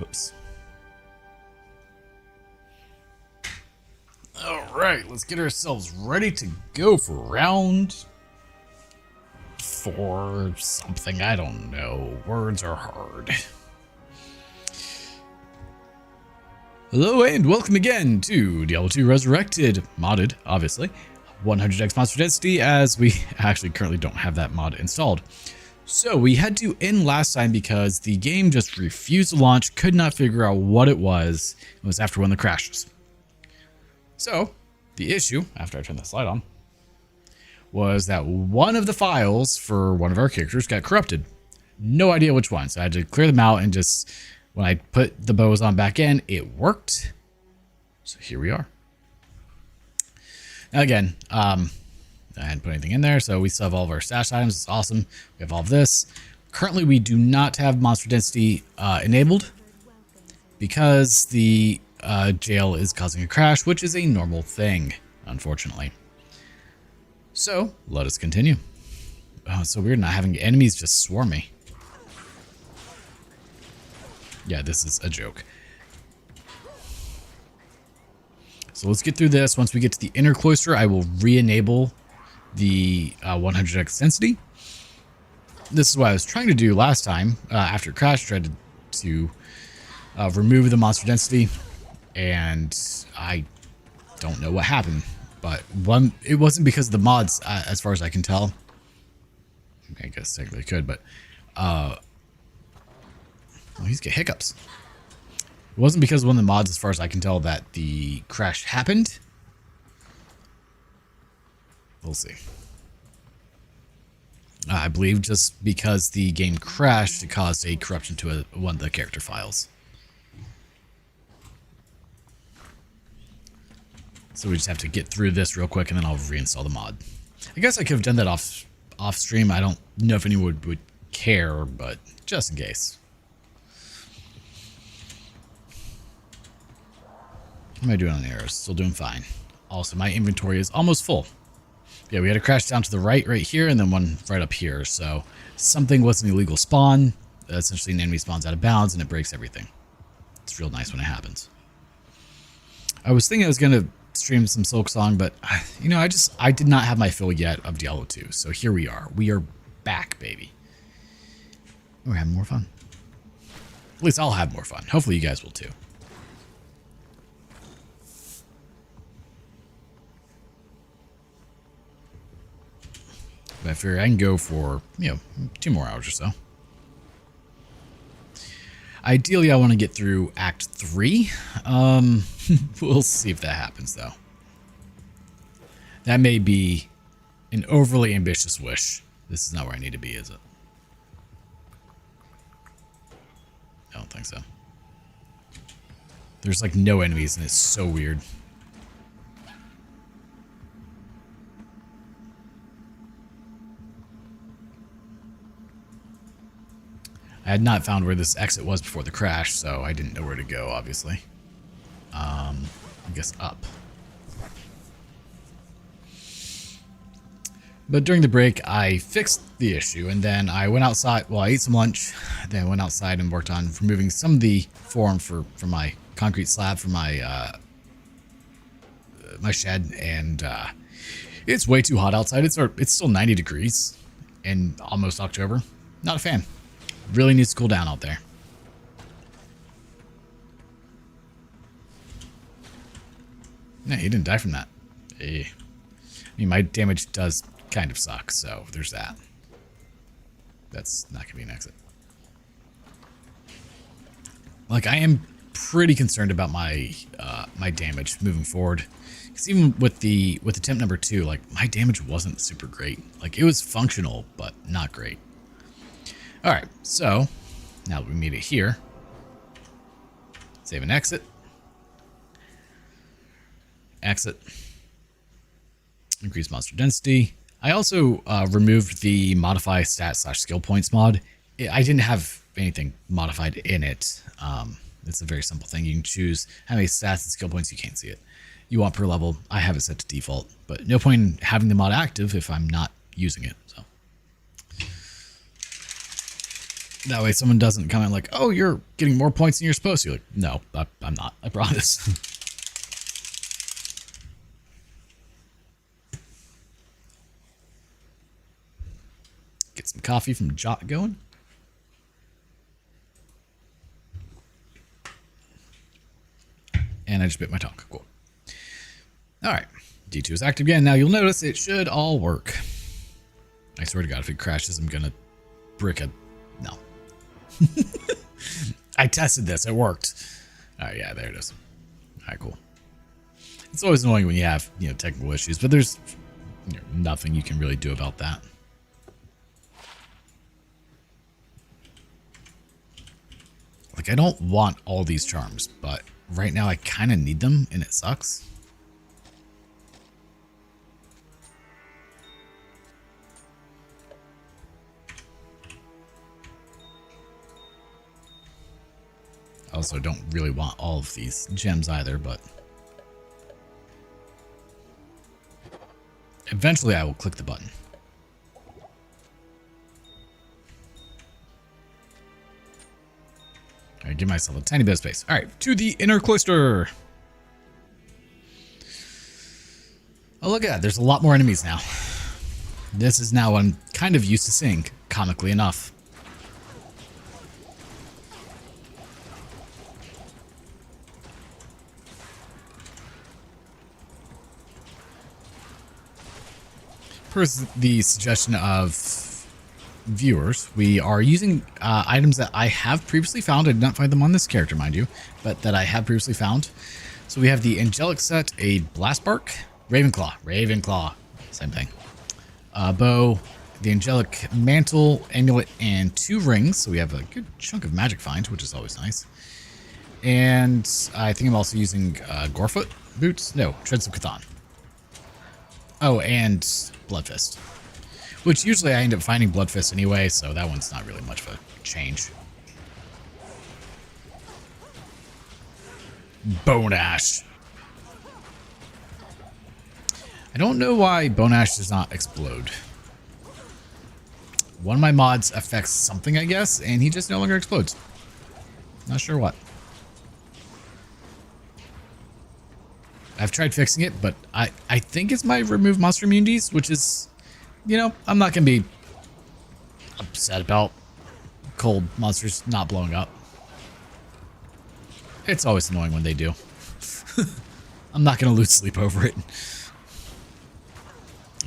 Oops. Alright, let's get ourselves ready to go for round 4 something. I don't know. Words are hard. Hello and welcome again to Diablo 2 Resurrected, modded, obviously. 100x monster density, as we actually currently don't have that mod installed. So we had to end last time because the game just refused to launch, could not figure out what it was. It was after one of the crashes. So the issue, after I turned the slide on, was that one of the files for one of our characters got corrupted. No idea which one, so I had to clear them out, and just when I put the Bowazon back in, it worked. So here we are. Now again, I hadn't put anything in there, so we still have all of our stash items. It's awesome. We have all of this. Currently, we do not have monster density enabled because the jail is causing a crash, which is a normal thing, unfortunately. So let us continue. Oh, it's so weird not having enemies just swarm me. Yeah, this is a joke. So let's get through this. Once we get to the inner cloister, I will re-enable the 100x density. This is what I was trying to do last time. After it crashed, tried to remove the monster density, and I don't know what happened. But it wasn't because of the mods, as far as I can tell. I guess technically it could, but well, he's get hiccups. It wasn't because of one of the mods, as far as I can tell, that the crash happened. We'll see. I believe just because the game crashed, it caused a corruption to one of the character files. So we just have to get through this real quick, and then I'll reinstall the mod. I guess I could have done that off stream. I don't know if anyone would care, but just in case. How am I doing on the arrows? Still doing fine. Also, my inventory is almost full. Yeah, we had a crash down to the right here, and then one right up here. So something was an illegal spawn. Essentially, an enemy spawns out of bounds, and it breaks everything. It's real nice when it happens. I was thinking I was going to stream some Silksong, but, you know, I did not have my fill yet of Diablo 2. So here we are. We are back, baby. We're having more fun. At least I'll have more fun. Hopefully you guys will too. But I figure I can go for, 2 more hours or so. Ideally, I want to get through Act 3. We'll see if that happens, though. That may be an overly ambitious wish. This is not where I need to be, is it? I don't think so. There's, like, no enemies, and it's so weird. I had not found where this exit was before the crash, so I didn't know where to go, obviously. I guess up. But during the break, I fixed the issue, and then I went outside. Well, I ate some lunch, then I went outside and worked on removing some of the form for my concrete slab for my my shed, and it's way too hot outside. It's still 90 degrees in almost October. Not a fan. Really needs to cool down out there. Yeah, he didn't die from that. I mean, my damage does kind of suck, so there's that. That's not gonna be an exit. Like, I am pretty concerned about my my damage moving forward, because even with the attempt number 2, like, my damage wasn't super great. Like, it was functional, but not great. All right, so now that we meet it here, save and exit. Exit. Increase monster density. I also removed the modify stat/skill points mod. I didn't have anything modified in it. It's a very simple thing. You can choose how many stats and skill points. You can't see it. You want per level. I have it set to default, but no point in having the mod active if I'm not using it. So. That way someone doesn't comment like, oh, you're getting more points than you're supposed to. You're like, no, I'm not. I promise. Get some coffee from Jot going. And I just bit my tongue. Cool. All right. D2 is active again. Now you'll notice it should all work. I swear to God, if it crashes, I'm going to brick a... No. I tested this. It worked. All right, yeah, there it is. All right, cool. It's always annoying when you have, technical issues, but there's nothing you can really do about that. Like, I don't want all these charms, but right now I kind of need them, and it sucks. I also don't really want all of these gems either, but eventually I will click the button. All right, give myself a tiny bit of space. All right, to the inner cloister. Oh, look at that. There's a lot more enemies now. This is now what I'm kind of used to seeing, comically enough. Per the suggestion of viewers, we are using items that I have previously found. I did not find them on this character, mind you, but that I have previously found. So we have the angelic set, a blast bark, Ravenclaw, same thing. Bow, the angelic mantle, amulet, and 2 rings. So we have a good chunk of magic find, which is always nice. And I think I'm also using Gorefoot boots. No, Treads of Cthon. Oh, and Bloodfist, which usually I end up finding Bloodfist anyway, so that one's not really much of a change. Bone Ash. I don't know why Bone Ash does not explode. One of my mods affects something, I guess, and he just no longer explodes. Not sure what. I've tried fixing it, but I think it's my remove monster immunities, which is, I'm not going to be upset about cold monsters not blowing up. It's always annoying when they do. I'm not going to lose sleep over it.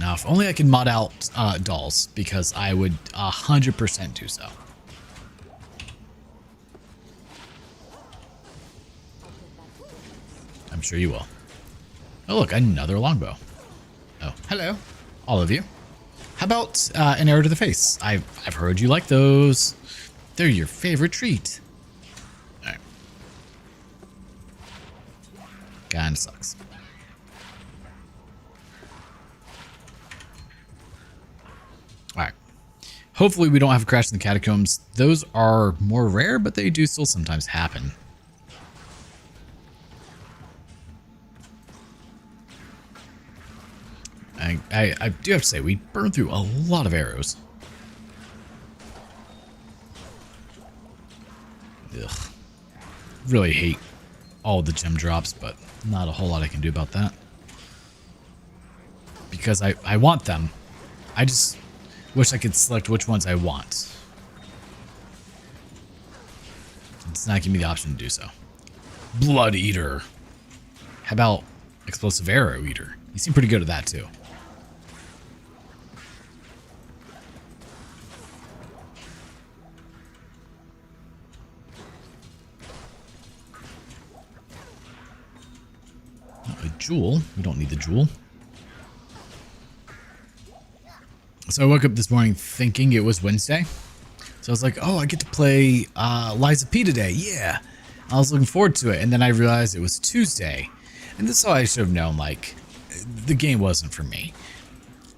Now, if only I could mod out dolls, because I would 100% do so. I'm sure you will. Oh, look, another longbow. Oh, hello, all of you. How about an arrow to the face? I've heard you like those. They're your favorite treat. All right. Kinda sucks. All right. Hopefully we don't have a crash in the catacombs. Those are more rare, but they do still sometimes happen. I do have to say, we burned through a lot of arrows. Ugh. Really hate all the gem drops, but not a whole lot I can do about that. Because I want them. I just wish I could select which ones I want. It's not giving me the option to do so. Blood Eater. How about Explosive Arrow Eater? You seem pretty good at that too. A jewel. We don't need the jewel. So I woke up this morning thinking it was Wednesday. So I was like, oh, I get to play Liza P today. Yeah. I was looking forward to it. And then I realized it was Tuesday. And this is all I should have known, like, the game wasn't for me.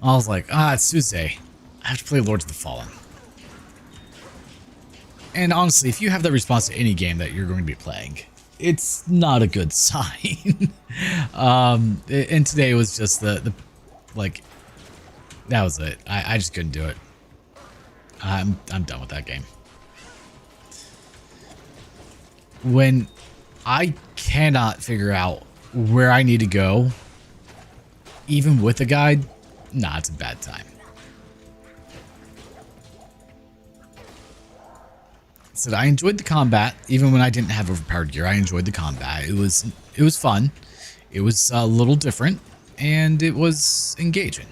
I was like, it's Tuesday. I have to play Lords of the Fallen. And honestly, if you have that response to any game that you're going to be playing, it's not a good sign. And today was just the like, that was it. I just couldn't do it. I'm done with that game. when I cannot figure out where I need to go, even with a guide, nah, it's a bad time. So I enjoyed the combat, even when I didn't have overpowered gear. I enjoyed the combat. It was fun. It was a little different, and it was engaging.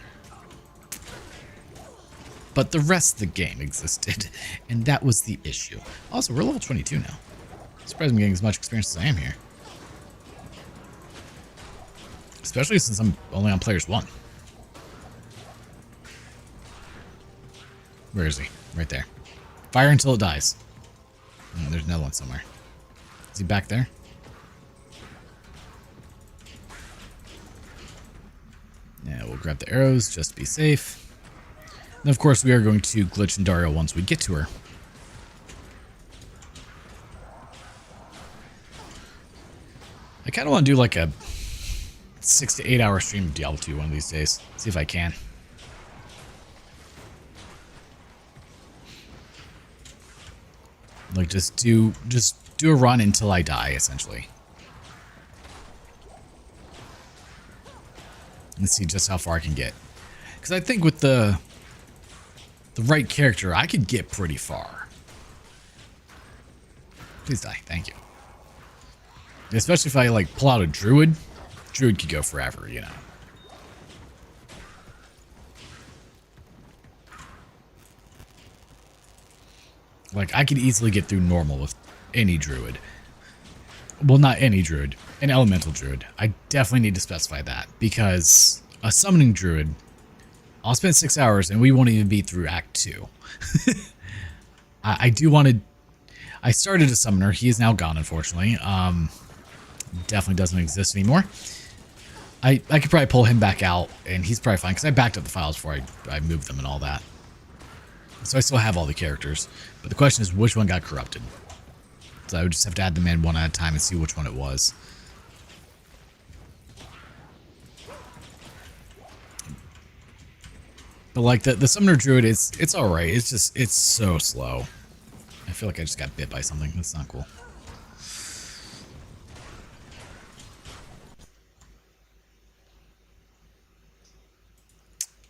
But the rest of the game existed, and that was the issue. Also, we're level 22 now. Surprised I'm getting as much experience as I am here. Especially since I'm only on players 1. Where is he? Right there. Fire until it dies. There's another one somewhere. Is he back there? Yeah, we'll grab the arrows just to be safe. And of course, we are going to glitch Andariel once we get to her. I kind of want to do like a 6 to 8 hour stream of Diablo 2 one of these days. See if I can. Like just do a run until I die, essentially. And see just how far I can get. Because I think with the right character, I could get pretty far. Please die. Thank you. Especially if I like pull out a druid. Druid could go forever, you know. Like, I could easily get through normal with any druid. Well, not any druid. An elemental druid. I definitely need to specify that. Because a summoning druid, I'll spend 6 hours and we won't even be through Act 2. I do want to... I started a summoner. He is now gone, unfortunately. Definitely doesn't exist anymore. I could probably pull him back out, and he's probably fine, because I backed up the files before I moved them and all that. So I still have all the characters. But the question is, which one got corrupted? So I would just have to add them in one at a time and see which one it was. But like the Summoner Druid, it's alright. It's so slow. I feel like I just got bit by something. That's not cool.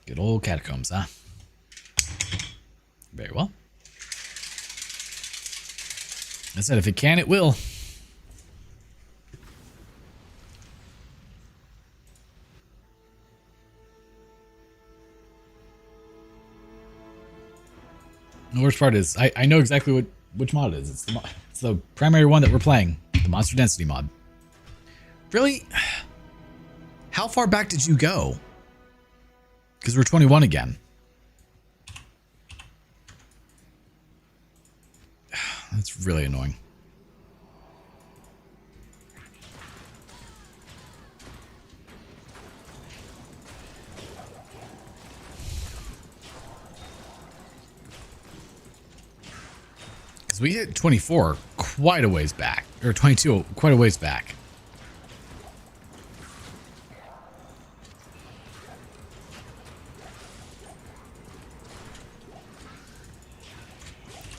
Good old catacombs, huh? Very well. I said if it can, it will. The worst part is I know exactly which mod it is. It's the primary one that we're playing, the monster density mod. Really? How far back did you go? Because we're 21 again. That's really annoying. Because we hit 24 quite a ways back. Or 22 quite a ways back.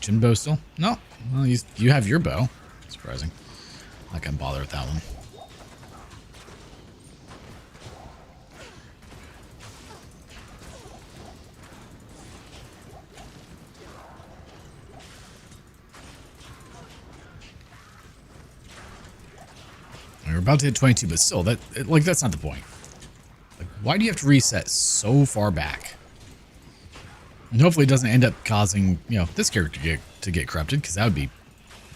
Jin bow still? No. Well, you have your bow. Surprising. I'm not gonna bother with that one. We're about to hit 22, but still, that's not the point. Like, why do you have to reset so far back? And hopefully it doesn't end up causing, you know, this character to get corrupted, because that would be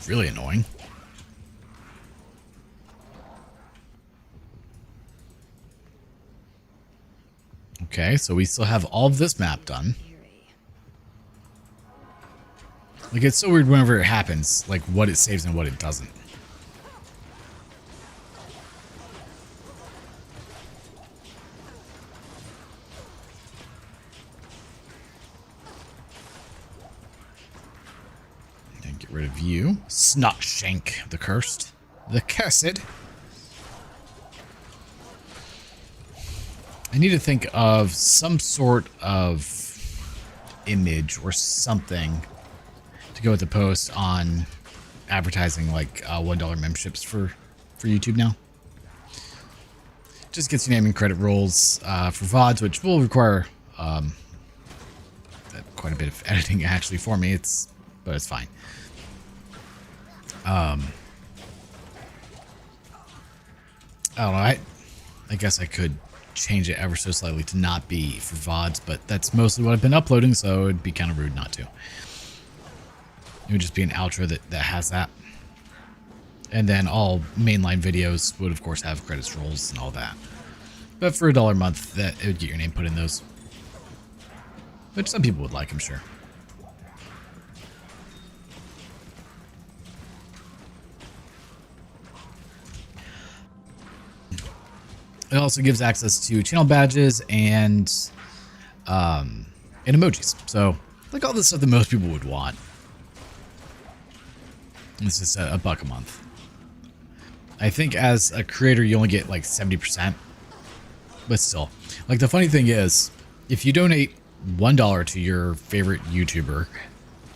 really annoying. Okay, so we still have all of this map done. Like, it's so weird whenever it happens, like what it saves and what it doesn't. Get rid of you. Snotshank the cursed. The cursed. I need to think of some sort of image or something to go with the post on advertising like $1 memberships for YouTube now. Just gets your name and credit rolls for VODs, which will require quite a bit of editing actually for me. But it's fine. I don't know. I guess I could change it ever so slightly to not be for VODs, but that's mostly what I've been uploading, so it'd be kind of rude not to. It would just be an outro that has that. And then all mainline videos would, of course, have credits rolls and all that. But for $1 a month, it would get your name put in those. Which some people would like, I'm sure. It also gives access to channel badges and emojis. So, like all the stuff that most people would want. It's just a buck a month. I think as a creator, you only get like 70%. But still. Like, the funny thing is, if you donate $1 to your favorite YouTuber,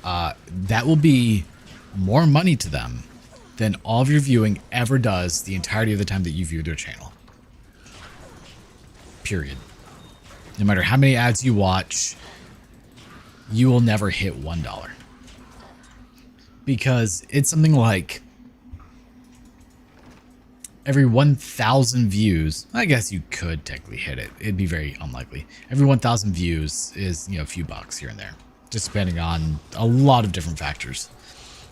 that will be more money to them than all of your viewing ever does the entirety of the time that you view their channel. Period. No matter how many ads you watch, you will never hit $1. Because it's something like every 1,000 views, I guess you could technically hit it. It'd be very unlikely. Every 1,000 views is, a few bucks here and there, just depending on a lot of different factors.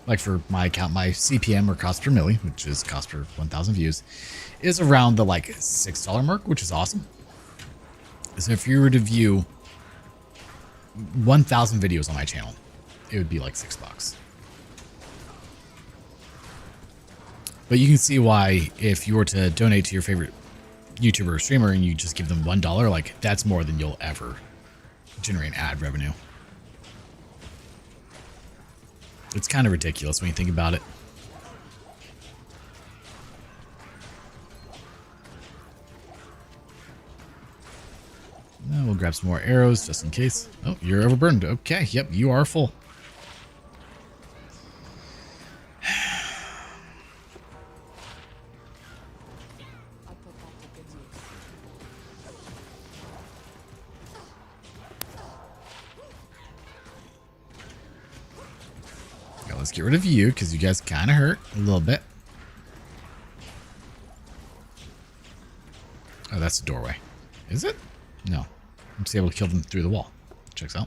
Like for my account, my CPM, or cost per milli, which is cost per 1,000 views, is around the like $6 mark, which is awesome. So if you were to view 1,000 videos on my channel, it would be like $6. But you can see why if you were to donate to your favorite YouTuber or streamer and you just give them $1, like that's more than you'll ever generate ad revenue. It's kind of ridiculous when you think about it. Now we'll grab some more arrows just in case. Oh, you're overburdened. Okay, yep, you are full. Let's get rid of you because you guys kind of hurt a little bit. Oh, that's the doorway. Is it? No. I'm just able to kill them through the wall. Checks out.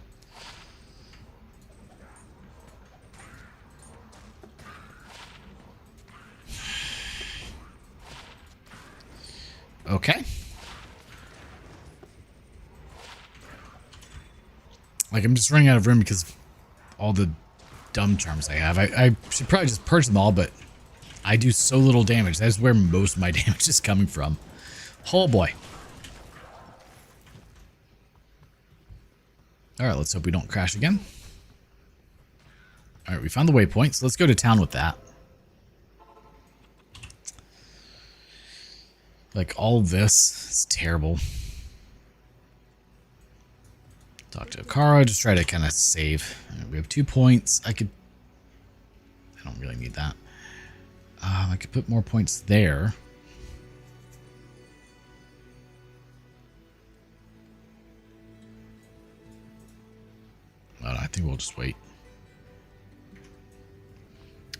Okay. Like, I'm just running out of room because of all the dumb charms I have. I should probably just purge them all, but I do so little damage. That's where most of my damage is coming from. Oh boy. Alright, let's hope we don't crash again. Alright, we found the waypoint, so let's go to town with that. Like, all this is terrible. Talk to Akara, just try to kind of save. We have 2 points. I don't really need that. I could put more points there. Well, I think we'll just wait.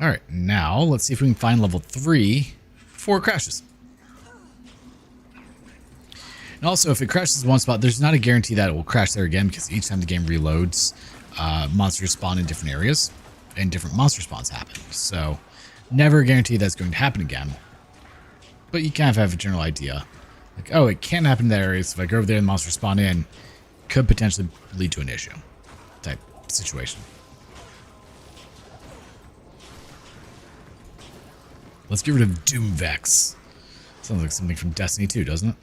Alright, now let's see if we can find level 3 before it crashes. And also, if it crashes in one spot, there's not a guarantee that it will crash there again, because each time the game reloads, monsters spawn in different areas, and different monster spawns happen. So, never a guarantee that's going to happen again. But you kind of have a general idea. Like, oh, it can't happen in that area, so if I go over there and the monsters spawn in, could potentially lead to an issue type situation. Let's get rid of Doomvex. Sounds like something from Destiny 2, doesn't it?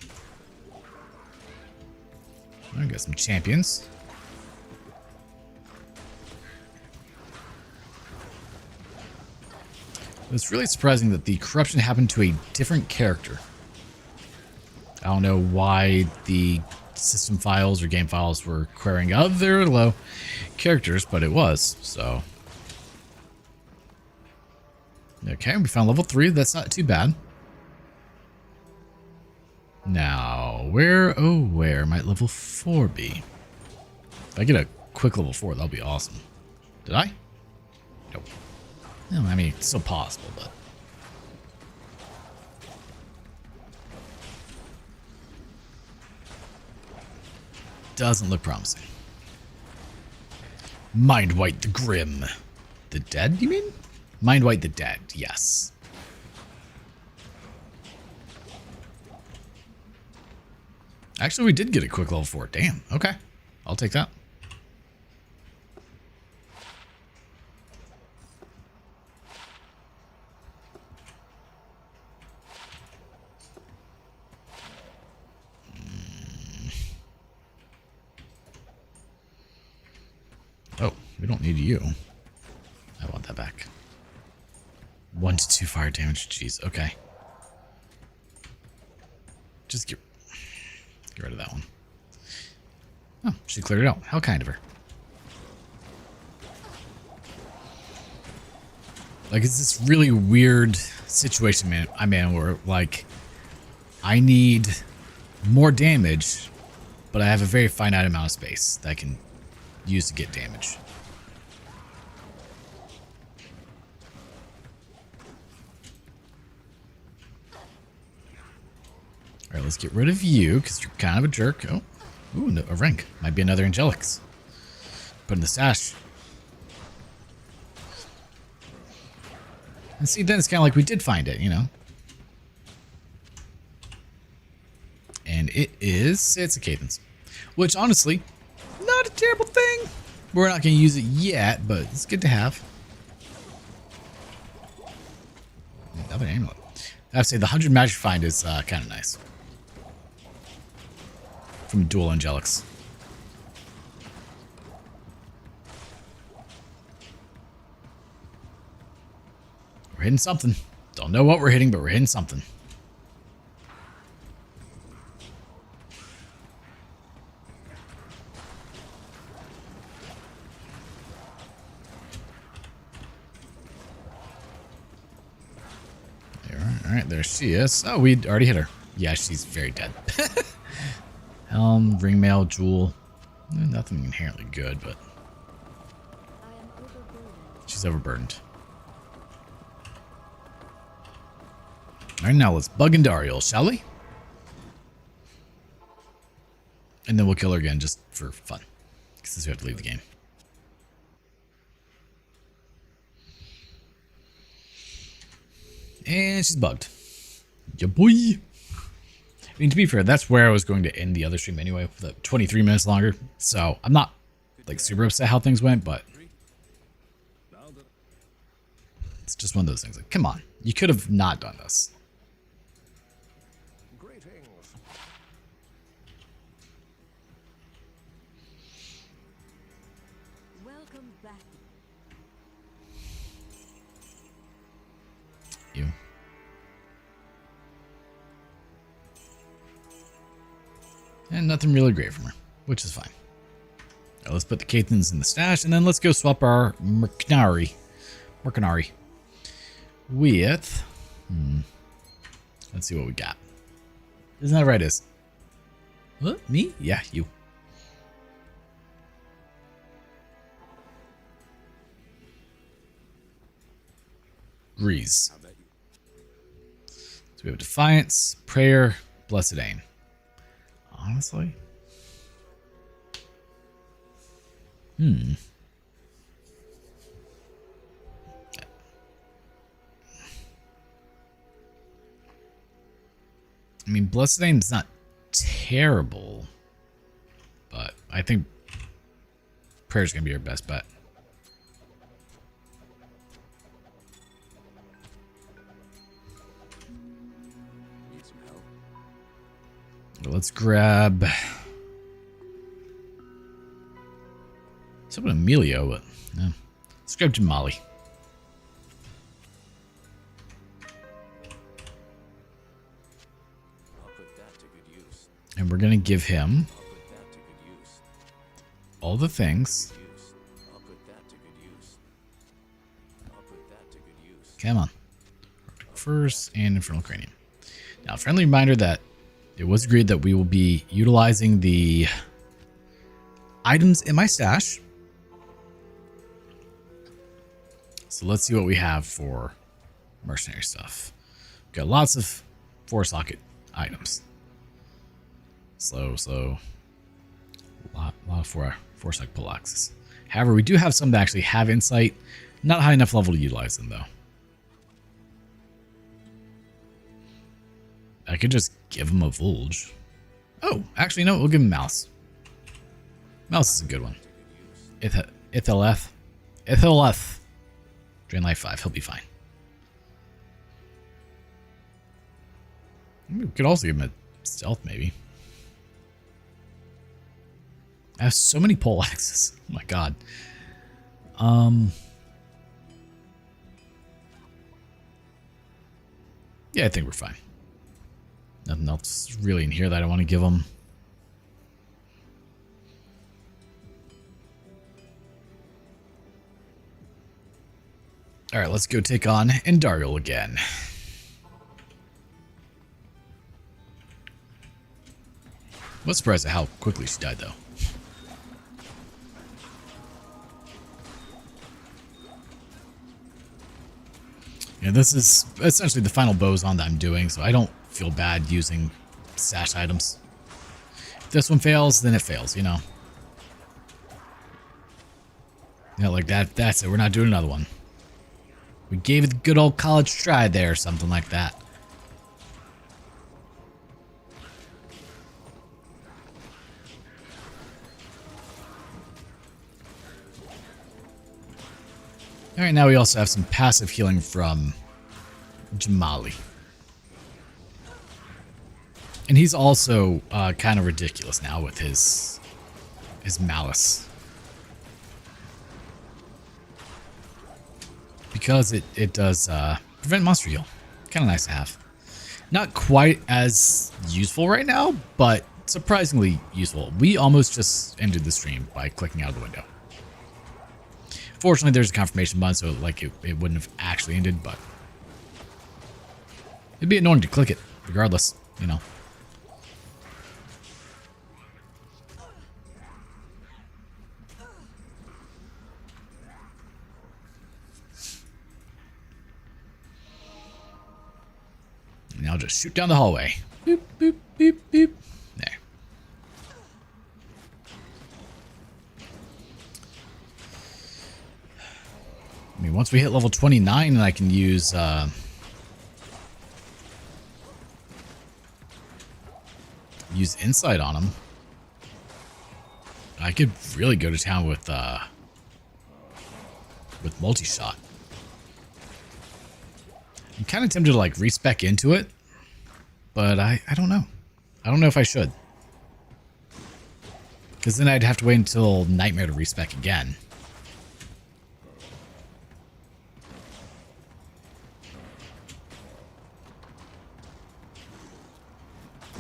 I got some champions. It's really surprising that the corruption happened to a different character. I don't know why the system files or game files were querying other low characters, but it was, so. Okay, we found level 3. That's not too bad. Now, where might level 4 be? If I get a quick level 4, that'll be awesome. Did I? Nope. No, I mean, it's still possible, but... doesn't look promising. Mindwipe the Grim. The dead, you mean? Mindwipe the dead, yes. Actually, we did get a quick level 4. Damn, okay. I'll take that. Oh, we don't need you. I want that back. 1 to 2 fire damage. Jeez, okay. Just get rid of that one. Oh, she cleared it out. How kind of her. Like, it's this really weird situation, man. I'm in where, like, I need more damage, but I have a very finite amount of space that I can use to get damage. Alright, let's get rid of you, because you're kind of a jerk. Oh, ooh, a ring. Might be another Angelics. Put in the stash. And see, then it's kind of like we did find it, you know? And it's a cadence. Which, honestly, not a terrible thing. We're not going to use it yet, but it's good to have. Another amulet. I have to say, the 100 magic find is kind of nice. From dual Angelics. We're hitting something. Don't know what we're hitting, but we're hitting something. Alright, there she is. Oh, we already hit her. Yeah, she's very dead. Helm, ringmail, jewel. Nothing inherently good, but she's overburdened. Alright, now let's bug Andariel, shall we? And then we'll kill her again just for fun. Since we have to leave the game. And she's bugged. Yeah, boy. I mean, to be fair, that's where I was going to end the other stream anyway, with 23 minutes longer. So I'm not like super upset how things went, but it's just one of those things. Like, come on, you could have not done this. Welcome back. You. And nothing really great from her, which is fine. Now let's put the Cathans in the stash, and then let's go swap our Mercenary. With... Let's see what we got. Isn't that right, Is? What? Me? Yeah, you. Grease. So we have Defiance, Prayer, Blessed Aim. Honestly? I mean, Blessed Aim's not terrible, but I think Prayer's gonna be our best bet. Let's grab something Emilio, but no. Let's grab Jamali. And we're gonna give him all the things. Come on. first and Infernal Cranium. Now, friendly reminder that it was agreed that we will be utilizing the items in my stash. So let's see what we have for mercenary stuff. We've got lots of 4-socket items. Slow. A lot of 4-socket pickaxes. However, we do have some that actually have insight. Not high enough level to utilize them, though. I could just give him a Vulge. Oh, actually, no, we'll give him Mouse. Mouse is a good one. Ithaleth. Drain life 5, he'll be fine. We could also give him a Stealth, maybe. I have so many pole axes. Oh my god. Yeah, I think we're fine. Nothing else really in here that I want to give them. Alright, let's go take on Andariel again. Was surprised at how quickly she died, though. Yeah, this is essentially the final Bowazon that I'm doing, so I don't feel bad using stash items. If this one fails, then it fails, you know. Yeah, like that's it. We're not doing another one. We gave it the good old college try there, or something like that. Alright, now we also have some passive healing from Jamali. And he's also kind of ridiculous now with his malice. Because it does prevent monster heal. Kind of nice to have. Not quite as useful right now, but surprisingly useful. We almost just ended the stream by clicking out of the window. Fortunately, there's a confirmation button, so like it wouldn't have actually ended, but it'd be annoying to click it, regardless, you know. And I'll just shoot down the hallway. Boop, boop, boop, boop. There. I mean, once we hit level 29, and I can use insight on him, I could really go to town with multi-shot. I'm kind of tempted to like respec into it, but I don't know. I don't know if I should, because then I'd have to wait until Nightmare to respec again.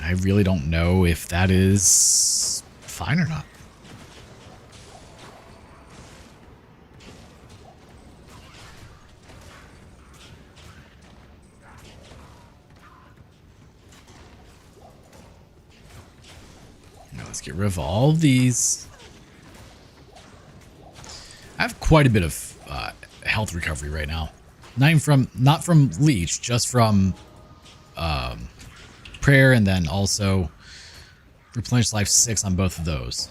I really don't know if that is fine or not. Now let's get rid of all of these. I have quite a bit of health recovery right now. Not from leech, just from prayer, and then also replenish life 6 on both of those.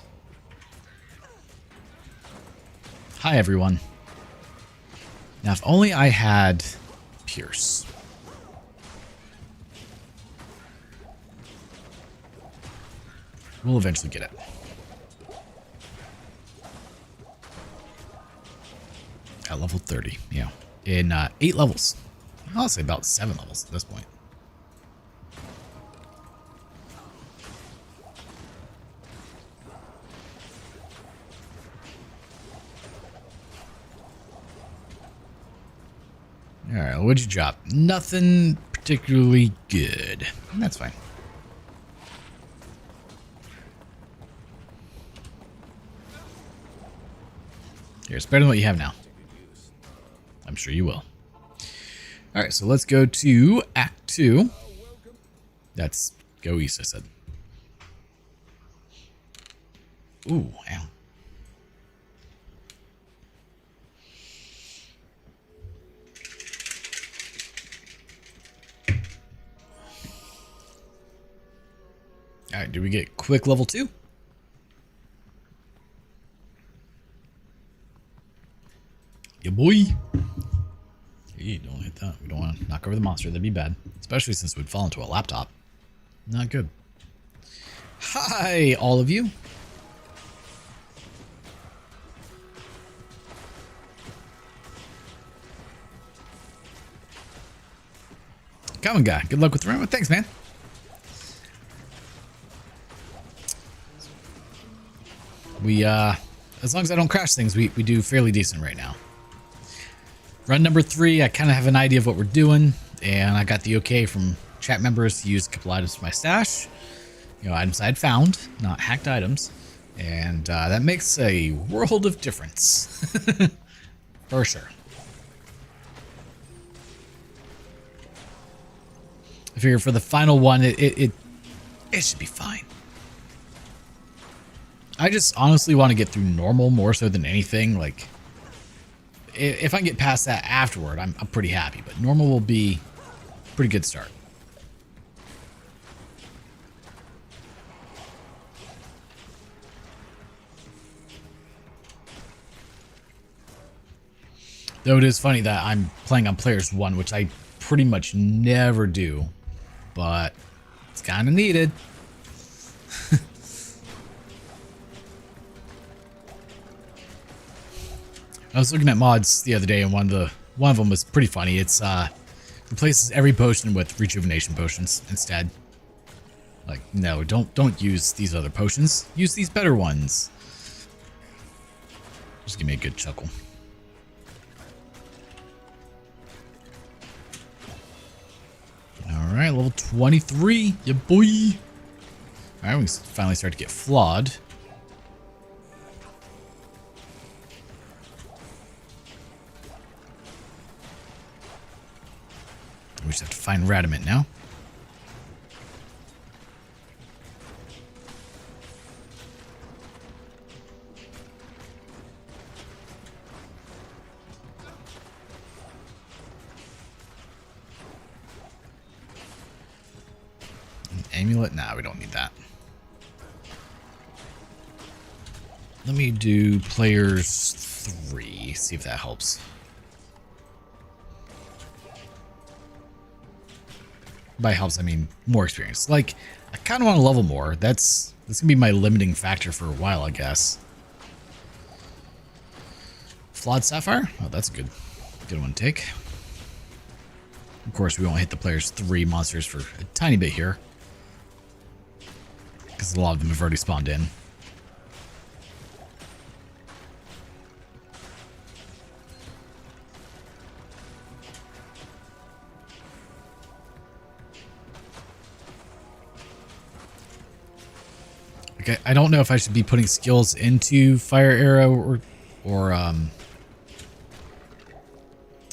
Hi everyone. Now if only I had Pierce. We'll eventually get it. At level 30, yeah. In 8 levels. I'll say about 7 levels at this point. Alright, what'd you drop? Nothing particularly good. That's fine. Here, it's better than what you have now. I'm sure you will. All right, so let's go to Act 2. That's go east, I said. Ooh, ow. All right, do we get quick level 2? Yeah, boy. Hey, don't hit that. We don't want to knock over the monster. That'd be bad. Especially since we'd fall into a laptop. Not good. Hi, all of you. Common guy. Good luck with the room. Thanks, man. We, as long as I don't crash things, we do fairly decent right now. Run number 3, I kind of have an idea of what we're doing, and I got the okay from chat members to use a couple items from my stash. You know, items I'd found, not hacked items. And that makes a world of difference. For sure. I figure for the final one, it should be fine. I just honestly want to get through normal more so than anything. Like, if I can get past that afterward, I'm pretty happy. But normal will be a pretty good start. Though it is funny that I'm playing on players 1, which I pretty much never do. But it's kind of needed. I was looking at mods the other day, and one of them was pretty funny. It's replaces every potion with rejuvenation potions instead. Like, no, don't use these other potions. Use these better ones. Just give me a good chuckle. All right, level 23, yeah boy. All right, we finally start to get flawed. We just have to find Radament now. An amulet? Nah, we don't need that. Let me do players 3, see if that helps. By helps, I mean more experience. Like, I kind of want to level more. That's gonna be my limiting factor for a while, I guess. Flawed Sapphire? Oh, that's a good one to take. Of course, we won't hit the players 3 monsters for a tiny bit here, because a lot of them have already spawned in. Okay, I don't know if I should be putting skills into Fire Arrow or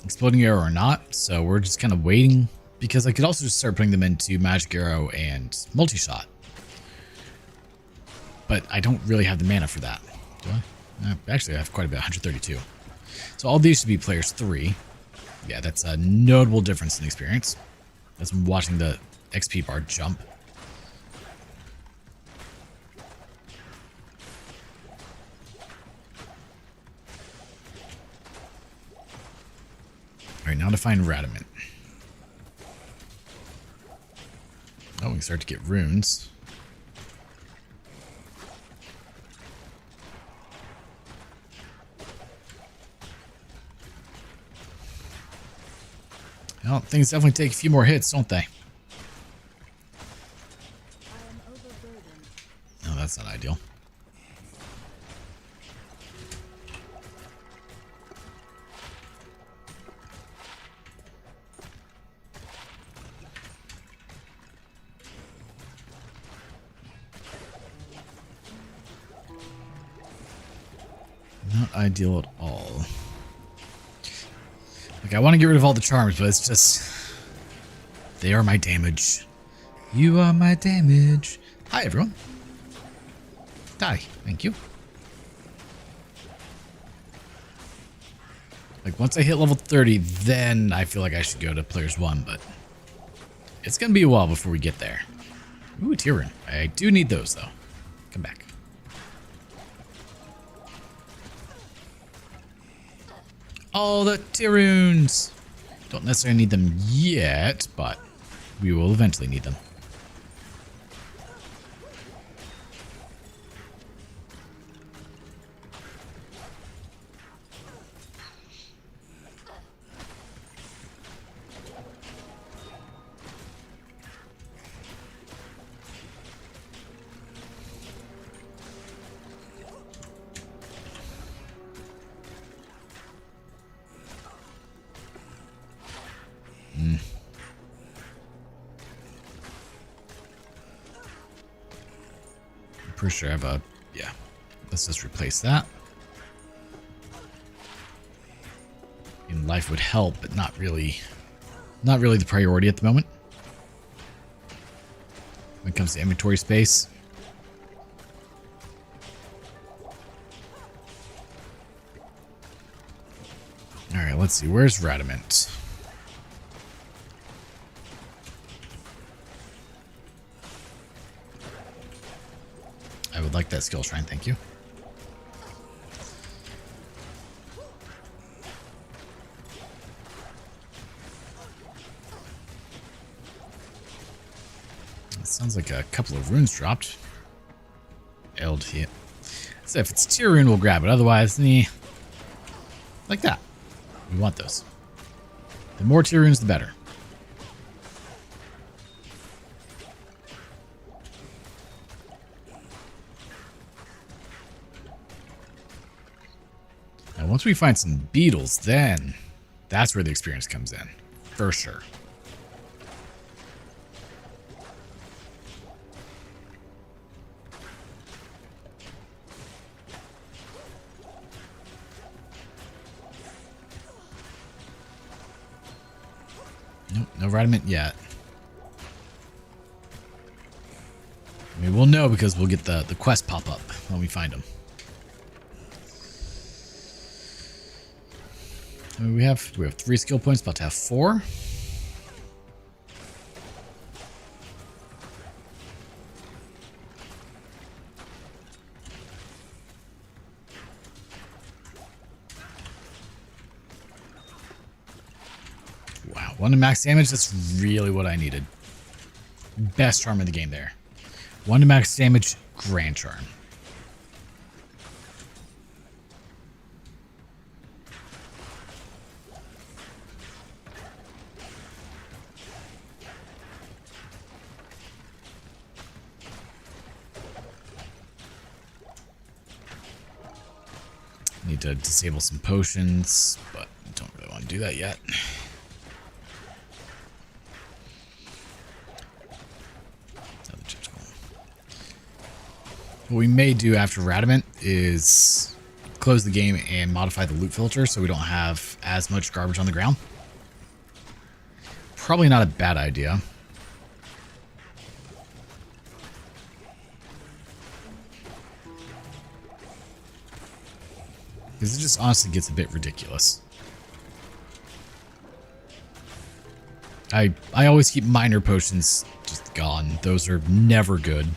Exploding Arrow or not, so we're just kind of waiting, because I could also just start putting them into Magic Arrow and Multi-Shot. But I don't really have the mana for that, do I? Actually, I have quite a bit, 132. So all these should be players 3. Yeah, that's a notable difference in experience. That's watching the XP bar jump. Alright, now to find Radament. Oh, we can start to get runes. Well, things definitely take a few more hits, don't they? No, that's not ideal. Not ideal at all. Like, Like, I want to get rid of all the charms, but it's just... They are my damage. You are my damage. Hi, everyone. Die. Thank you. Like, once I hit level 30, then I feel like I should go to Players 1, but... It's going to be a while before we get there. Ooh, tier rune. I do need those, though. Come back. Oh, the tier runes! Don't necessarily need them yet, but we will eventually need them. Pretty sure I have a, yeah, let's just replace that. And life would help, but not really the priority at the moment. When it comes to inventory space. All right, let's see, where's Radament? I would like that skill shrine, thank you. It sounds like a couple of runes dropped. LT. So if it's tier rune, we'll grab it. Otherwise, like that. We want those. The more tier runes, the better. Once we find some beetles, then that's where the experience comes in. For sure. Nope, no Radament yet. I mean, we'll know because we'll get the quest pop up when we find them. We have 3 skill points, about to have 4. Wow, 1 to max damage, that's really what I needed. Best charm in the game there. 1 to max damage, grand charm. Need to disable some potions, but don't really want to do that yet. What we may do after Radament is close the game and modify the loot filter so we don't have as much garbage on the ground. Probably not a bad idea. Because it just honestly gets a bit ridiculous. I always keep minor potions just gone. Those are never good.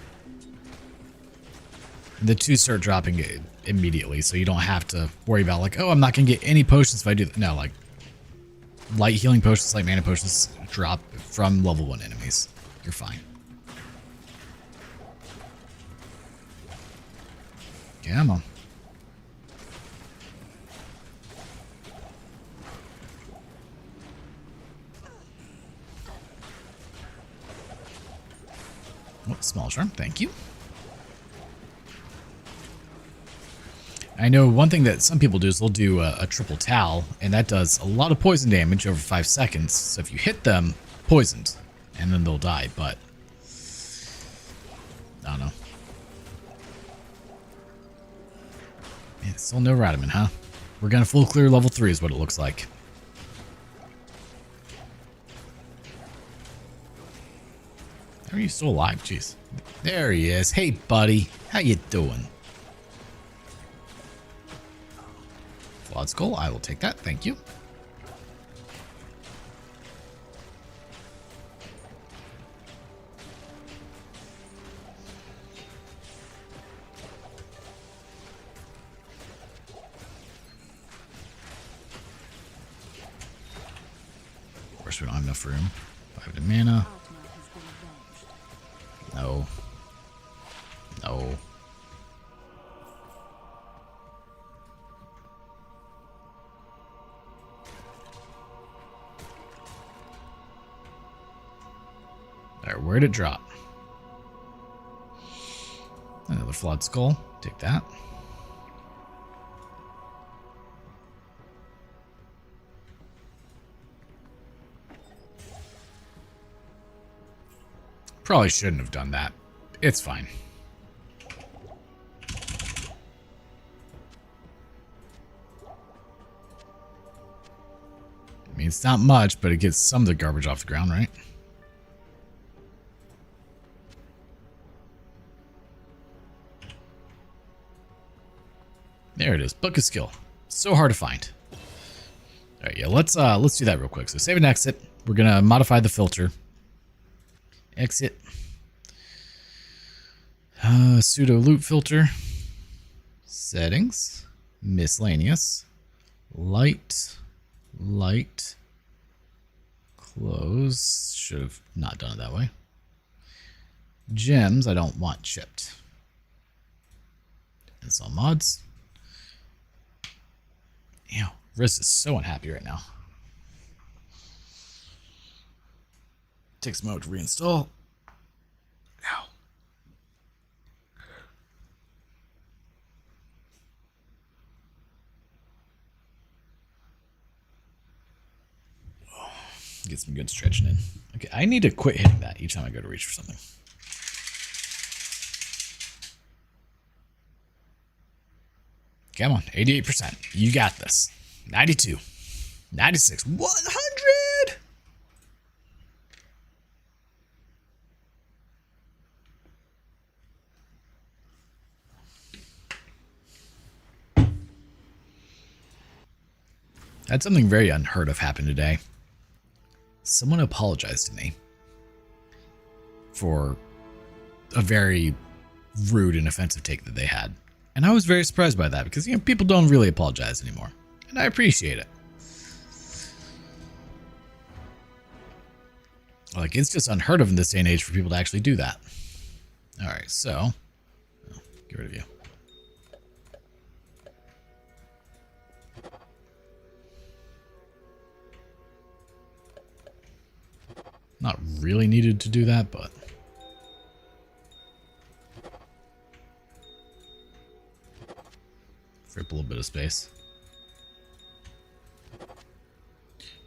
The 2 start dropping immediately, so you don't have to worry about like, oh, I'm not going to get any potions if I do that. No, like, light healing potions, light mana potions drop from level 1 enemies. You're fine. Come on. Oh, small charm, thank you. I know one thing that some people do is they'll do a triple towel, and that does a lot of poison damage over 5 seconds. So if you hit them, poisoned, and then they'll die, but I don't know. Yeah, still no Radament, huh? We're gonna full clear level 3 is what it looks like. How are you still alive? Jeez. There he is. Hey, buddy. How you doing? Flawed skull. I will take that. Thank you. Of course, we don't have enough room. 5 to mana. No. No. Alright, where'd it drop? Another flawed skull. Take that. Probably shouldn't have done that. It's fine. I mean, it's not much, but it gets some of the garbage off the ground, right? There it is. Book of Skill. So hard to find. All right, yeah, let's do that real quick. So save and exit. We're gonna modify the filter. Exit. Pseudo loop filter. Settings. Miscellaneous. Light. Light. Close. Should have not done it that way. Gems I don't want chipped. Install mods. Ew. Riz is so unhappy right now. Takes a moment to reinstall. Ow. Get some good stretching in. Okay, I need to quit hitting that each time I go to reach for something. Come on, 88%. You got this. 92. 96. 100! Had something very unheard of happen today. Someone apologized to me for a very rude and offensive take that they had. And I was very surprised by that because, you know, people don't really apologize anymore. And I appreciate it. Like, it's just unheard of in this day and age for people to actually do that. Alright, so. Oh, get rid of you. Not really needed to do that, but. Rip a little bit of space.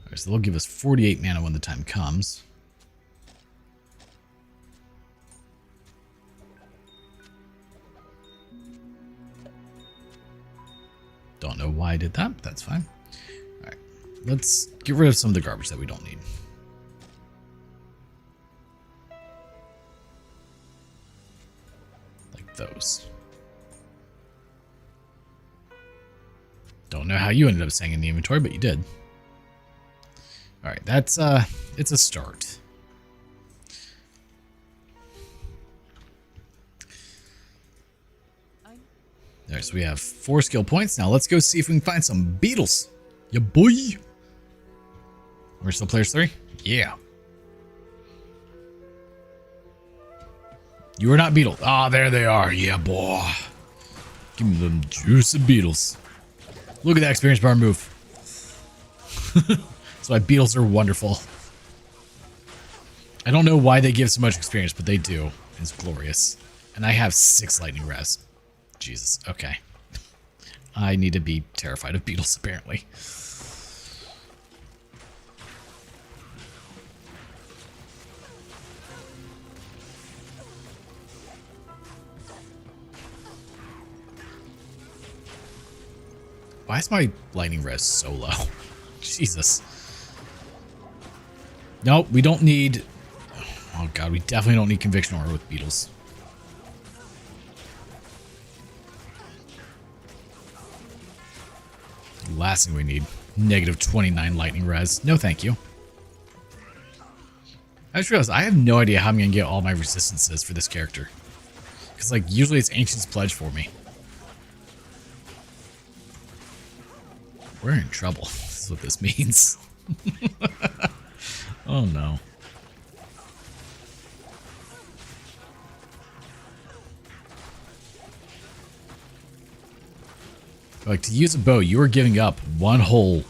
Alright, so they'll give us 48 mana when the time comes. Don't know why I did that, but that's fine. Alright, let's get rid of some of the garbage that we don't need. Like those. Don't know how you ended up staying in the inventory, but you did. Alright, that's it's a start. Alright, so we have 4 skill points. Now let's go see if we can find some beetles. Yeah, boy. We're still players 3? Yeah. You are not beetle. Ah, there they are. Yeah, boy. Give me them juicy beetles. Look at that experience bar move. That's why beetles are wonderful. I don't know why they give so much experience, but they do. It's glorious. And I have 6 lightning res. Jesus. Okay. I need to be terrified of beetles, apparently. Why is my lightning res so low? Jesus. Nope, we don't need... Oh god, we definitely don't need Conviction Aura with beetles. Last thing we need. Negative 29 lightning res. No thank you. I just realized I have no idea how I'm going to get all my resistances for this character. Because, like, usually it's Ancient's Pledge for me. We're in trouble. This is what this means. Oh, no. Like, to use a bow, you are giving up one whole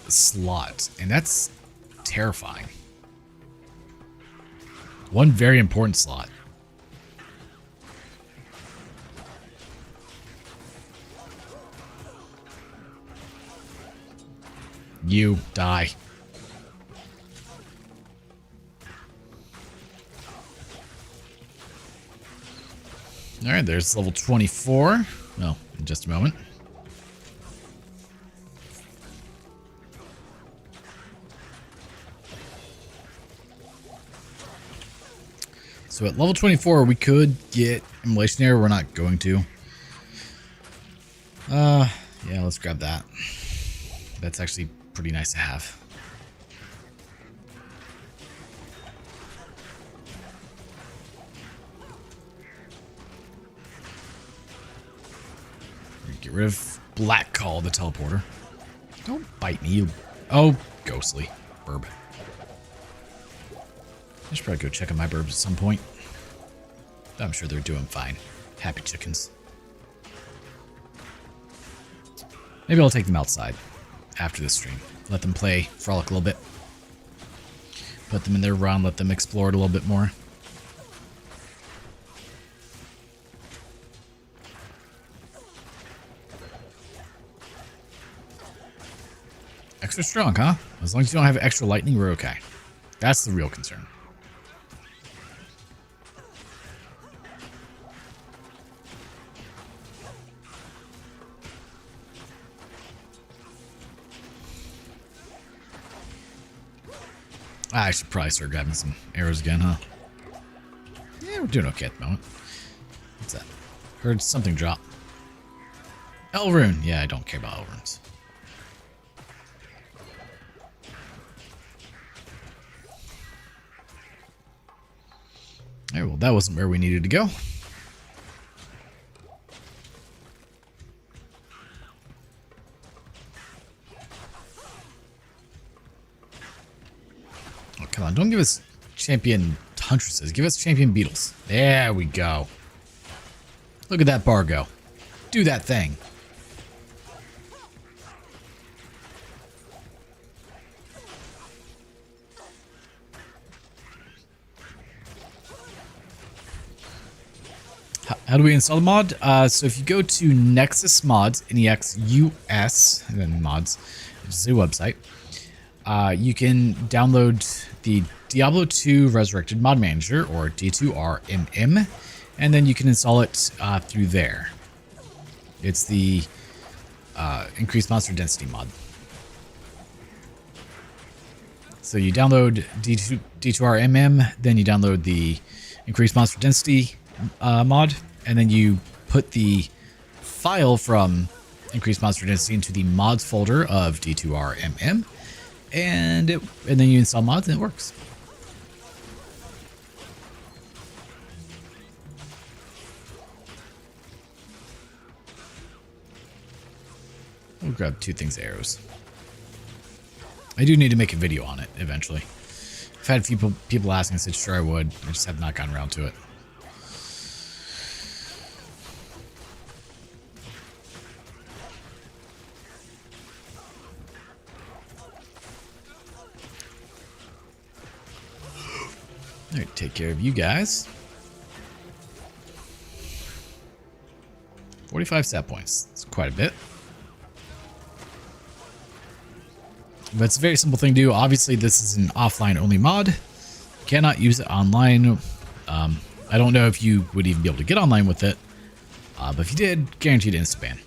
slot. And that's terrifying. One very important slot. You die. Alright, there's level 24. Well, in just a moment. So at level 24, we could get Immolation Arrow. We're not going to. Yeah, let's grab that. That's actually pretty nice to have. Get rid of Black Call, the teleporter. Don't bite me, you. Oh, ghostly. Burb. I should probably go check on my burbs at some point. I'm sure they're doing fine. Happy chickens. Maybe I'll take them outside after this stream. Let them play, frolic a little bit. Put them in their run, let them explore it a little bit more. Extra strong, huh? As long as you don't have extra lightning, we're okay. That's the real concern. I should probably start grabbing some arrows again, huh? Yeah, we're doing okay at the moment. What's that? Heard something drop. Elrune. Yeah, I don't care about Elrunes. Alright, well, that wasn't where we needed to go. Oh, come on. Don't give us champion huntresses. Give us champion beetles. There we go. Look at that bar go. Do that thing. How do we install the mod? So if you go to Nexumods, Nexus, and then mods, which is the website, you can download the Diablo 2 Resurrected Mod Manager, or D2RMM, and then you can install it through there. It's the Increased Monster Density mod. So you download D2RMM, then you download the Increased Monster Density mod, and then you put the file from Increased Monster Density into the mods folder of D2RMM, and then you install mods and it works. We'll grab 2 things of arrows. I do need to make a video on it eventually. I've had a few people asking. I said sure I would. I just have not gotten around to it. Alright, take care of you guys. 45 stat points. That's quite a bit. But it's a very simple thing to do. Obviously, this is an offline-only mod. You cannot use it online. I don't know if you would even be able to get online with it. But if you did, guaranteed instant ban.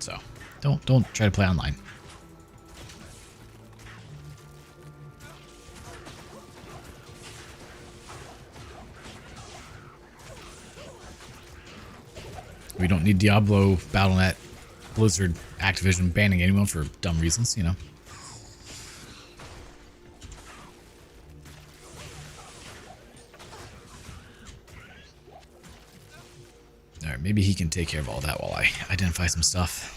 So, don't try to play online. We don't need Diablo, Battle.net, Blizzard, Activision banning anyone for dumb reasons, you know. Alright, maybe he can take care of all that while I identify some stuff.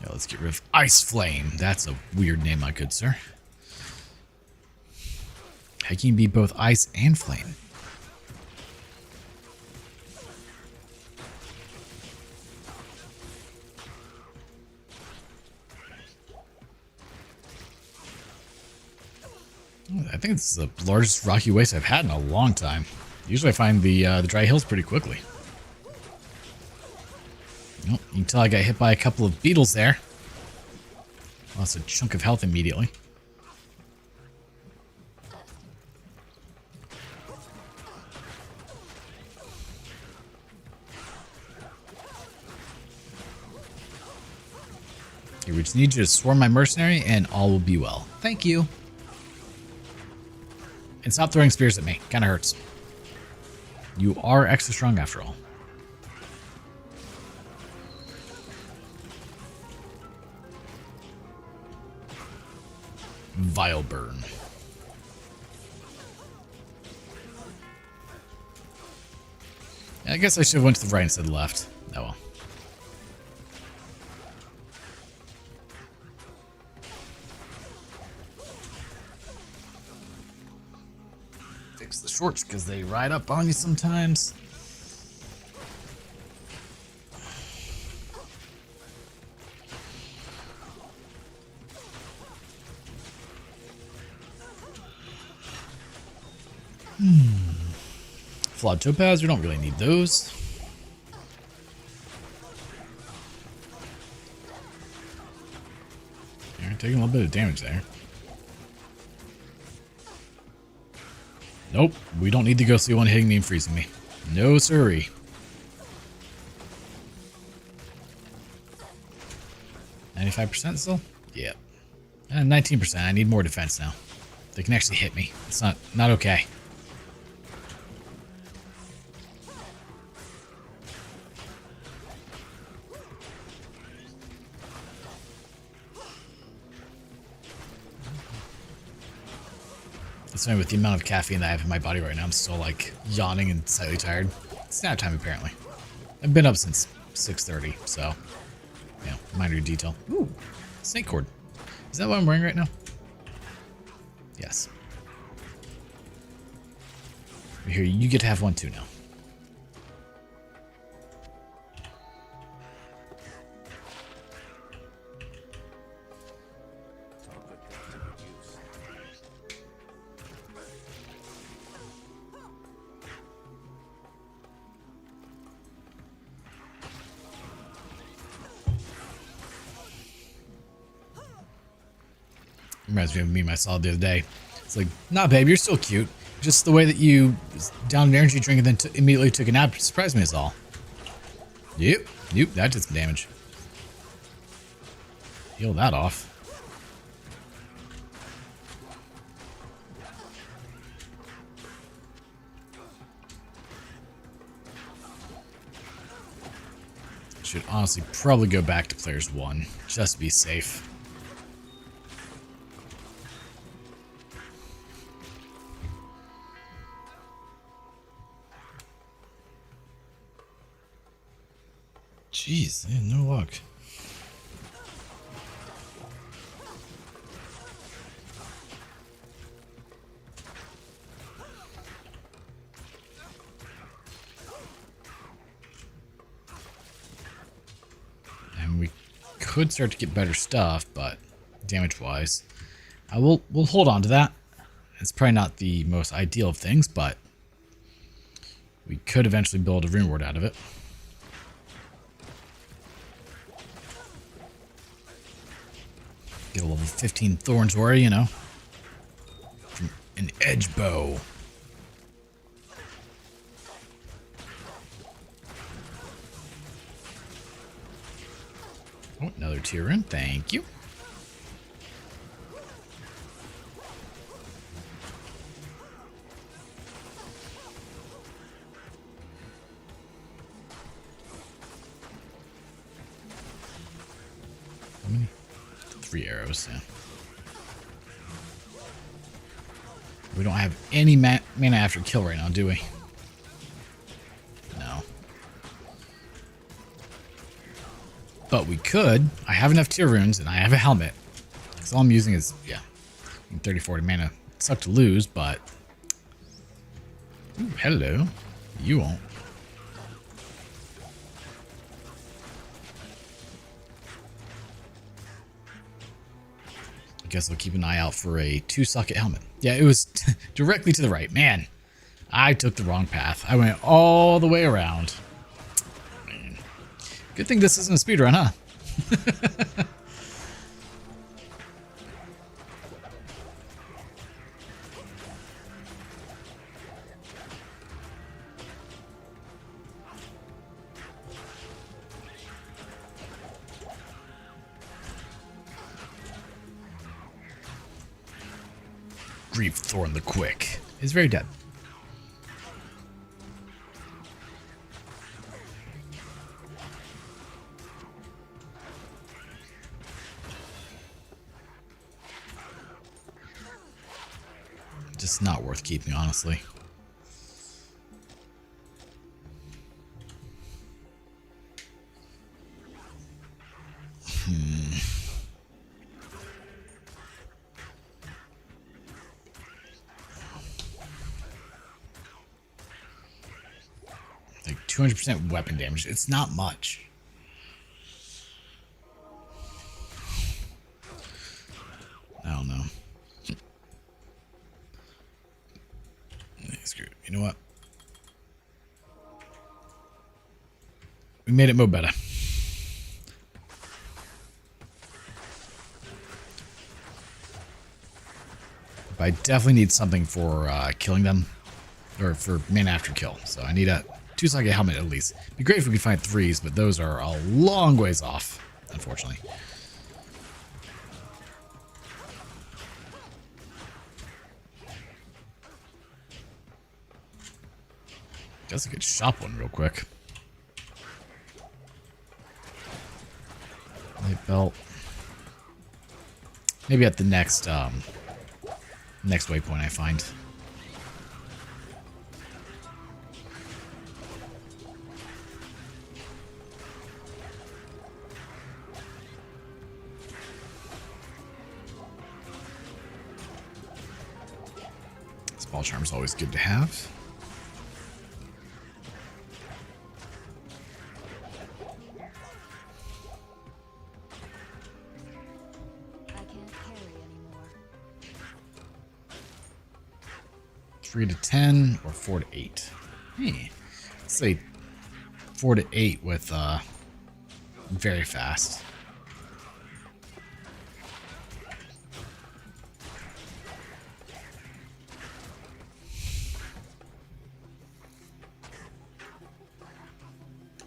Yeah, let's get rid of Ice Flame. That's a weird name, my good sir. How can you be both ice and flame? I think it's the largest rocky waste I've had in a long time. Usually I find the dry hills pretty quickly. Nope, you can tell I got hit by a couple of beetles there. Lost a chunk of health immediately. Okay, we just need you to swarm my mercenary and all will be well. Thank you. And stop throwing spears at me. Kinda hurts. You are extra strong after all. Vile burn. I guess I should have went to the right instead of the left. Oh well. Fix the shorts because they ride up on you sometimes. Flawed topaz, we don't really need those. You're taking a little bit of damage there. Nope, we don't need the ghostly one hitting me and freezing me. No siree. %? Still? Yeah. 19%. I need more defense now. They can actually hit me. It's not okay. That's with the amount of caffeine that I have in my body right now, I'm still like yawning and slightly tired. It's nap time apparently. I've been up since 6:30, so yeah, minor detail. Ooh, snake cord. Is that what I'm wearing right now? Yes. Here, you get to have one too now. Reminds me of me and my solid the other day. It's like, nah, babe, you're still cute. Just the way that you downed an energy drink and then immediately took a nap surprised me is all. Yep, that did some damage. Heal that off. Should honestly probably go back to players 1, just to be safe. Jeez, I had no luck. And we could start to get better stuff, but damage-wise, we'll hold on to that. It's probably not the most ideal of things, but we could eventually build a rune ward out of it. Get a level 15 Thorns Warrior, you know. From an edge bow. Oh, another tier in. Thank you. How many? 3 arrows, yeah. We don't have any mana after kill right now, do we? No. But we could. I have enough tier runes and I have a helmet. Because all I'm using is, yeah, 30, 40 mana. It sucked to lose, but... Ooh, hello. You won't. I guess I'll keep an eye out for a 2-socket helmet. Yeah, it was directly to the right. Man, I took the wrong path. I went all the way around. Man. Good thing this isn't a speedrun, huh? Grief Thorn the Quick is very dead. Just not worth keeping, honestly. Like 200% weapon damage. It's not much. I don't know. Screw it. You know what? We made it mo better. But I definitely need something for killing them. Or for mana after kill. So I need a 2-socket helmet at least. It'd be great if we could find 3s, but those are a long ways off, unfortunately. Guess I could shop one real quick. Light belt. Maybe at the next next waypoint I find. Small charm is always good to have. I can't carry anymore. 3 to 10 or 4 to 8. Hey, let's say 4 to 8 with very fast.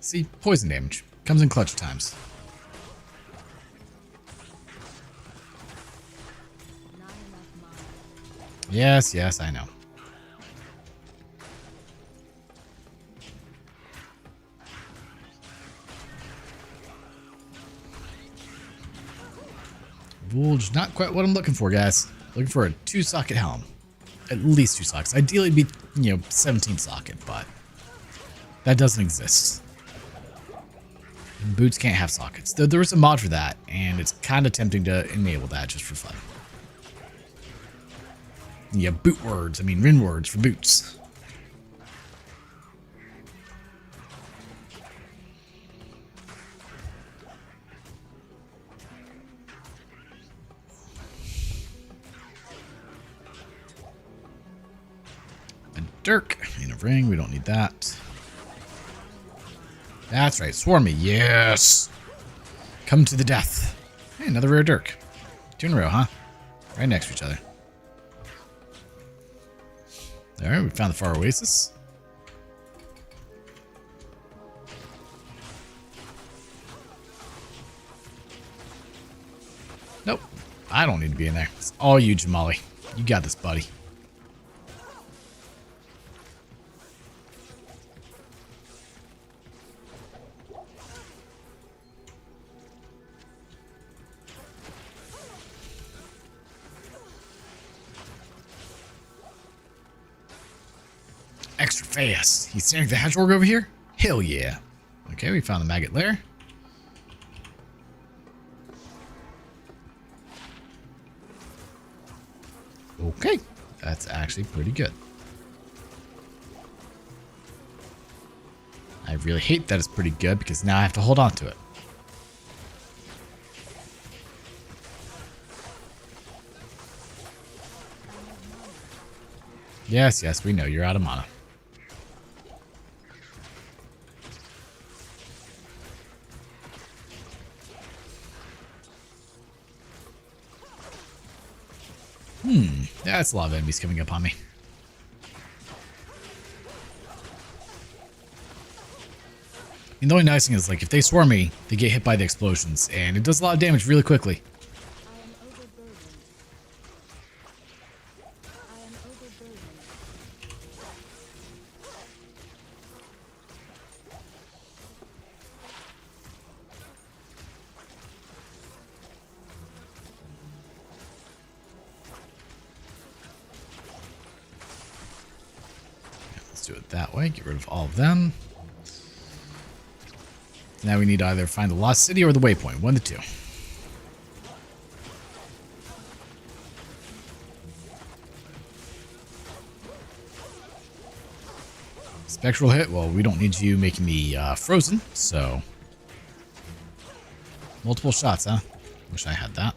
See, poison damage comes in clutch times. Not enough mana. Yes, yes, I know. Vulge, not quite what I'm looking for, guys. Looking for a 2-socket helm. At least 2 sockets. Ideally, it'd be, 17 socket, but that doesn't exist. And boots can't have sockets. There is a mod for that, and it's kind of tempting to enable that just for fun. Yeah, boot words. I mean, Rin words for boots. A dirk in a ring. We don't need that. That's right. Swarm me. Yes. Come to the death. Hey, another rare dirk. 2 in a row, huh? Right next to each other. Alright, we found the far oasis. I don't need to be in there. It's all you, Jamali. You got this, buddy. Extra fast. He's standing the hedgehog over here? Hell yeah. Okay, we found the Maggot lair. Okay, that's actually pretty good. I really hate that it's pretty good because now I have to hold on to it. Yes, yes, we know you're out of mana. That's a lot of enemies coming up on me. And the only nice thing is, like, if they swarm me, they get hit by the explosions, and it does a lot of damage really quickly. Let's do it that way. Get rid of all of them. Now we need to either find the lost city or the waypoint. One of the two. Spectral hit. Well, we don't need you making me frozen, so... Multiple shots, huh? Wish I had that.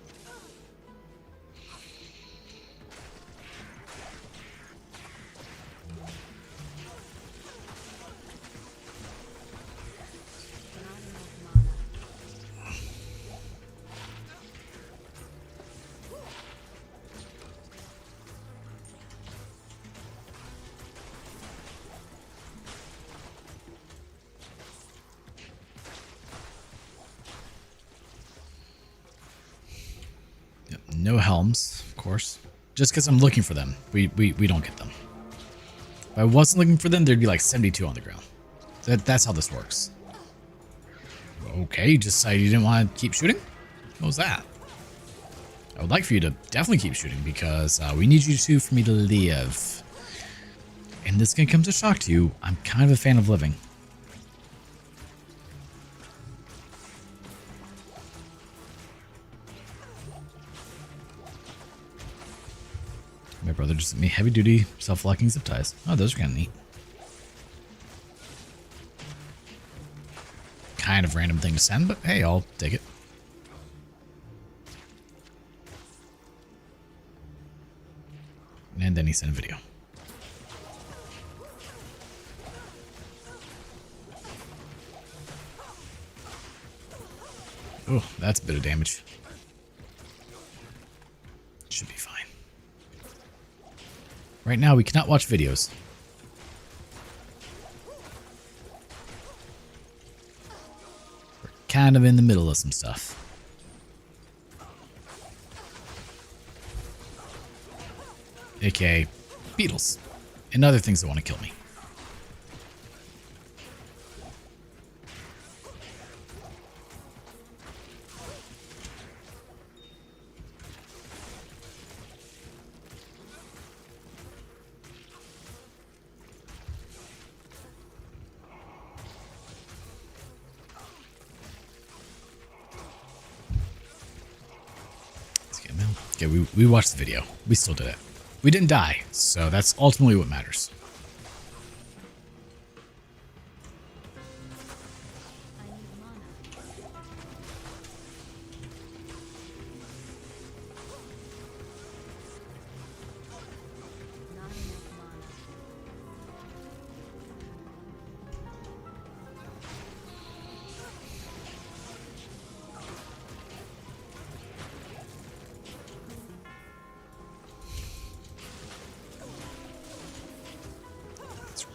No helms, of course. Just because I'm looking for them. We don't get them. If I wasn't looking for them, there'd be like 72 on the ground. That's how this works. Okay, you just decided you didn't want to keep shooting? What was that? I would like for you to definitely keep shooting because we need you to for me to live. And this is going to come as a shock to you. I'm kind of a fan of living. My brother just sent me heavy duty self-locking zip ties. Oh, those are kind of neat. Kind of random thing to send, but hey, I'll take it. And then he sent a video. Oh, that's a bit of damage. Should be fine. Right now, we cannot watch videos. We're kind of in the middle of some stuff. AKA beetles and other things that want to kill me. Okay, we watched the video. We still did it. We didn't die, so that's ultimately what matters.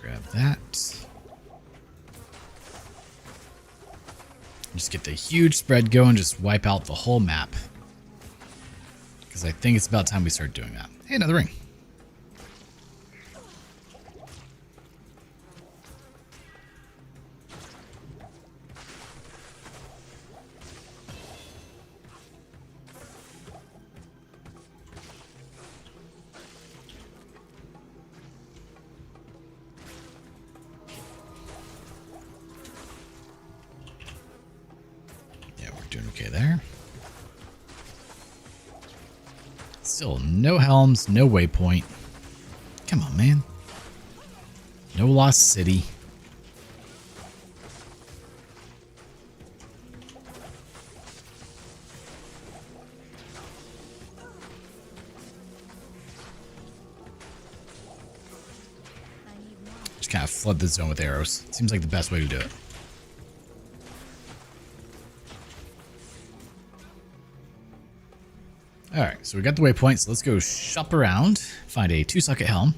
Grab that. Just get the huge spread going, just wipe out the whole map. because I think it's about time we start doing that. Hey, another ring. Yeah, we're doing okay there. Still no helms, no waypoint. Come on, man. No lost city. Just kind of flood the zone with arrows. Seems like the best way to do it. Alright, so we got the waypoints. Let's go shop around. Find a 2-socket helm.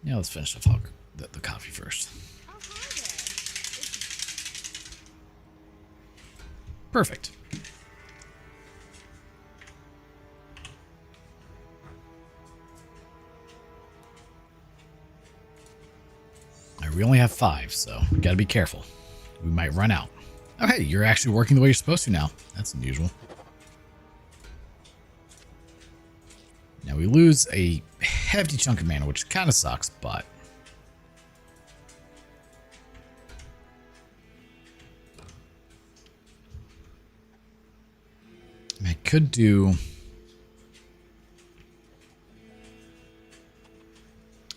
Yeah, let's finish off the coffee first. Perfect. We only have 5, so we gotta be careful. We might run out. Oh, hey, you're actually working the way you're supposed to now. That's unusual. Now we lose a hefty chunk of mana, which kind of sucks, but I could do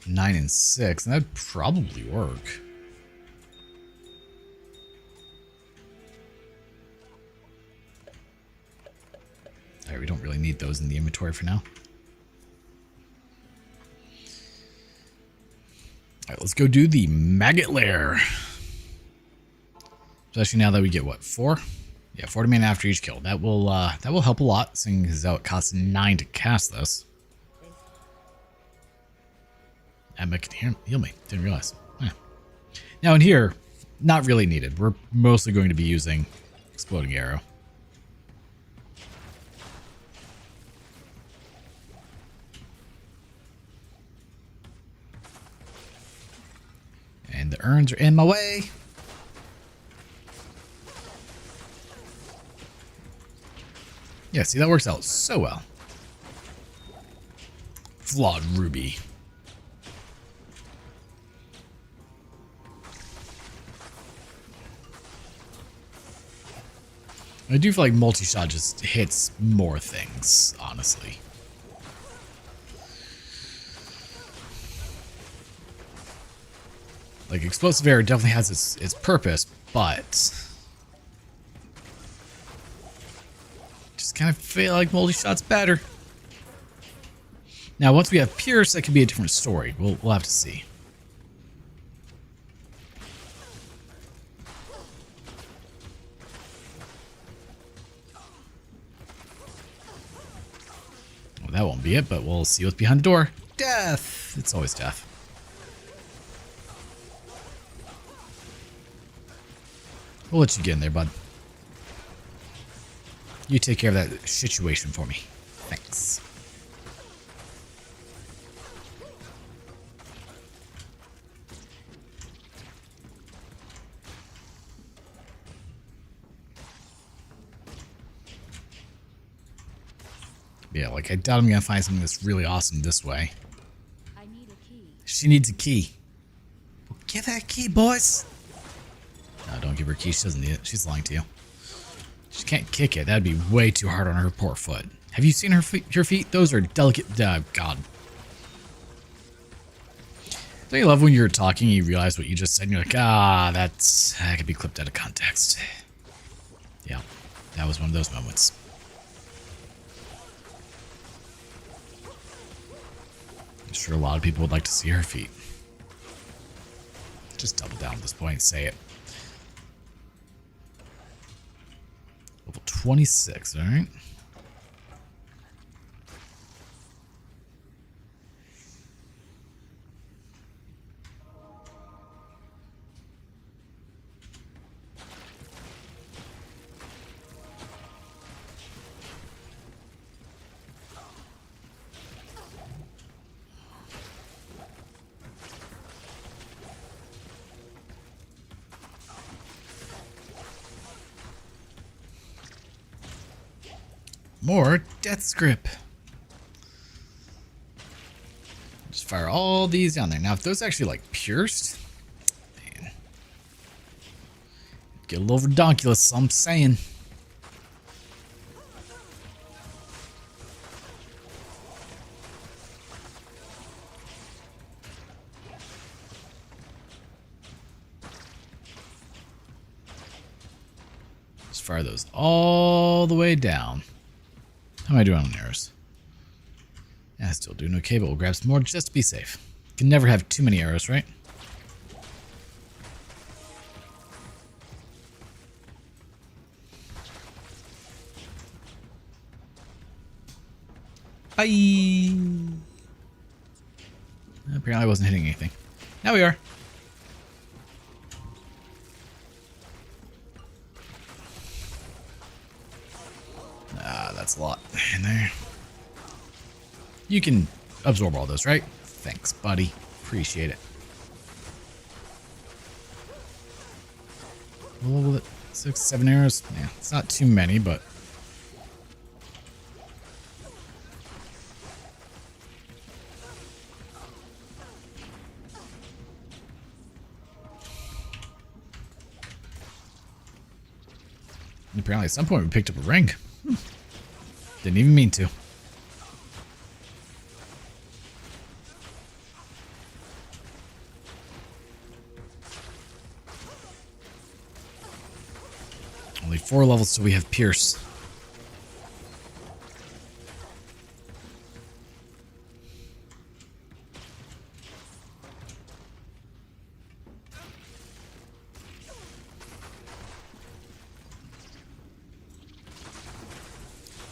9 and 6, and that'd probably work. Alright, we don't really need those in the inventory for now. Alright, let's go do the Maggot lair. Especially now that we get, what, 4? Yeah, 4 mana after each kill. That will help a lot, seeing as how it costs 9 to cast this. Emma can heal me. Didn't realize. Yeah. Now in here, not really needed. We're mostly going to be using Exploding Arrow. And the urns are in my way. Yeah, see, that works out so well. Flawed Ruby. I do feel like multi-shot just hits more things, honestly. Like, Explosive Arrow definitely has its purpose, but just kind of feel like multi-shot's better. Now, once we have Pierce, that could be a different story. We'll have to see. That won't be it, but we'll see what's behind the door. Death! It's always death. We'll let you get in there, bud. You take care of that situation for me. Thanks. Yeah, like, I doubt I'm gonna find something that's really awesome this way. I need a key. She needs a key. Well, give that key, boys! No, don't give her a key. She doesn't need it. She's lying to you. She can't kick it. That'd be way too hard on her poor foot. Have you seen her feet? Those are delicate. God. Don't you love when you're talking and you realize what you just said and you're like, that could be clipped out of context. Yeah, that was one of those moments. I'm sure a lot of people would like to see her feet. Just double down at this point and say it. Level 26, alright. more Death's Grip. Just fire all these down there. Now, if those actually like pierced, man, get a little redonkulous, I'm saying. Just fire those all the way down. How am I doing on arrows? Yeah, still doing okay, but we'll grab some more just to be safe. Can never have too many arrows, right? Bye! Apparently I wasn't hitting anything. Now we are. Ah, that's a lot in there. You can absorb all those, right? Thanks, buddy. Appreciate it. What will it? 6, 7 arrows? Yeah, it's not too many, but... And apparently at some point we picked up a ring. Didn't even mean to. Only 4 levels so we have Pierce.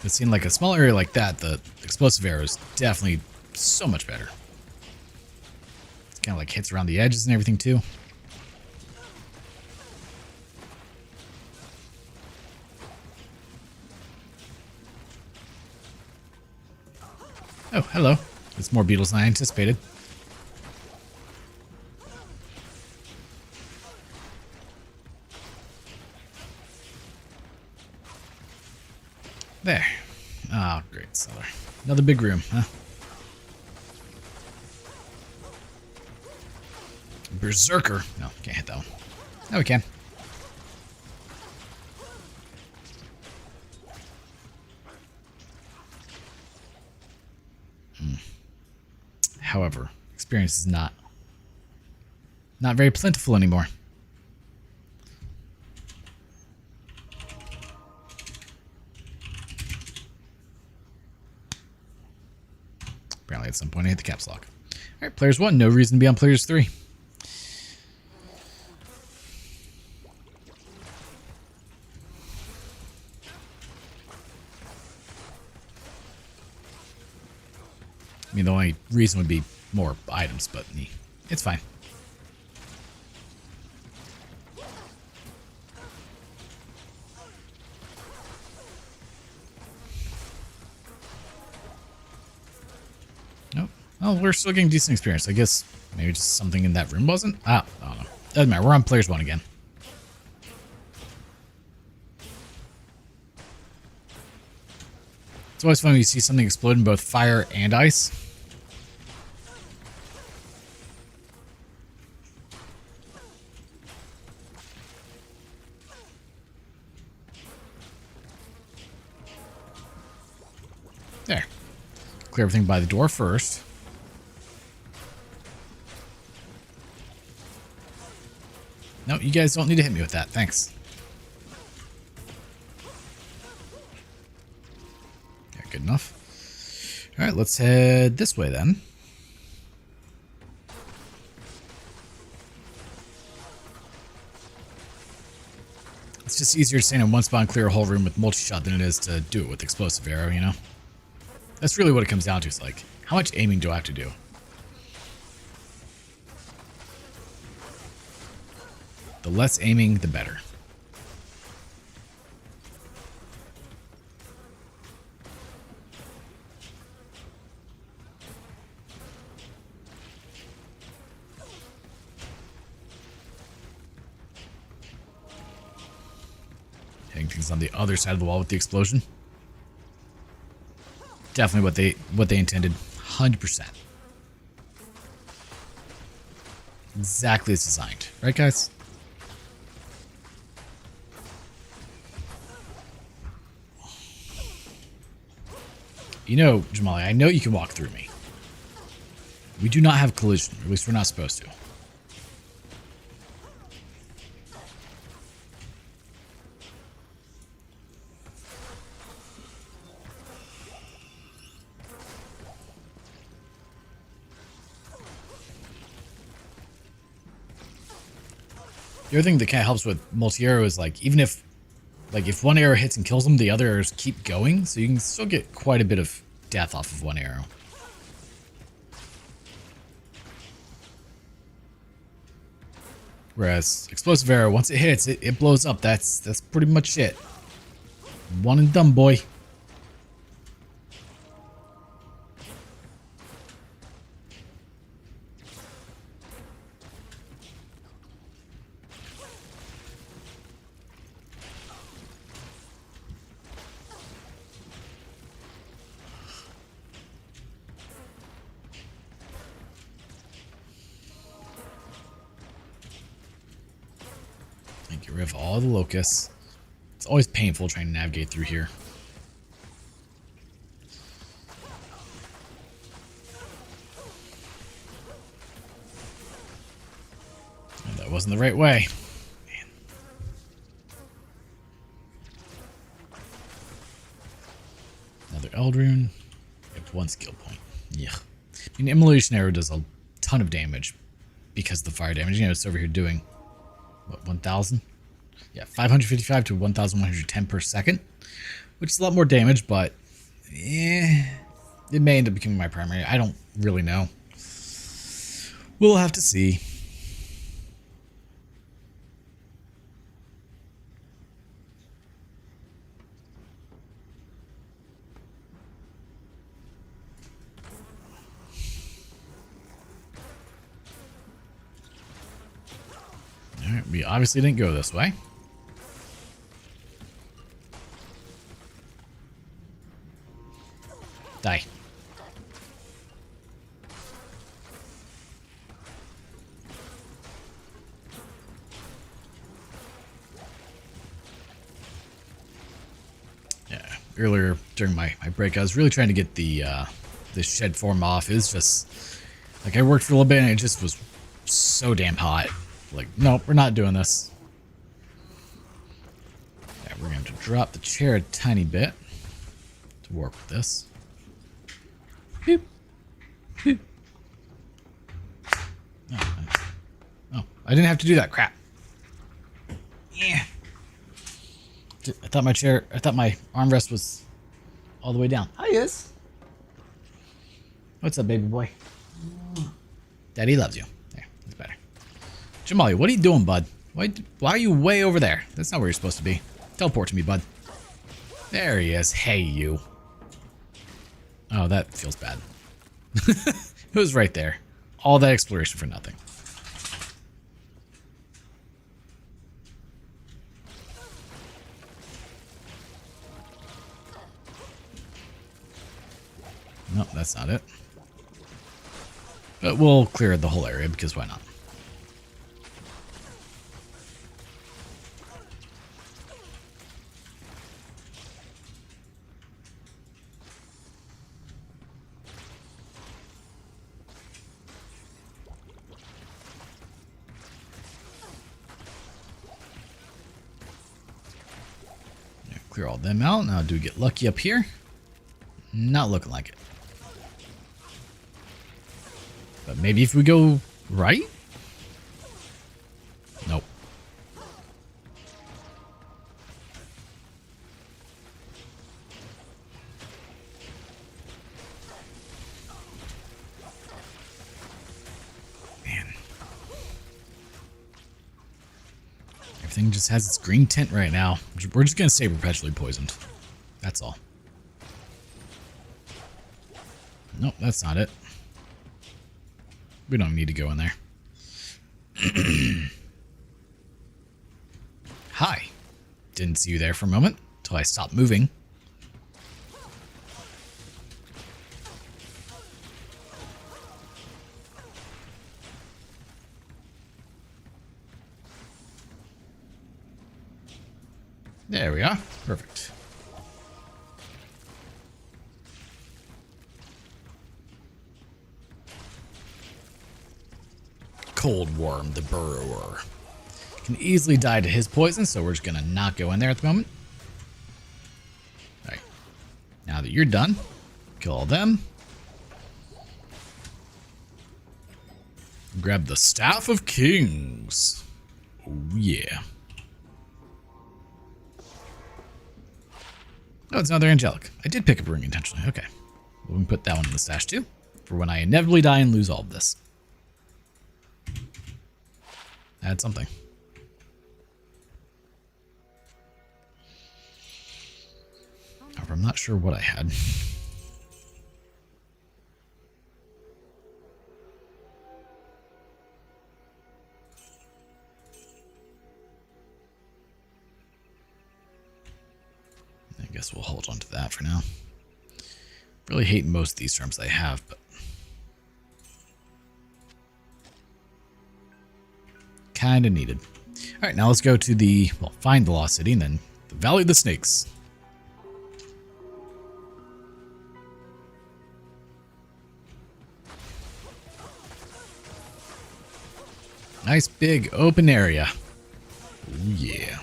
It seemed like a small area like that, the explosive arrow is definitely so much better. It's kind of like hits around the edges and everything too. Oh, hello. It's more beetles than I anticipated. There. Oh, great cellar. Another big room, huh? Berserker. No, can't hit that one. No, we can. However, experience is not very plentiful anymore. Apparently at some point I hit the caps lock. Alright, players 1, no reason to be on players 3. I mean, the only reason would be more items, but it's fine. Nope. Oh, we're still getting decent experience. I guess maybe just something in that room wasn't? Ah, I don't know. Doesn't matter. We're on players 1 again. It's always fun when you see something explode in both fire and ice. There. Clear everything by the door first. No, you guys don't need to hit me with that. Thanks. Yeah, good enough. All right, let's head this way then. It's just easier to stand in one spot and clear a whole room with multi-shot than it is to do it with explosive arrow, you know? That's really what it comes down to. It's like, how much aiming do I have to do? The less aiming, the better. Hitting things on the other side of the wall with the explosion. definitely what they intended. 100%. Exactly as designed. Right, guys? You know, Jamali, I know you can walk through me. We do not have collision. Or at least we're not supposed to. The other thing that kind of helps with multi-arrow is like, even if one arrow hits and kills them, the other arrows keep going, so you can still get quite a bit of death off of one arrow. Whereas explosive arrow, once it hits, it blows up. That's pretty much it. One and done, boy. Get rid of all the locusts. It's always painful trying to navigate through here. Oh, that wasn't the right way. Man. Another Eldrune. Yep, one skill point. Yeah. I mean, Immolation Arrow does a ton of damage because of the fire damage. You know, it's over here doing, what, 1,000? Yeah, 555 to 1,110 per second, which is a lot more damage, but it may end up becoming my primary. I don't really know. We'll have to see. All right, we obviously didn't go this way. Die. Yeah, earlier during my break, I was really trying to get the shed form off. It was just, like, I worked for a little bit and it just was so damn hot. Like, nope, we're not doing this. Yeah, we're going to have to drop the chair a tiny bit to work with this. Boop. Boop. Oh, I didn't have to do that. Crap. Yeah. I thought my armrest was all the way down. Hi, yes. What's up, baby boy? Daddy loves you. There, that's better. Jamali, what are you doing, bud? Why are you way over there? That's not where you're supposed to be. Teleport to me, bud. There he is. Hey, you. Oh, that feels bad. It was right there. All that exploration for nothing. Nope, that's not it. But we'll clear the whole area because why not? Clear all them out. Now, do we get lucky up here? Not looking like it. But maybe if we go right? Nope. Man. Everything just has its green tint right now. We're just going to stay perpetually poisoned. That's all. Nope, that's not it. We don't need to go in there. Hi. Didn't see you there for a moment until I stopped moving. There we are. Perfect. Cold Worm, the Burrower. Can easily die to his poison, so we're just going to not go in there at the moment. Alright. Now that you're done, kill all them. Grab the Staff of Kings. Oh, yeah. Oh, it's another Angelic. I did pick up a ring intentionally. Okay. Well, we can put that one in the stash too, for when I inevitably die and lose all of this. Add something. However, I'm not sure what I had. I guess we'll hold on to that for now. Really hate most of these terms I have, but kind of needed. All right, now let's go to the, well, find the Lost City and then the Valley of the Snakes. Nice big open area. Ooh, yeah.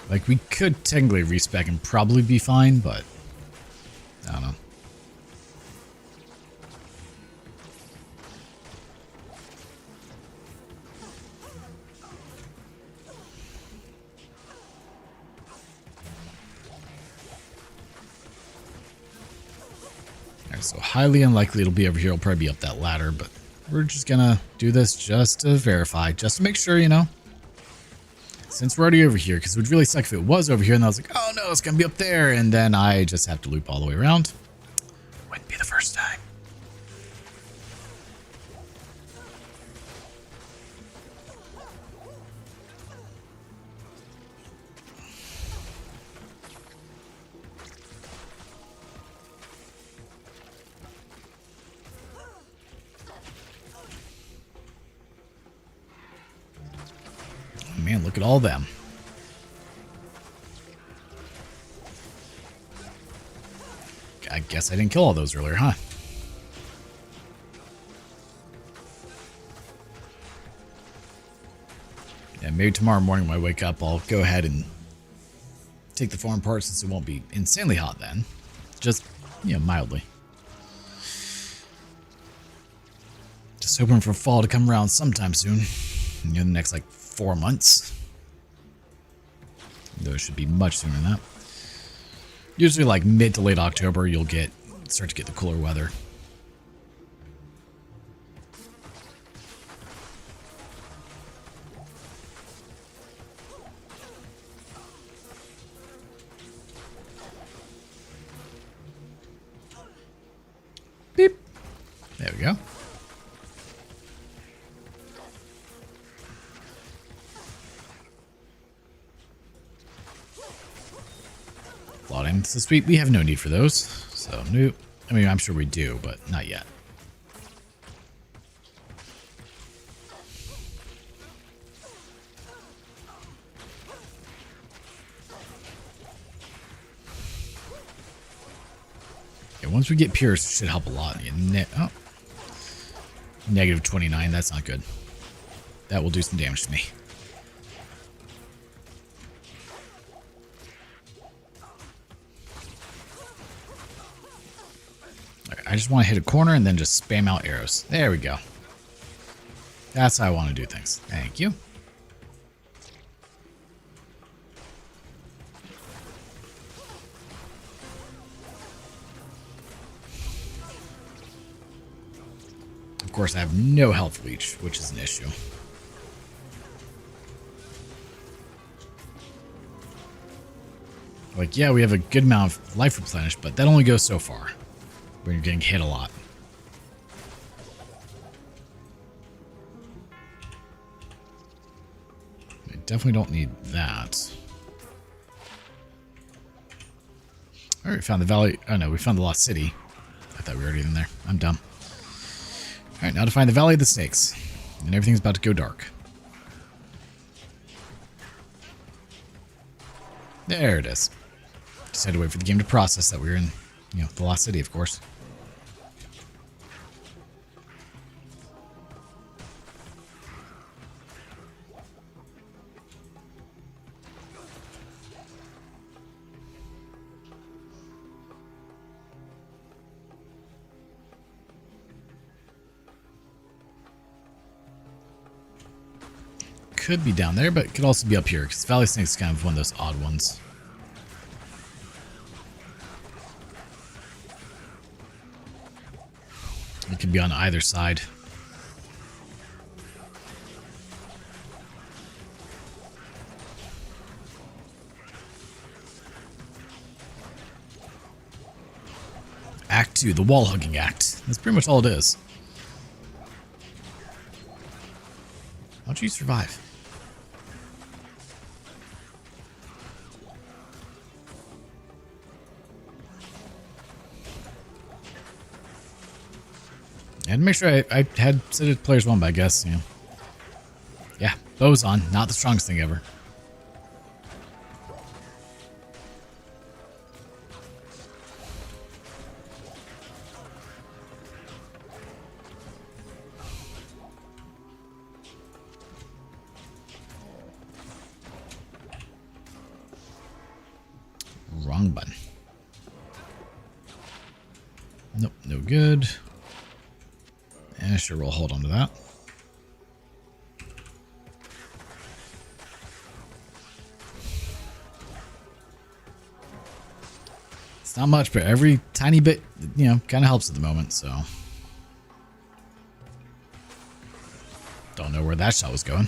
Like, we could technically respec and probably be fine, but I don't know. Alright, so highly unlikely it'll be over here. It'll probably be up that ladder, but we're just gonna do this just to verify, just to make sure, you know. Since we're already over here, because it would really suck if it was over here and I was like, oh no, it's going to be up there, and then I just have to loop all the way around. Wouldn't be the first time. Man, look at all them. I guess I didn't kill all those earlier, huh? Yeah, maybe tomorrow morning when I wake up, I'll go ahead and take the farm apart since it won't be insanely hot then. Just, you know, mildly. Just hoping for fall to come around sometime soon. You know, the next, like, 4 months. Though it should be much sooner than that. Usually like mid to late October you'll start to get the cooler weather. Beep. There we go. This week we have no need for those, so nope. I mean, I'm sure we do, but not yet. Yeah, once we get Pierce, it should help a lot. Oh. Negative 29, that's not good. That will do some damage to me. I just want to hit a corner and then just spam out arrows. There we go. That's how I want to do things. Thank you. Of course, I have no health leech, which is an issue. Like, yeah, we have a good amount of life replenished, but that only goes so far when you're getting hit a lot. definitely don't need that. Alright, we found the valley. Oh no, we found the lost city. I thought we were already in there. I'm dumb. Alright, now to find the Valley of the Snakes. And everything's about to go dark. There it is. Just had to wait for the game to process that we were in, the lost city, of course. Could be down there, but it could also be up here, because Valley Snake is kind of one of those odd ones. It could be on either side. Act 2, the wall hugging act. That's pretty much all it is. How'd you survive? And make sure I had set it players one, but I guess, Yeah, Bowazon, not the strongest thing ever. Wrong button. Nope, no good. And sure, we'll hold on to that. It's not much, but every tiny bit, kind of helps at the moment, so. Don't know where that shot was going.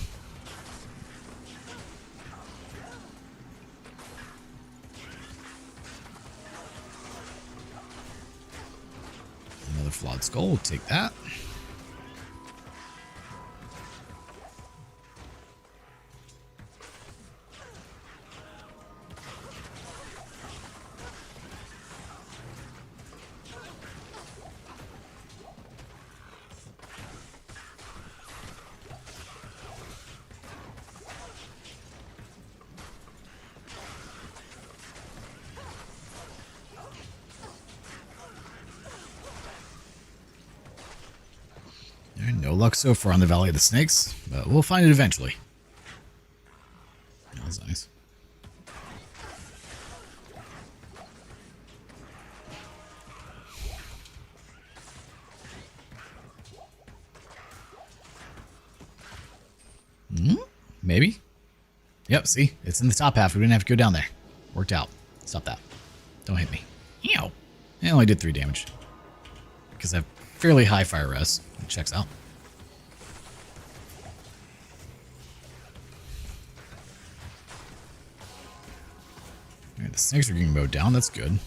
Another flawed skull, we'll take that. No luck so far on the Valley of the Snakes, but we'll find it eventually. That was nice. Maybe. Yep, see? It's in the top half. We didn't have to go down there. Worked out. Stop that. Don't hit me. Ew. I only did 3 damage. Because I have fairly high fire res. It checks out. Alright, the snakes are getting mowed down. That's good.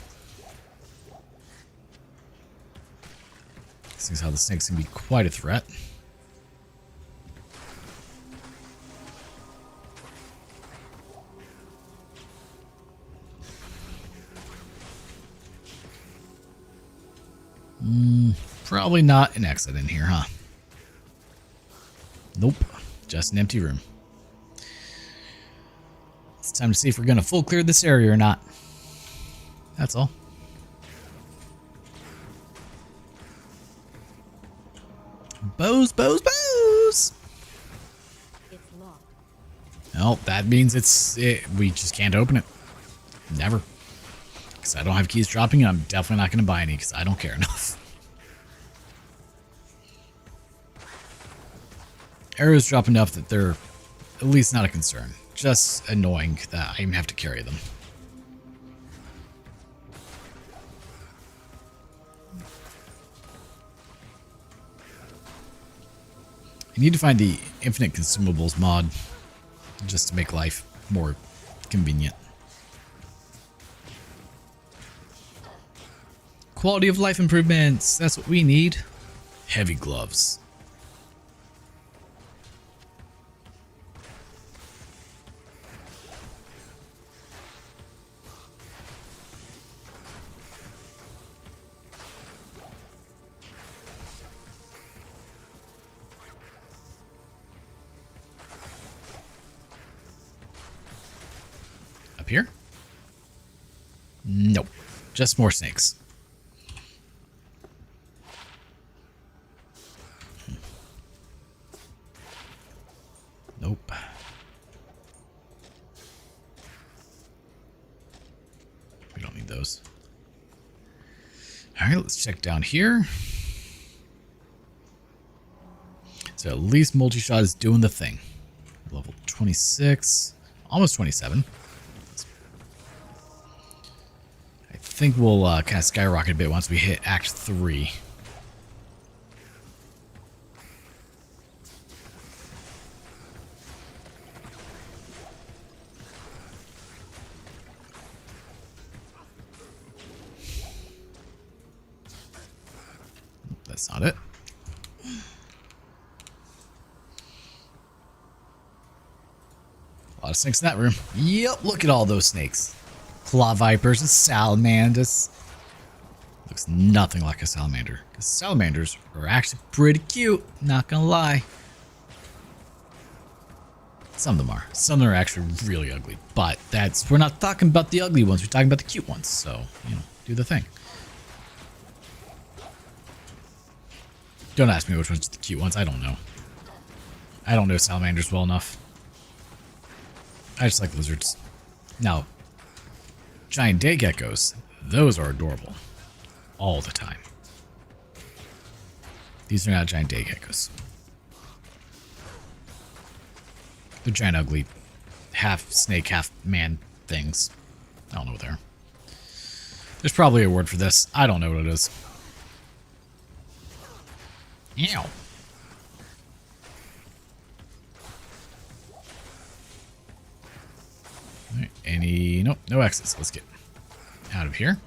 Seems how the snakes can be quite a threat. Probably not an exit in here, huh? Nope. Just an empty room. It's time to see if we're going to full clear this area or not. That's all. Bows, bows, bows! It's locked. Well, that means we just can't open it. Never. Because I don't have keys dropping, and I'm definitely not going to buy any because I don't care enough. Arrows drop enough that they're at least not a concern. Just annoying that I even have to carry them. I need to find the infinite consumables mod just to make life more convenient. Quality of life improvements. That's what we need. Heavy gloves. up here? Nope. Just more snakes. Nope. We don't need those. Alright, let's check down here. So at least multi-shot is doing the thing. Level 26. Almost 27. I think we'll kind of skyrocket a bit once we hit Act 3. That's not it. A lot of snakes in that room. Yep, look at all those snakes. Claw vipers and salamanders. Looks nothing like a salamander. Because salamanders are actually pretty cute, not gonna lie. Some of them are. Some of them are actually really ugly. But we're not talking about the ugly ones, we're talking about the cute ones. So, you know, do the thing. Don't ask me which one's the cute ones, I don't know. I don't know salamanders well enough. I just like lizards. Now, giant day geckos, those are adorable. All the time. These are not giant day geckos. They're giant ugly, half snake, half man things. I don't know what they are. There's probably a word for this. I don't know what it is. Ew. Right, nope, no exits. Let's get out of here.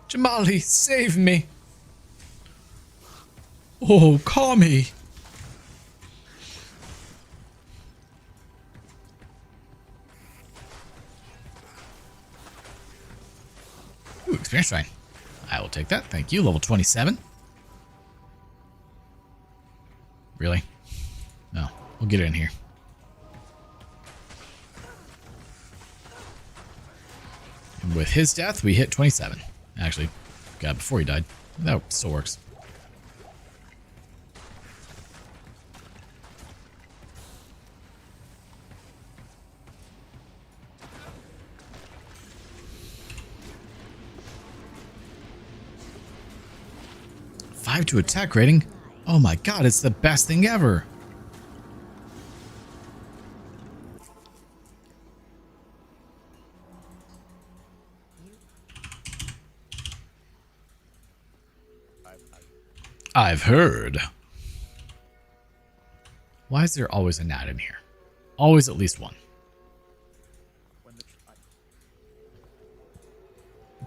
Jamali, save me. Oh, call me. Ooh, experience shrine. I will take that. Thank you. Level 27. Really? No, we'll get it in here. And with his death, we hit 27. Actually, got it before he died. That still works. Five to attack rating. Oh my god, it's the best thing ever. I've heard. Why is there always a gnat in here? Always at least one.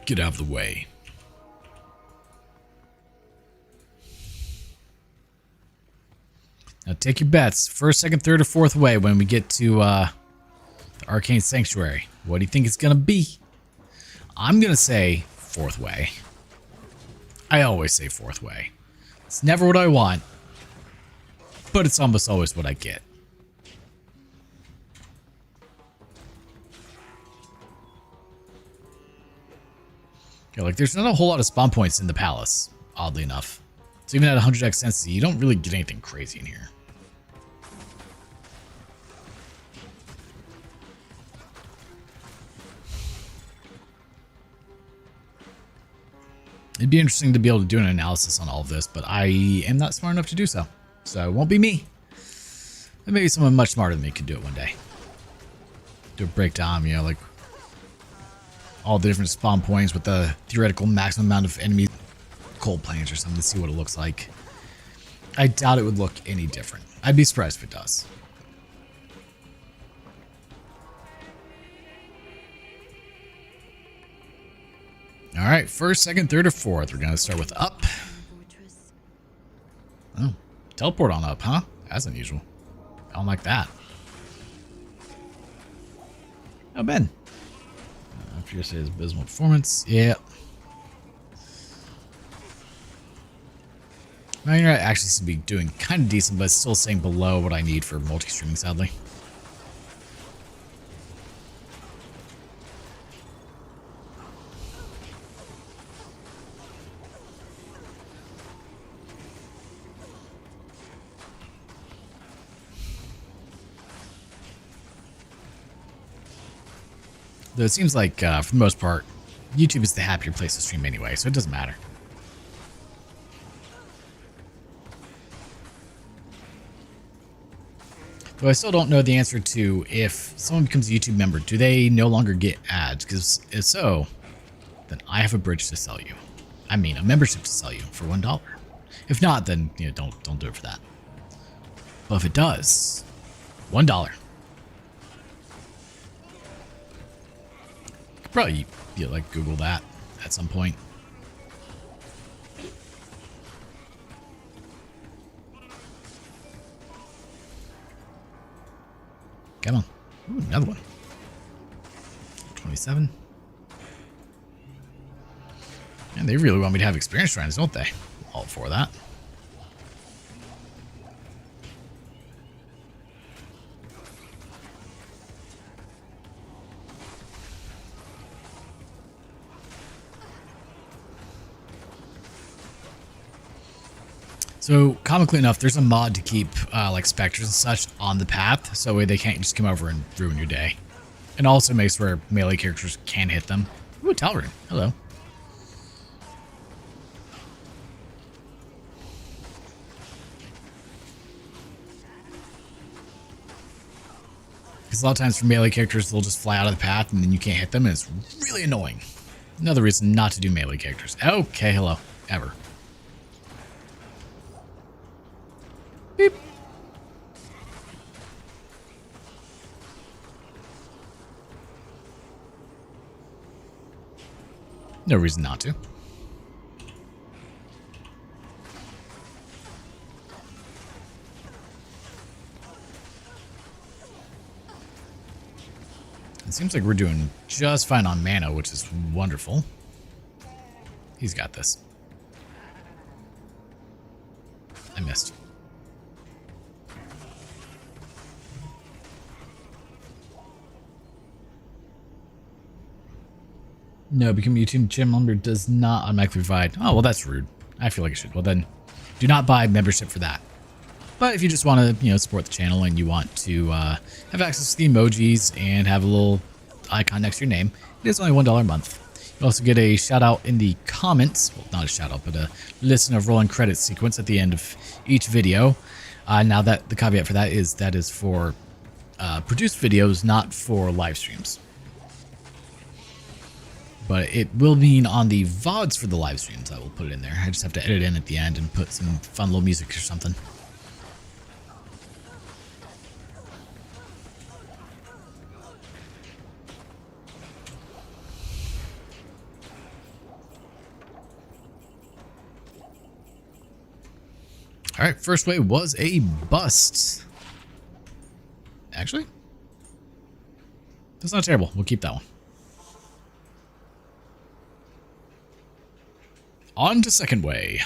Get out of the way. Now take your bets. First, second, third, or fourth way when we get to the Arcane Sanctuary. What do you think it's going to be? I'm going to say fourth way. I always say fourth way. It's never what I want, but it's almost always what I get. Yeah, like there's not a whole lot of spawn points in the palace, oddly enough. So even at 100x density, you don't really get anything crazy in here. It'd be interesting to be able to do an analysis on all of this, but I am not smart enough to do so. So it won't be me. But maybe someone much smarter than me could do it one day. Do a breakdown, you know, like all the different spawn points with the theoretical maximum amount of enemy cold planes or something to see what it looks like. I doubt it would look any different. I'd be surprised if it does. All right, first, second, third, or fourth. We're going to start with up. Oh, teleport on up, huh? That's unusual. I don't like that. Oh, Ben. After you say his abysmal performance. Yeah. My internet actually seems to be doing kind of decent, but it's still staying below what I need for multi-streaming, sadly. Though it seems like, for the most part, YouTube is the happier place to stream anyway, so it doesn't matter. Though I still don't know the answer to if someone becomes a YouTube member, do they no longer get ads? Because if so, then I have a bridge to sell you. I mean, a membership to sell you for $1. If not, then don't do it for that. But if it does, $1. Could probably like Google that at some point. Come on. Ooh, another one. 27. And they really want me to have experience shrines, don't they? All for that. So, comically enough, there's a mod to keep like specters and such on the path, so that way they can't just come over and ruin your day. And also makes where melee characters can hit them. Ooh, Tal'Darim. Hello. Because a lot of times for melee characters, they'll just fly out of the path and then you can't hit them, and it's really annoying. Another reason not to do melee characters. Okay, hello. Ever. Beep. No reason not to. It seems like we're doing just fine on mana, which is wonderful. He's got this. I missed. No, becoming a YouTube channel member does not automatically provide. Oh, well, that's rude. I feel like it should. Well, then, do not buy membership for that. But if you just want to, support the channel and you want to have access to the emojis and have a little icon next to your name, it is only $1 a month. You also get a shout out in the comments. Well, not a shout out, but a listen of rolling credits sequence at the end of each video. Now, that the caveat for that is for produced videos, not for live streams. But it will mean on the VODs for the live streams, I will put it in there. I just have to edit in at the end and put some fun little music or something. All right, first wave was a bust. Actually, that's not terrible. We'll keep that one. On to second way.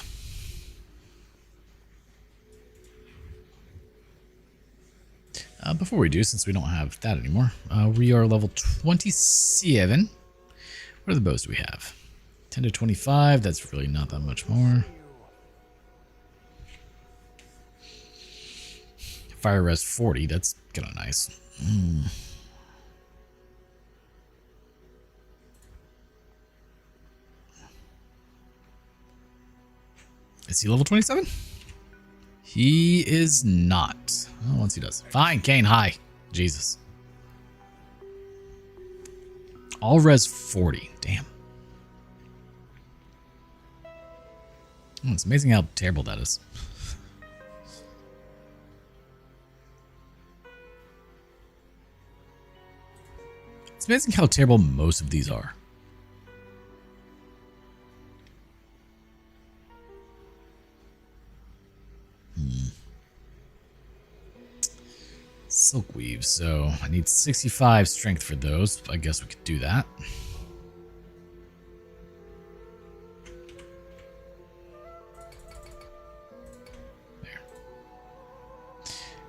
Before we do, since we don't have that anymore, we are level 27. What other bows do we have? 10 to 25. That's really not that much more. Fire res 40. That's kind of nice. Is he level 27? He is not. Oh, once he does. Fine, Kane, hi. Jesus. All res 40. Damn. Oh, it's amazing how terrible that is. It's amazing how terrible most of these are. Silk weave, so I need 65 strength for those. I guess we could do that. There.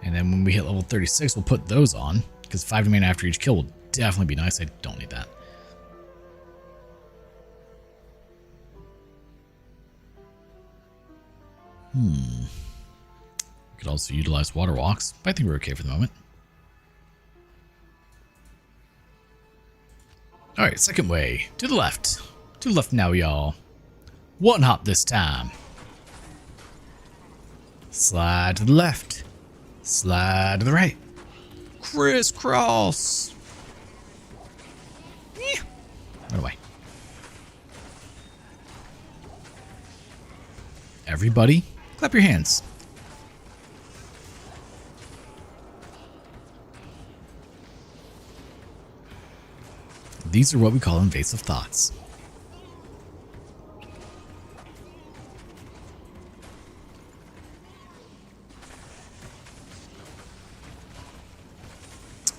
And then when we hit level 36, we'll put those on, because 5 mana after each kill will definitely be nice. I don't need that. Could also utilize water walks, but I think we're okay for the moment. Alright, second way. To the left. To the left now, y'all. One hop this time. Slide to the left. Slide to the right. Crisscross. Run away. Everybody, clap your hands. These are what we call invasive thoughts.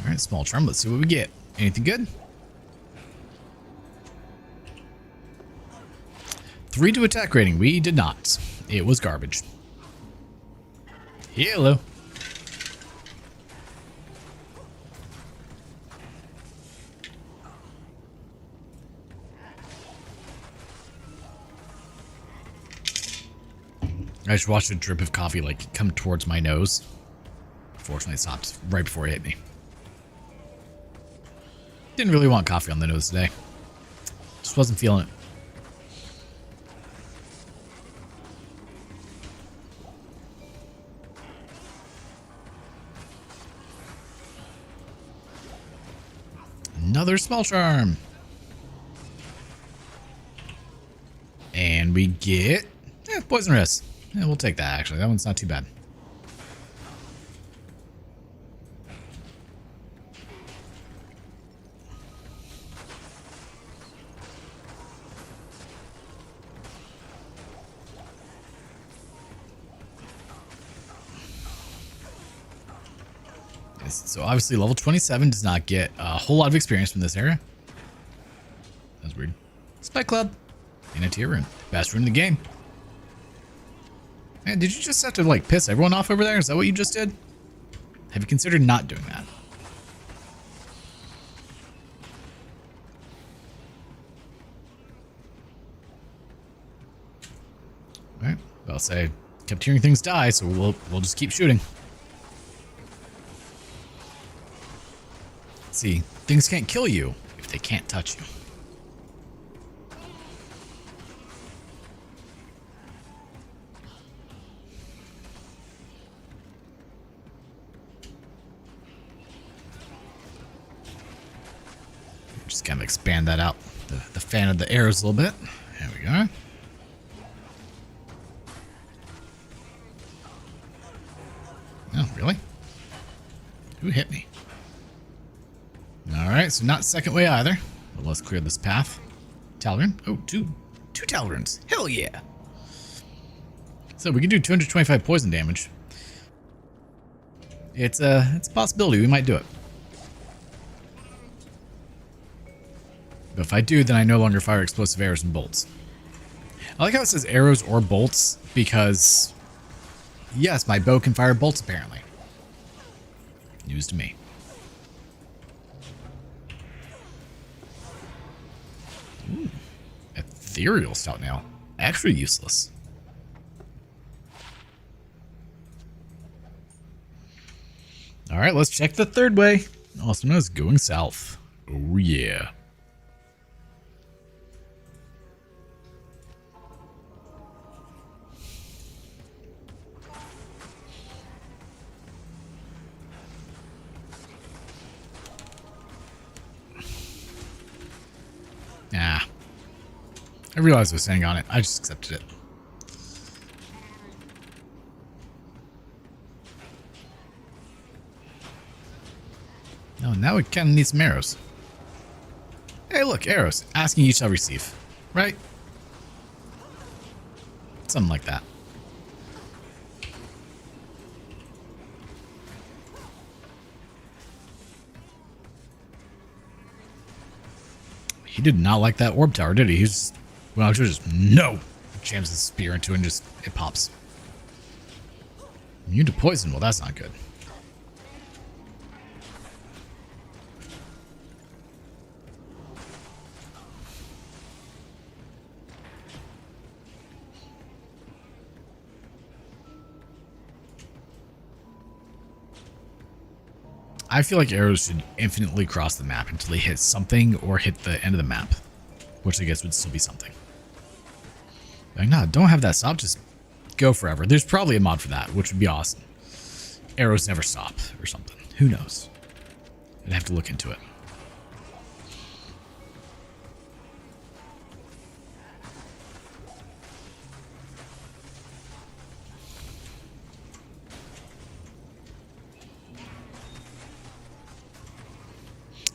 Alright, small charm. Let's see what we get. Anything good? 3 to attack rating. We did not. It was garbage. Hello. I just watched a drip of coffee like come towards my nose. Fortunately, it stopped right before it hit me. Didn't really want coffee on the nose today. Just wasn't feeling it. Another small charm. And we get poison wrist. Yeah, we'll take that actually. That one's not too bad. So obviously level 27 does not get a whole lot of experience from this area. That's weird. Spike Club. In a tier rune. Best rune in the game. Man, did you just have to like piss everyone off over there? Is that what you just did? Have you considered not doing that? Alright. I'll say kept hearing things die, so we'll just keep shooting. See, things can't kill you if they can't touch you. Just kind of expand that out, the fan of the arrows a little bit. There we go. Oh, really? Who hit me? Alright, so not second way either. But let's clear this path. Talrun. Oh, two Talruns. Hell yeah. So we can do 225 poison damage. It's a possibility. We might do it. But if I do, then I no longer fire explosive arrows and bolts. I like how it says arrows or bolts because, yes, my bow can fire bolts apparently. News to me. Ooh, ethereal stout nail. Actually useless. Alright, let's check the third way. Also known as going south. Oh yeah. Ah. I realized I was standing on it. I just accepted it. Oh, now we kind of need some arrows. Hey, look, arrows. Asking you shall receive. Right? Something like that. He did not like that orb tower, did he? He just went out to just, no! Jams his spear into it and just, it pops. Immune to poison? Well, that's not good. I feel like arrows should infinitely cross the map until they hit something or hit the end of the map, which I guess would still be something. Like, nah, don't have that stop. Just go forever. There's probably a mod for that, which would be awesome. Arrows never stop or something. Who knows? I'd have to look into it.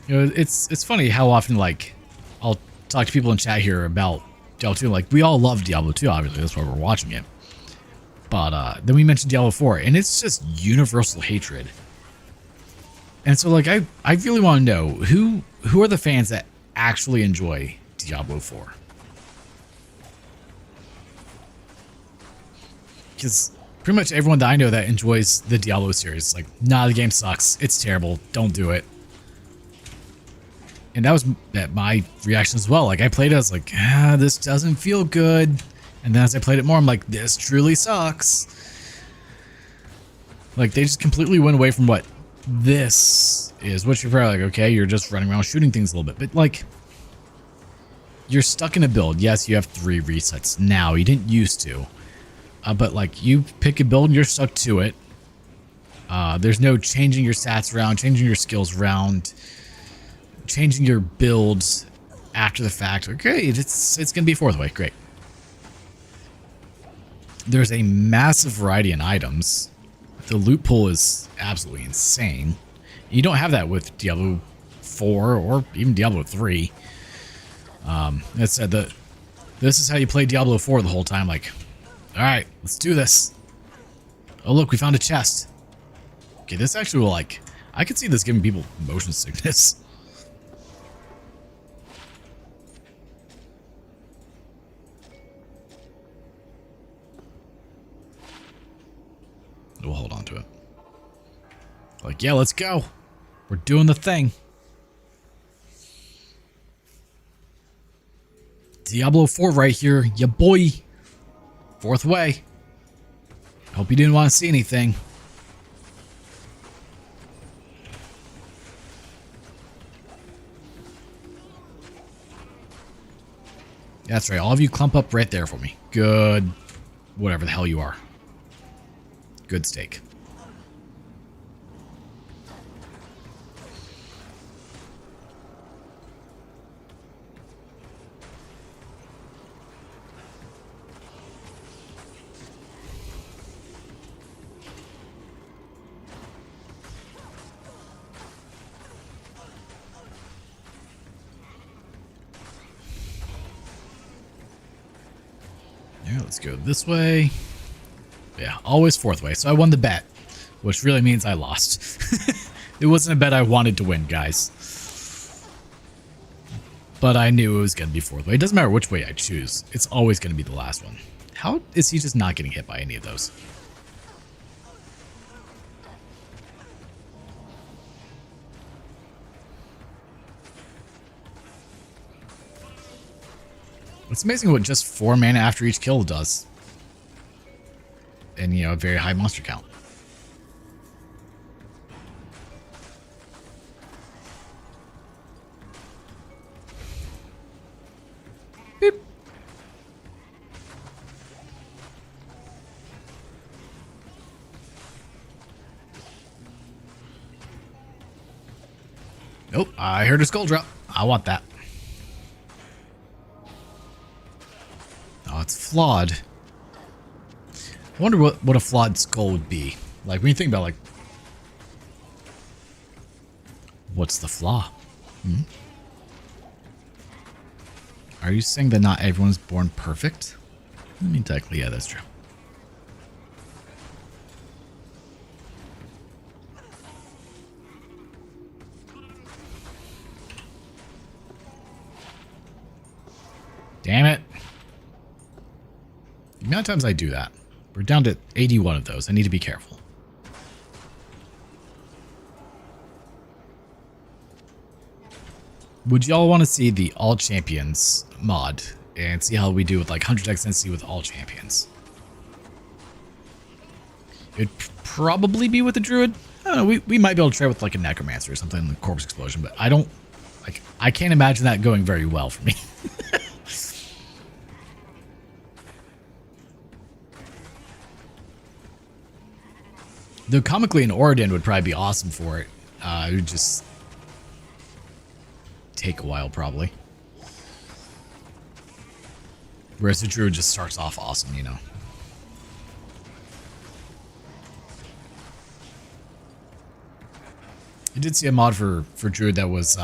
You know, it's funny how often, like, I'll talk to people in chat here about Diablo 2. Like, we all love Diablo 2, obviously. That's why we're watching it. But then we mentioned Diablo 4, and it's just universal hatred. And so, like, I really want to know, who are the fans that actually enjoy Diablo 4? Because pretty much everyone that I know that enjoys the Diablo series is like, nah, the game sucks. It's terrible. Don't do it. And that was my reaction as well. Like, I played it, I was like, this doesn't feel good. And then as I played it more, I'm like, this truly sucks. Like, they just completely went away from what this is, which you're probably like, okay, you're just running around shooting things a little bit. But, like, you're stuck in a build. Yes, you have 3 resets now. You didn't used to. But, like, you pick a build and you're stuck to it. There's no changing your stats around, changing your skills around, changing your builds after the fact. Okay, it's going to be 4th way. Great. There's a massive variety in items. The loot pool is absolutely insane. You don't have that with Diablo 4 or even Diablo 3. That said, this is how you play Diablo 4 the whole time. Like, all right, let's do this. Oh, look, we found a chest. Okay, this actually will, like, I could see this giving people motion sickness. We'll hold on to it. Like, yeah, let's go. We're doing the thing. Diablo 4 right here, ya boy. 4th way. Hope you didn't want to see anything. That's right. All of you clump up right there for me. Good. Whatever the hell you are. Good steak. Yeah, let's go this way. Yeah, always 4th way. So I won the bet, which really means I lost. It wasn't a bet I wanted to win, guys. But I knew it was going to be 4th way. It doesn't matter which way I choose. It's always going to be the last one. How is he just not getting hit by any of those? It's amazing what just 4 mana after each kill does. And, you know, a very high monster count. Beep. Nope, I heard a skull drop. I want that. Oh, it's flawed. I wonder what a flawed skull would be. Like, when you think about, like, what's the flaw? Are you saying that not everyone's born perfect? I mean, technically, yeah, that's true. Damn it. The amount of times I do that. We're down to 81 of those. I need to be careful. Would y'all want to see the All Champions mod and see how we do with like 100x density with all champions? It'd probably be with the Druid. don't know, we might be able to trade with like a necromancer or something in the corpse explosion, but I don't like. I can't imagine that going very well for me. Though comically, an Oridin would probably be awesome for it. It would just take a while, probably. Whereas the Druid just starts off awesome, you know. I did see a mod for Druid that was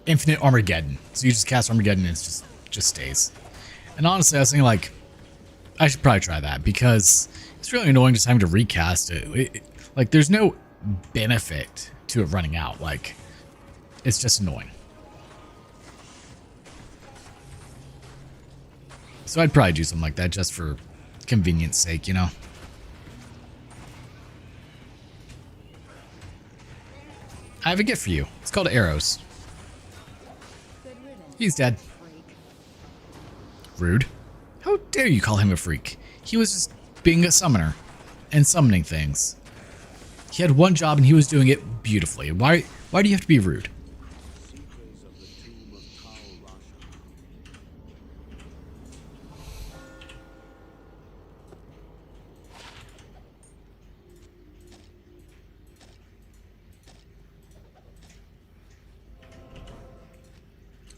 Infinite Armageddon. So you just cast Armageddon and it just stays. And honestly, I was thinking like, I should probably try that because it's really annoying just having to recast it. Like, there's no benefit to it running out. Like, it's just annoying. So I'd probably do something like that just for convenience sake, you know? I have a gift for you. It's called arrows. He's dead. Rude. How dare you call him a freak? He was just being a summoner and summoning things. He had one job and he was doing it beautifully. Why do you have to be rude?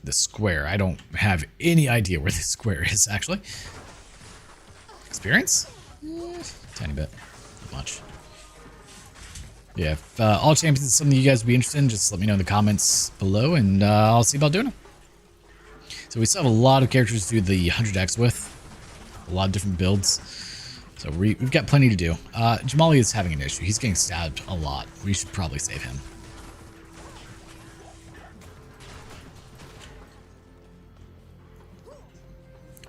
The square. I don't have any idea where this square is, actually. Experience? Tiny bit. Not much. Yeah, if all champions is something you guys would be interested in, just let me know in the comments below, and I'll see about doing it. So we still have a lot of characters to do the 100x with. A lot of different builds. So we've got plenty to do. Jamali is having an issue. He's getting stabbed a lot. We should probably save him.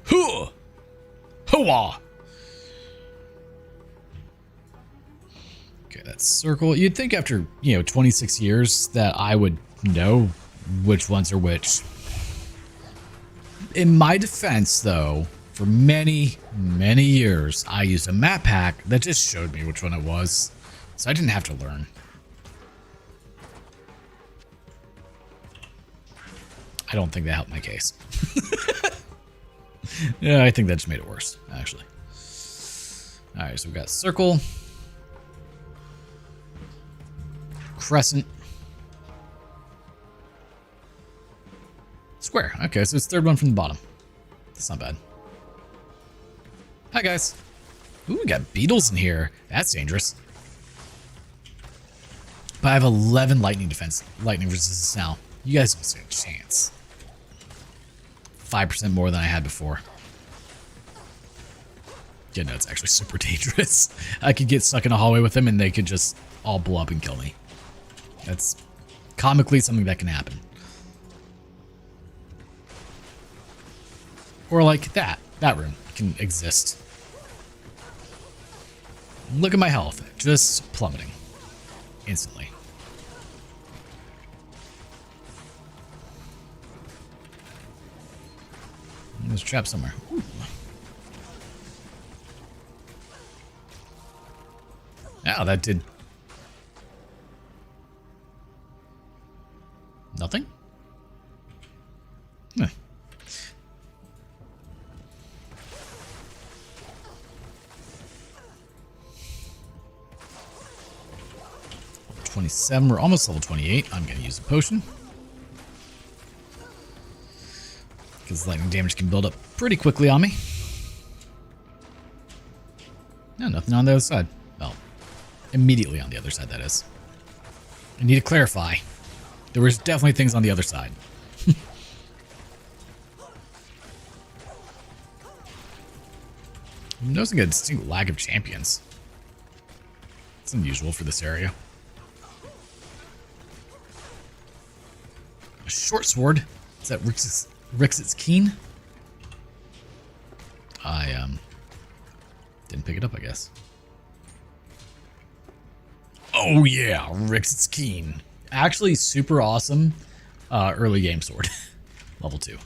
Hoo! Hooah! Okay, that's circle. You'd think after, 26 years that I would know which ones are which. In my defense, though, for many, many years, I used a map pack that just showed me which one it was. So I didn't have to learn. I don't think that helped my case. Yeah, I think that just made it worse, actually. Alright, so we've got circle. Crescent. Square. Okay, so it's third one from the bottom. That's not bad. Hi, guys. Ooh, we got beetles in here. That's dangerous. But I have 11 lightning resistance now. You guys don't stand a chance. 5% more than I had before. Yeah, no, it's actually super dangerous. I could get stuck in a hallway with them and they could just all blow up and kill me. That's comically something that can happen. Or like that room can exist. Look at my health, just plummeting instantly. There's a trap somewhere. Ooh. Oh, that did nothing? Huh. Level 27, we're almost level 28. I'm going to use a potion. Because lightning damage can build up pretty quickly on me. No, nothing on the other side. Well, immediately on the other side, that is. I need to clarify. There was definitely things on the other side. I'm noticing a distinct lack of champions. It's unusual for this area. A short sword? Is that Rixit's Keen? I didn't pick it up, I guess. Oh yeah, Rixit's Keen. Actually super awesome early game sword. Level 2.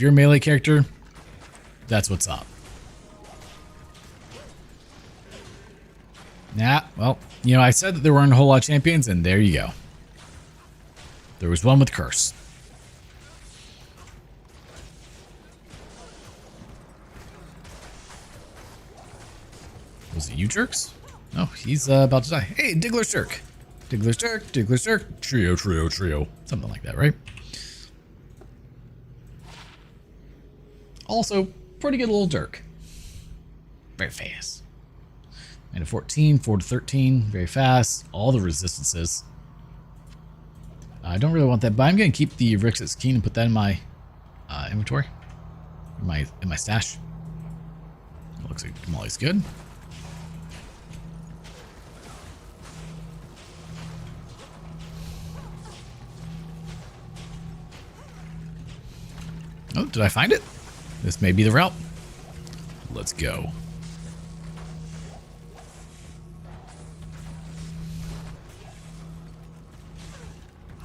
you're a melee character, that's what's up. Nah, well, you know, I said that there weren't a whole lot of champions, and there you go. There was one with curse. Was it you jerks? No, he's about to die. Hey, Diggler's Jerk. Diggler's Jerk, Diggler's Jerk. Trio, trio, trio. Something like that, right? Also, pretty good little Dirk. Very fast. And a 14, 4 to 13. Very fast. All the resistances. I don't really want that, but I'm going to keep the Rix's Keen and put that in my inventory. In my stash. It looks like Molly's good. Oh, did I find it? This may be the route. Let's go.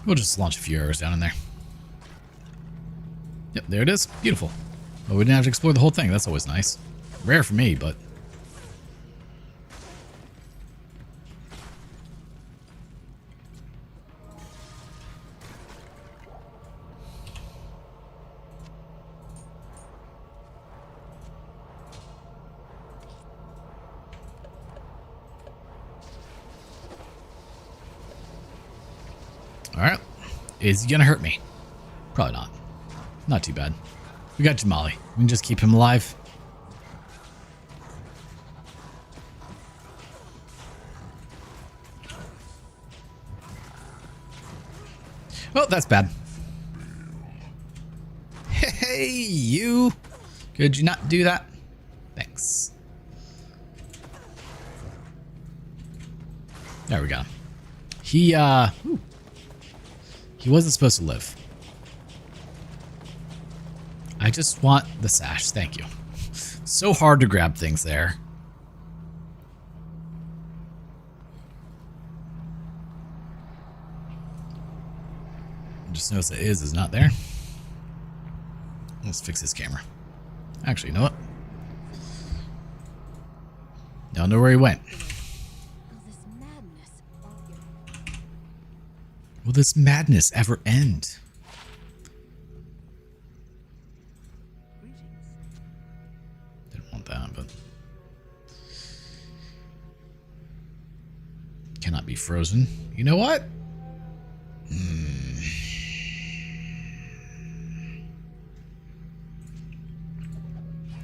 We'll just launch a few arrows down in there. Yep, there it is. Beautiful. Well, we didn't have to explore the whole thing. That's always nice. Rare for me, but... Alright. Is he gonna hurt me? Probably not. Not too bad. We got Jamali. We can just keep him alive. Oh, that's bad. Hey, you! Could you not do that? Thanks. There we go. He wasn't supposed to live. I just want the sash. Thank you. So hard to grab things there. Just notice that is not there. Let's fix his camera. Actually, you know what? Don't know where he went. Will this madness ever end? Didn't want that, but... Cannot be frozen. You know what?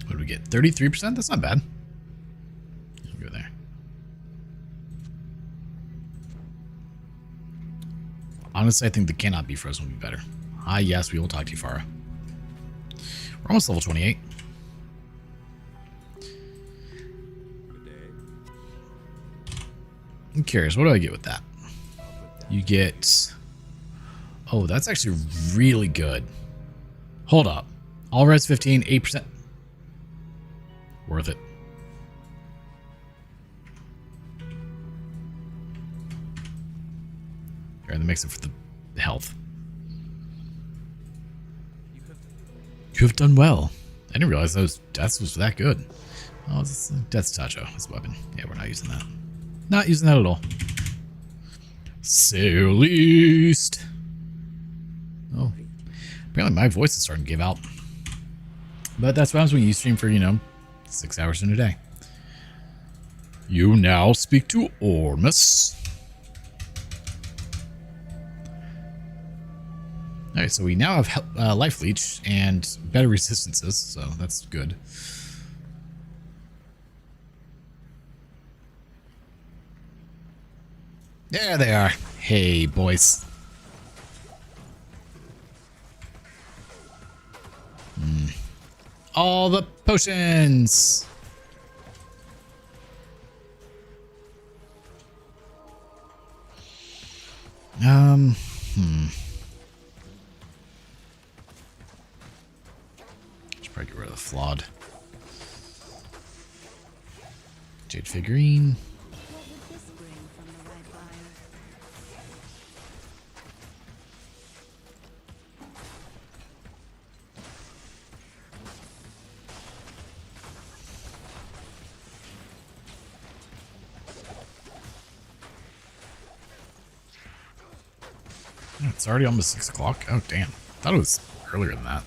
What did we get? 33%? That's not bad. We'll go there. Honestly, I think the cannot be frozen would be better. Ah, yes, we will talk to you, Farah. We're almost level 28. I'm curious, what do I get with that? You get... Oh, that's actually really good. Hold up. All res 15, 8%. Worth it. Alright, that makes it for the health. You have done well. I didn't realize those deaths was that good. Oh, it's Death's Touch. Oh, it's a weapon. Yeah, we're not using that. Not using that at all. Sail east. Oh. Apparently my voice is starting to give out. But that's what happens when you stream for, 6 hours in a day. You now speak to Ormus. Alright, so we now have life leech and better resistances, so that's good. There they are. Hey, boys. All the potions. Should probably get rid of the flawed. Jade figurine. It's already almost 6 o'clock. Oh, damn. Thought it was earlier than that.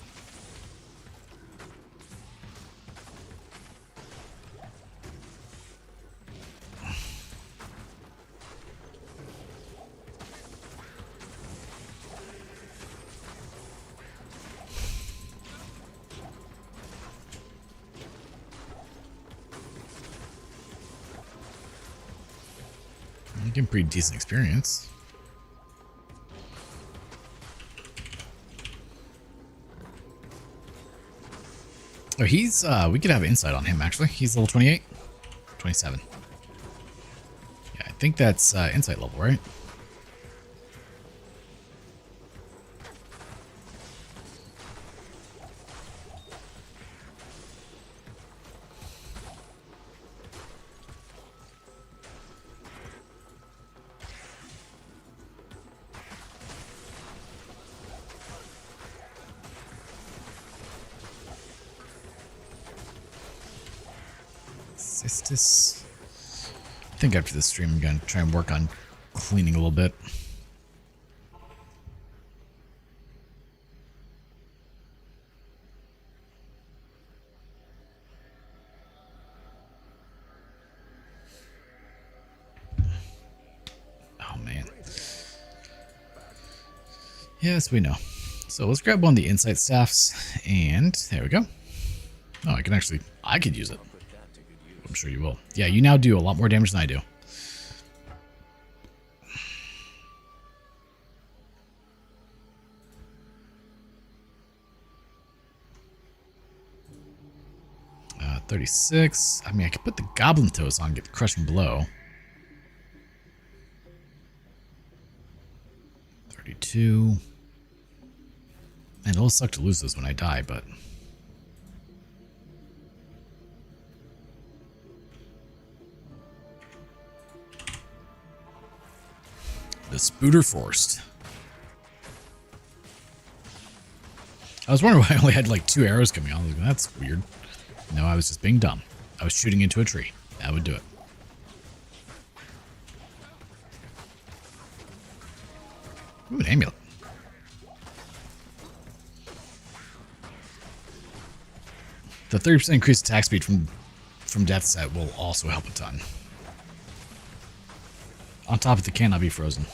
You get pretty decent experience. Oh, he's, we could have insight on him, actually. He's level 28? 27. Yeah, I think that's insight level, right? Sistis. I think after this stream I'm going to try and work on cleaning a little bit. Oh man. Yes, we know. So let's grab one of the insight staffs and there we go. Oh, I could use it. I'm sure you will. Yeah, you now do a lot more damage than I do. Uh, 36. I mean, I could put the goblin toes on, get the crushing blow. 32. And it'll suck to lose those when I die, but... The Spooter Forced. I was wondering why I only had like 2 arrows coming on. I was like, that's weird. No, I was just being dumb. I was shooting into a tree. That would do it. Ooh, an amulet. The 30% increased attack speed from death set will also help a ton. On top of it, cannot be frozen.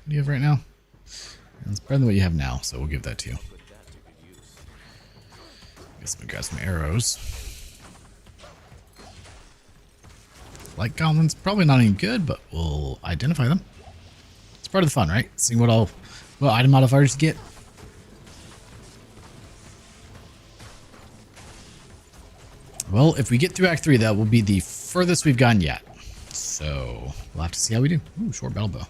What do you have right now? It's better than what you have now, so we'll give that to you. Guess we got some arrows. Light goblins, probably not any good, but we'll identify them. It's part of the fun, right? Seeing what item modifiers you get. Well, if we get through Act 3, that will be the furthest we've gone yet. So we'll have to see how we do. Ooh, short battle bow.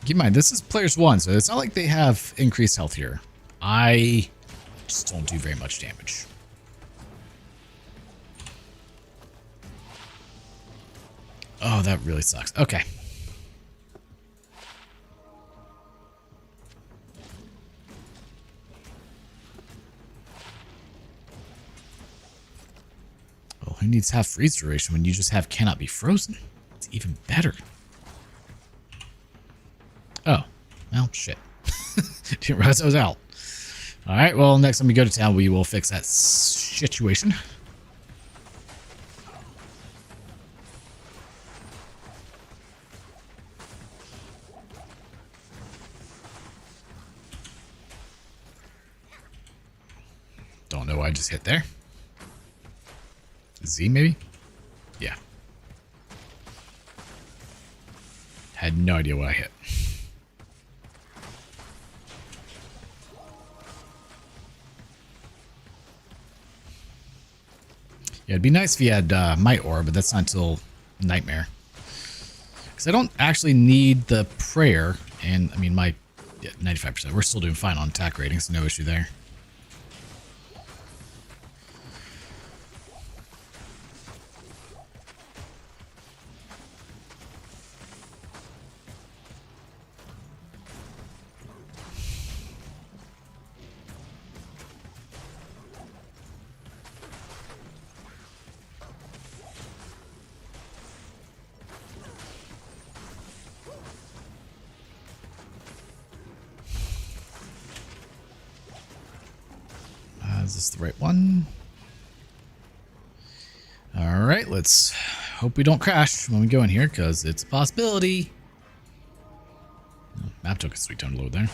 Keep in mind, this is players 1, so it's not like they have increased health here. I just don't do very much damage. Oh, that really sucks. Okay. Well, who needs half freeze duration when you just have cannot be frozen? It's even better. Oh, well, shit. Didn't realize I was out. Alright, well, next time we go to town, we will fix that situation. Don't know what I just hit there. Z, maybe? Yeah. Had no idea what I hit. Yeah, it'd be nice if you had Might Orb, but that's not until Nightmare. Because I don't actually need the Prayer, and I mean, my 95%. We're still doing fine on attack ratings, no issue there. Is this the right one? All right, let's hope we don't crash when we go in here, because it's a possibility. Oh, map took a sweet time to load there.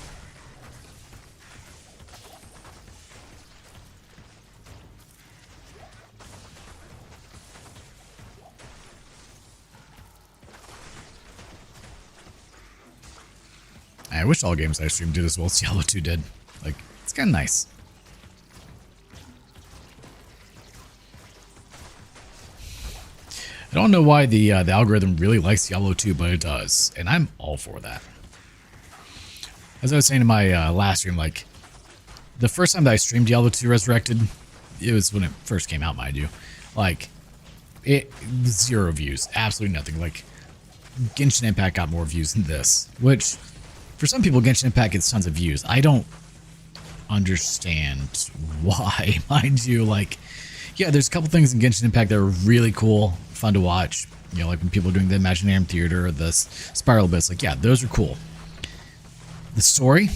I wish all games I stream did as well as Diablo 2 did. Like, it's kind of nice. I don't know why the algorithm really likes Diablo 2, but it does, and I'm all for that. As I was saying in my last stream, like, the first time that I streamed Diablo 2 Resurrected, it was when it first came out, mind you. Like, it 0 views, absolutely nothing. Like, Genshin Impact got more views than this, which, for some people, Genshin Impact gets tons of views. I don't understand why, mind you. Like, yeah, there's a couple things in Genshin Impact that are really cool, fun to watch. You know, like when people are doing the Imaginarium Theater or the Spiral bits. Like, yeah, those are cool. The story?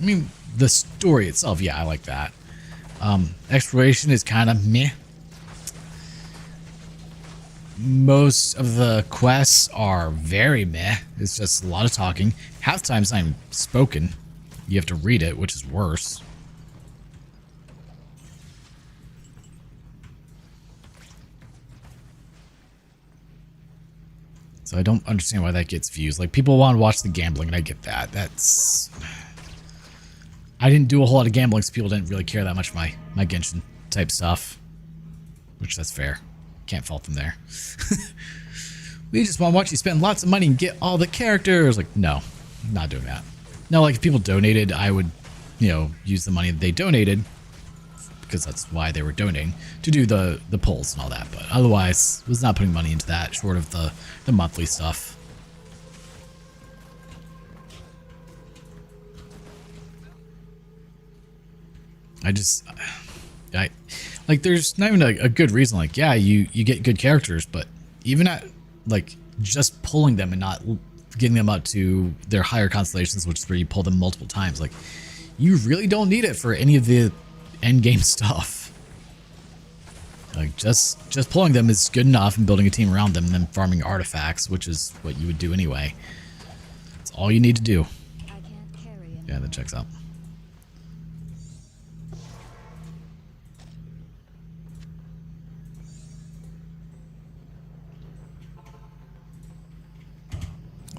I mean, the story itself, yeah, I like that. Exploration is kind of meh. Most of the quests are very meh. It's just a lot of talking. Half the time it's not even spoken. You have to read it, which is worse. So I don't understand why that gets views. Like, people want to watch the gambling, and I get that. That's... I didn't do a whole lot of gambling, so people didn't really care that much for my Genshin type stuff. Which, that's fair. Can't fault them there. We just want to watch you spend lots of money and get all the characters. Like, no. I'm not doing that. No, like, if people donated, I would, you know, use the money that they donated, because that's why they were donating, to do the polls and all that. But otherwise, was not putting money into that, short of the monthly stuff. I like, there's not even a good reason. Like, yeah, you get good characters, but even at, like, just pulling them and not getting them up to their higher constellations, which is where you pull them multiple times, like, you really don't need it for any of the end game stuff. Like, just pulling them is good enough, and building a team around them, and then farming artifacts, which is what you would do anyway. That's all you need to do. Yeah, that checks out.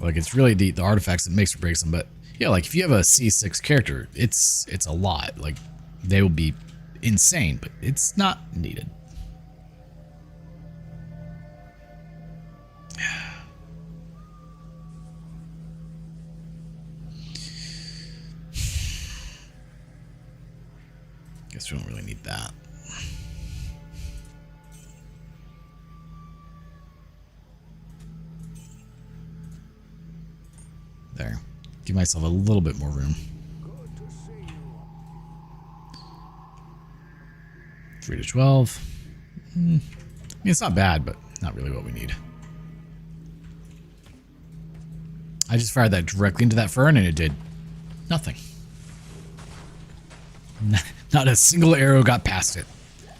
Like, it's really the artifacts that makes or breaks them. But yeah, like, if you have a C6 character, it's a lot. Like, they will be insane, but it's not needed. Guess we don't really need that. There. Give myself a little bit more room. 3 to 12. I mean, it's not bad, but not really what we need. I just fired that directly into that fern, and it did nothing. Not a single arrow got past it.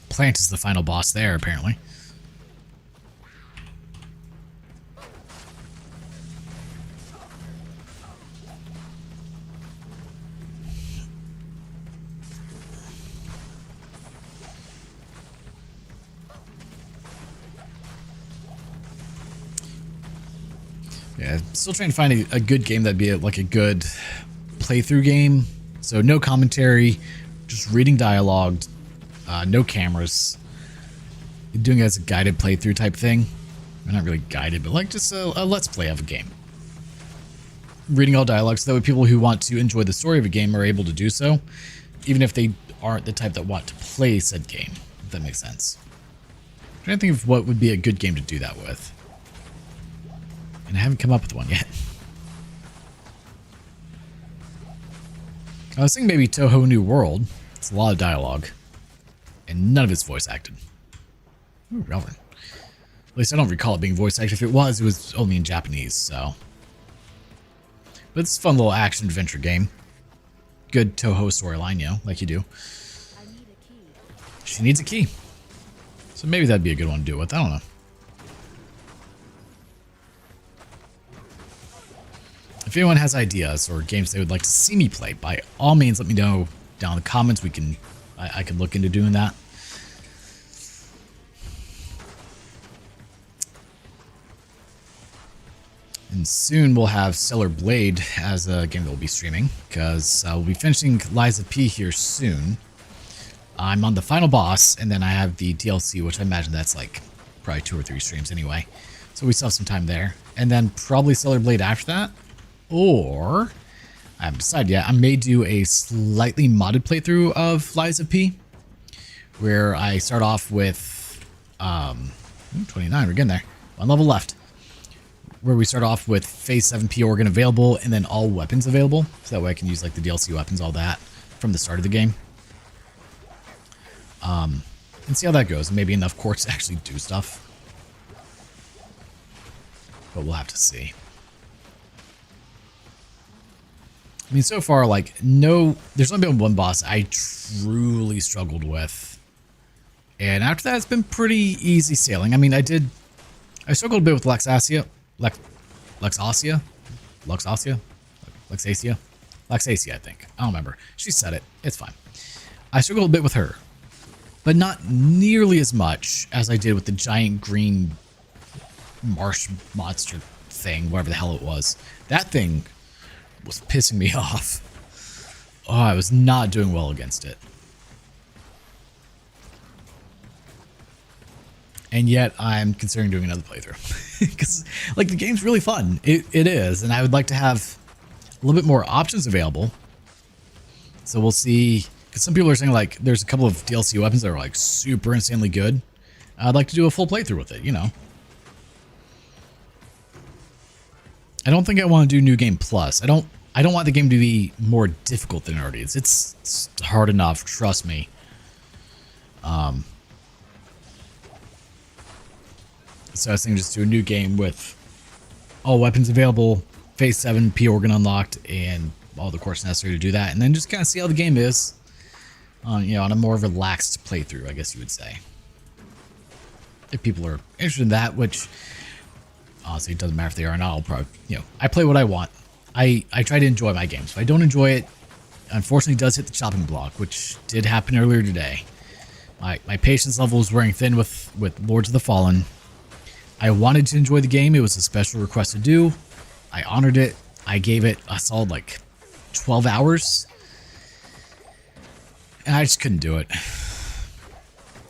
Plant is the final boss there, apparently. Yeah, still trying to find a good game that'd be like a good playthrough game. So no commentary, just reading dialogue, no cameras. doing it as a guided playthrough type thing. Or not really guided, but like just a let's play of a game. Reading all dialogue so that way people who want to enjoy the story of a game are able to do so, even if they aren't the type that want to play said game, if that makes sense. I'm trying to think of what would be a good game to do that with. And I haven't come up with one yet. I was thinking maybe Toho New World. It's a lot of dialogue. And none of it's voice acted. Ooh, relevant. At least I don't recall it being voice acted. If it was only in Japanese, so. But it's a fun little action adventure game. Good Toho storyline, you know, like you do. I need a key. She needs a key. So maybe that'd be a good one to do it with. I don't know. If anyone has ideas or games they would like to see me play, by all means, let me know down in the comments. I can look into doing that. And soon we'll have Stellar Blade as a game that we'll be streaming, because we'll be finishing Liza P here soon. I'm on the final boss, and then I have the DLC, which I imagine that's like probably 2 or 3 streams anyway. So we still have some time there. And then probably Stellar Blade after that. Or, I haven't decided yet, I may do a slightly modded playthrough of Liza P, where I start off with 29, we're getting there. 1 level left. Where we start off with phase 7P organ available and then all weapons available. So that way I can use like the DLC weapons, all that from the start of the game. And see how that goes. Maybe enough quartz to actually do stuff. But we'll have to see. I mean, so far, like, there's only been one boss I truly struggled with. And after that, it's been pretty easy sailing. I mean, I struggled a bit with Luxacia, I think. I don't remember. She said it. It's fine. I struggled a bit with her, but not nearly as much as I did with the giant green marsh monster thing, whatever the hell it was. That thing was pissing me off. Oh, I was not doing well against it. And yet I'm considering doing another playthrough. Because, like, the game's really fun. It is. And I would like to have a little bit more options available. So we'll see. Because some people are saying, like, there's a couple of DLC weapons that are, like, super insanely good. I'd like to do a full playthrough with it, you know. I don't think I want to do New Game Plus. I don't want the game to be more difficult than it already is. It's hard enough, trust me. So I was thinking just do a new game with all weapons available, phase 7, P organ unlocked, and all the course necessary to do that, and then just kind of see how the game is, you know, on a more relaxed playthrough, I guess you would say. If people are interested in that, which honestly it doesn't matter if they are or not. I'll probably, you know, I play what I want. I try to enjoy my games. If I don't enjoy it, unfortunately, it does hit the chopping block, which did happen earlier today. My patience level was wearing thin with Lords of the Fallen. I wanted to enjoy the game. It was a special request to do. I honored it. I gave it a solid, like, 12 hours. And I just couldn't do it.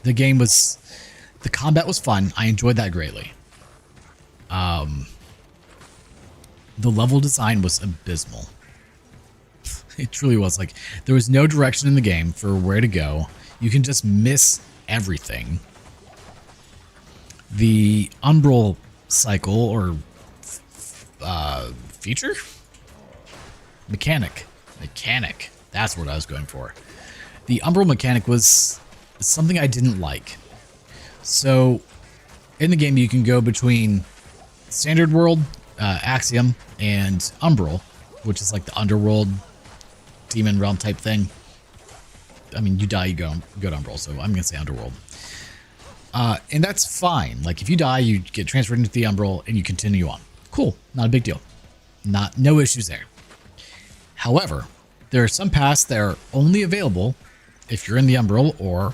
The combat was fun. I enjoyed that greatly. The level design was abysmal. It truly was. Like, there was no direction in the game for where to go. You can just miss everything. The Umbral cycle, or feature? Mechanic. That's what I was going for. The Umbral mechanic was something I didn't like. So, in the game, you can go between Standard World, Axiom, and Umbral, which is like the underworld, demon realm type thing. I mean, you die, you go to Umbral, so I'm going to say Underworld. And that's fine. Like, if you die, you get transferred into the Umbral, and you continue on. Cool. Not a big deal. No issues there. However, there are some paths that are only available if you're in the Umbral, or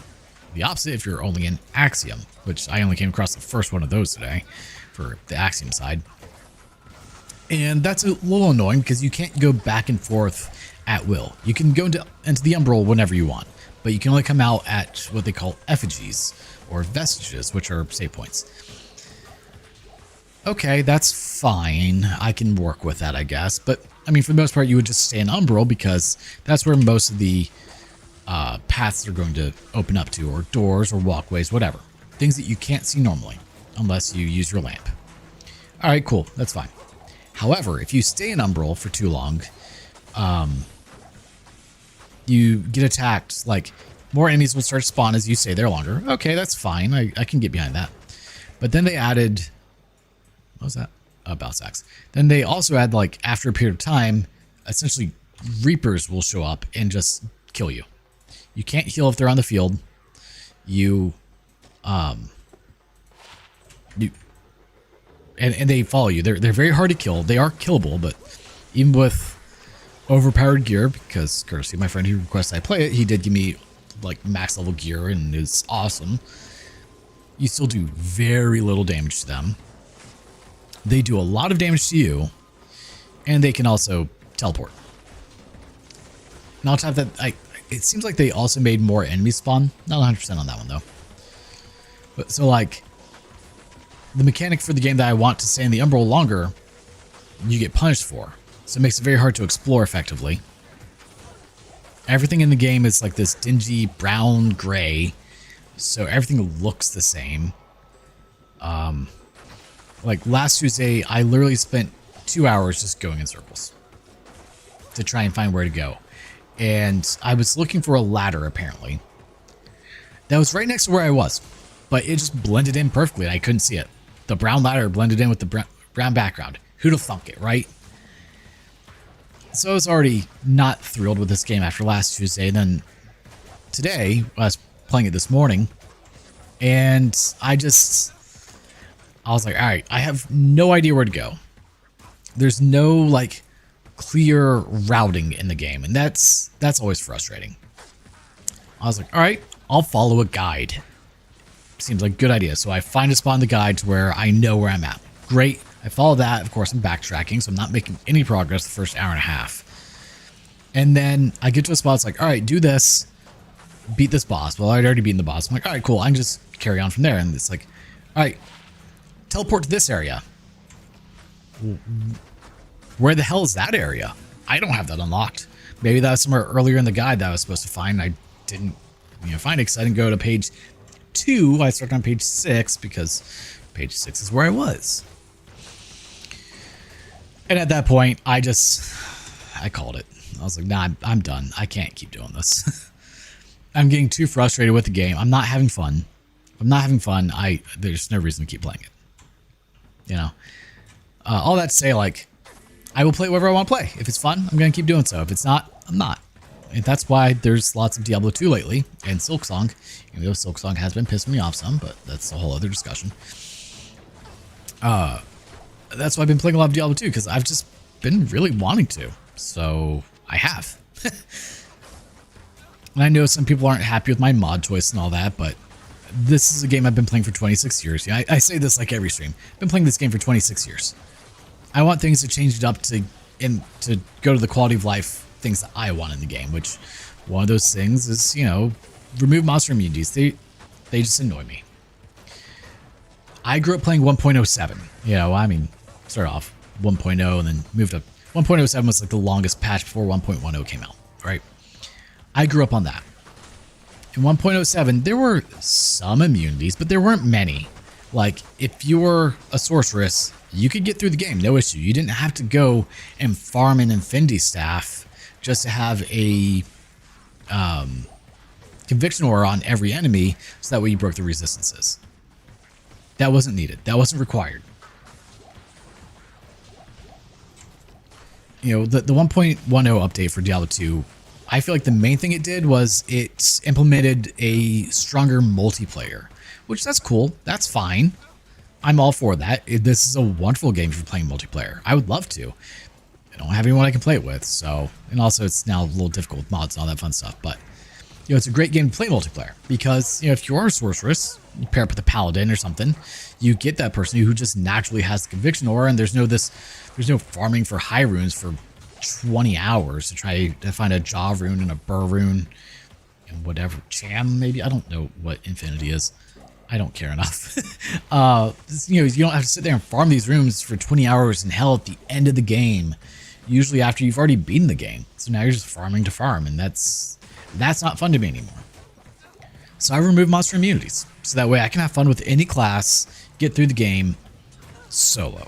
the opposite if you're only in Axiom, which I only came across the first one of those today for the Axiom side. And that's a little annoying because you can't go back and forth at will. You can go into the Umbral whenever you want, but you can only come out at what they call effigies or vestiges, which are save points. Okay, that's fine. I can work with that, I guess. But, I mean, for the most part, you would just stay in Umbral because that's where most of the paths are going to open up to, or doors or walkways, whatever. Things that you can't see normally unless you use your lamp. All right, cool. That's fine. However, if you stay in Umbral for too long, you get attacked. Like, more enemies will start to spawn as you stay there longer. Okay, that's fine. I can get behind that. But then they added... What was that? Oh, Balsax. Then they also add, like, after a period of time, essentially Reapers will show up and just kill you. You can't heal if they're on the field. And they follow you. They're very hard to kill. They are killable, but even with overpowered gear, because courtesy of my friend who requested I play it, he did give me like max level gear and it's awesome. You still do very little damage to them. They do a lot of damage to you, and they can also teleport. Now on top of that, it seems like they also made more enemies spawn. Not 100% on that one though. But so like the mechanic for the game that I want to stay in the Umbral longer, you get punished for. So it makes it very hard to explore effectively. Everything in the game is like this dingy brown gray, so everything looks the same. Like last Tuesday, I literally spent 2 hours just going in circles to try and find where to go. And I was looking for a ladder, apparently. That was right next to where I was, but it just blended in perfectly. I couldn't see it. The brown ladder blended in with the brown background. Who'd have thunk it, right? So I was already not thrilled with this game after last Tuesday. And then today, I was playing it this morning, and I was like, all right, I have no idea where to go. There's no like clear routing in the game, and that's always frustrating. I was like, all right, I'll follow a guide. Seems like a good idea. So I find a spot in the guide to where I know where I'm at. Great. I follow that. Of course, I'm backtracking, so I'm not making any progress the first hour and a half. And then I get to a spot, it's like, all right, do this. Beat this boss. Well, I'd already beaten the boss. I'm like, all right, cool. I can just carry on from there. And it's like, all right, teleport to this area. Where the hell is that area? I don't have that unlocked. Maybe that was somewhere earlier in the guide that I was supposed to find. I didn't find it because I didn't go to page 2. I started on page 6 because page 6 is where I was. And at that point, I called it. I was like, nah, I'm done. I can't keep doing this. I'm getting too frustrated with the game. I'm not having fun. If I'm not having fun, there's no reason to keep playing it. You know? All that to say, like, I will play whatever I want to play. If it's fun, I'm going to keep doing so. If it's not, I'm not. And that's why there's lots of Diablo 2 lately, and Silksong. Even though Silksong has been pissing me off some, but that's a whole other discussion. That's why I've been playing a lot of Diablo 2, because I've just been really wanting to. So, I have. And I know some people aren't happy with my mod choice and all that, but this is a game I've been playing for 26 years. Yeah, I say this like every stream. I've been playing this game for 26 years. I want things to change it up to go to the quality of life things that I want in the game, which one of those things is, remove monster immunities. They just annoy me. I grew up playing 1.07. Started off 1.0 and then moved up. 1.07 was like the longest patch before 1.10 came out, right? I grew up on that. In 1.07, there were some immunities, but there weren't many. Like, if you were a sorceress, you could get through the game, no issue. You didn't have to go and farm an Infinity Staff just to have a Conviction Aura on every enemy, so that way you broke the resistances. That wasn't needed. That wasn't required. The 1.10 update for Diablo 2, I feel like the main thing it did was it implemented a stronger multiplayer, which that's cool. That's fine. I'm all for that. This is a wonderful game for playing multiplayer. I would love to. I don't have anyone I can play it with, so... And also, it's now a little difficult with mods and all that fun stuff, but... it's a great game to play multiplayer, because, if you are a sorceress, you pair up with a paladin or something, you get that person who just naturally has the Conviction Aura, and there's no farming for high runes for 20 hours to try to find a Jaw rune and a Burr rune. and whatever jam, maybe. I don't know what infinity is. I don't care enough. You know, you don't have to sit there and farm these rooms for 20 hours in hell at the end of the game. Usually after you've already beaten the game. So now you're just farming to farm, and that's not fun to me anymore. So I remove monster immunities, so that way I can have fun with any class, get through the game solo.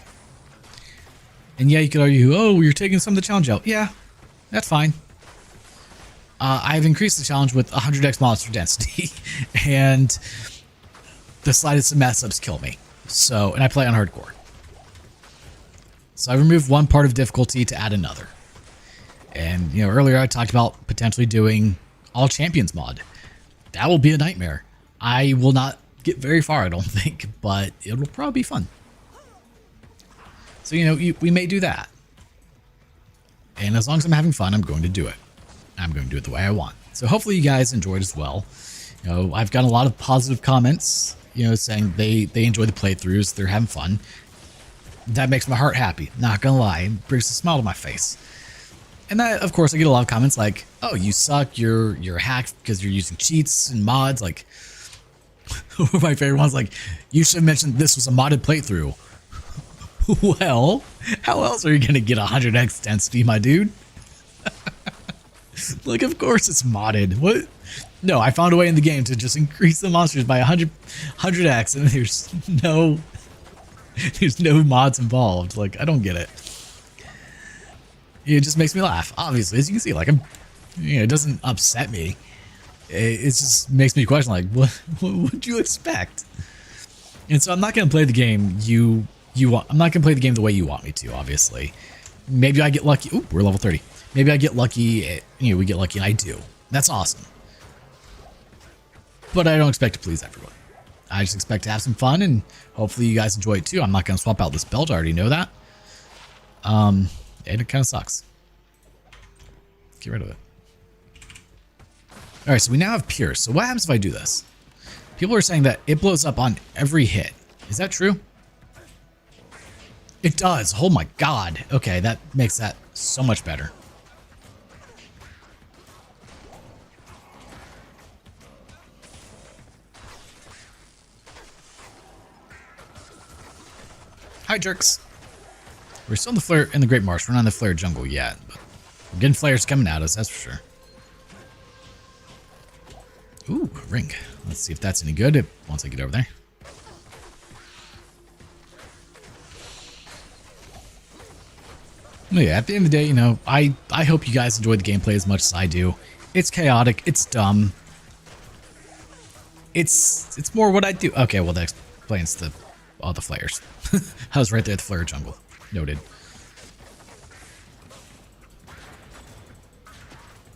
And yeah, you could argue, oh, you're taking some of the challenge out. Yeah, that's fine. I've increased the challenge with 100x monster density, and the slightest mess ups kill me. So, and I play on hardcore. So I removed one part of difficulty to add another. And, you know, earlier I talked about potentially doing all champions mod. That will be a nightmare. I will not get very far, I don't think, but it'll probably be fun. So, you know, we may do that. And as long as I'm having fun, I'm going to do it. I'm going to do it the way I want. So hopefully you guys enjoyed as well. You know, I've got a lot of positive comments, you know, saying they enjoy the playthroughs, they're having fun. That makes my heart happy, not gonna lie. It brings a smile to my face. And that, of course, I get a lot of comments like, oh, you suck, you're hacked because you're using cheats and mods. Like, my favorite one's like, you should have mentioned this was a modded playthrough. Well, how else are you gonna get 100x density, my dude? Like, of course it's modded. What? No, I found a way in the game to just increase the monsters by 100x, and there's no mods involved. Like, I don't get it. It just makes me laugh. Obviously, as you can see, like, it doesn't upset me. It just makes me question, like, what would you expect? And so I'm not gonna play the game I'm not gonna play the game the way you want me to. Obviously, maybe I get lucky. Ooh, we're level 30. Maybe I get lucky. You know, we get lucky, and I do. That's awesome. But I don't expect to please everyone. I just expect to have some fun, and hopefully you guys enjoy it too. I'm not going to swap out this belt. I already know that. And it kind of sucks. Get rid of it. All right, so we now have Pierce. So what happens if I do this? People are saying that it blows up on every hit. Is that true? It does. Oh my god. Okay, that makes that so much better. Hi, jerks. We're still in the flare in the Great Marsh. We're not in the flare jungle yet, but we're getting flares coming at us, that's for sure. Ooh, ring. Let's see if that's any good once I get over there. Well, yeah, at the end of the day, you know, I hope you guys enjoy the gameplay as much as I do. It's chaotic. It's dumb. It's more what I do. Okay, well, that explains all the flares. I was right there at the flare jungle. Noted.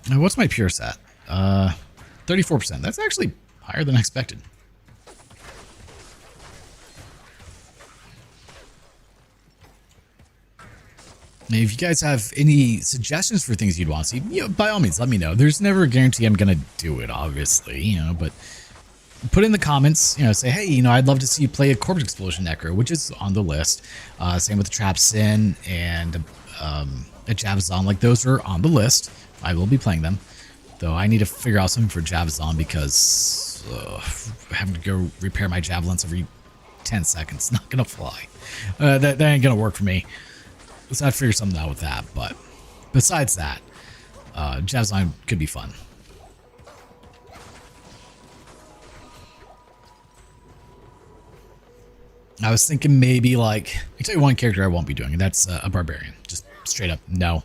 Now, what's my pure set? 34%. That's actually higher than I expected. Now, if you guys have any suggestions for things you'd want to see, you know, by all means, let me know. There's never a guarantee I'm going to do it, obviously, you know, but put in the comments, you know, say, hey, you know, I'd love to see you play a Corpse Explosion Necro, which is on the list. Same with the Trap Sin and a Bowazon. Like, those are on the list. I will be playing them. Though I need to figure out something for Bowazon because having to go repair my javelins every 10 seconds, not going to fly. That ain't going to work for me. So I have to figure something out with that. But besides that, Bowazon could be fun. I was thinking maybe like, I can tell you one character I won't be doing, and that's a barbarian. Just straight up, no.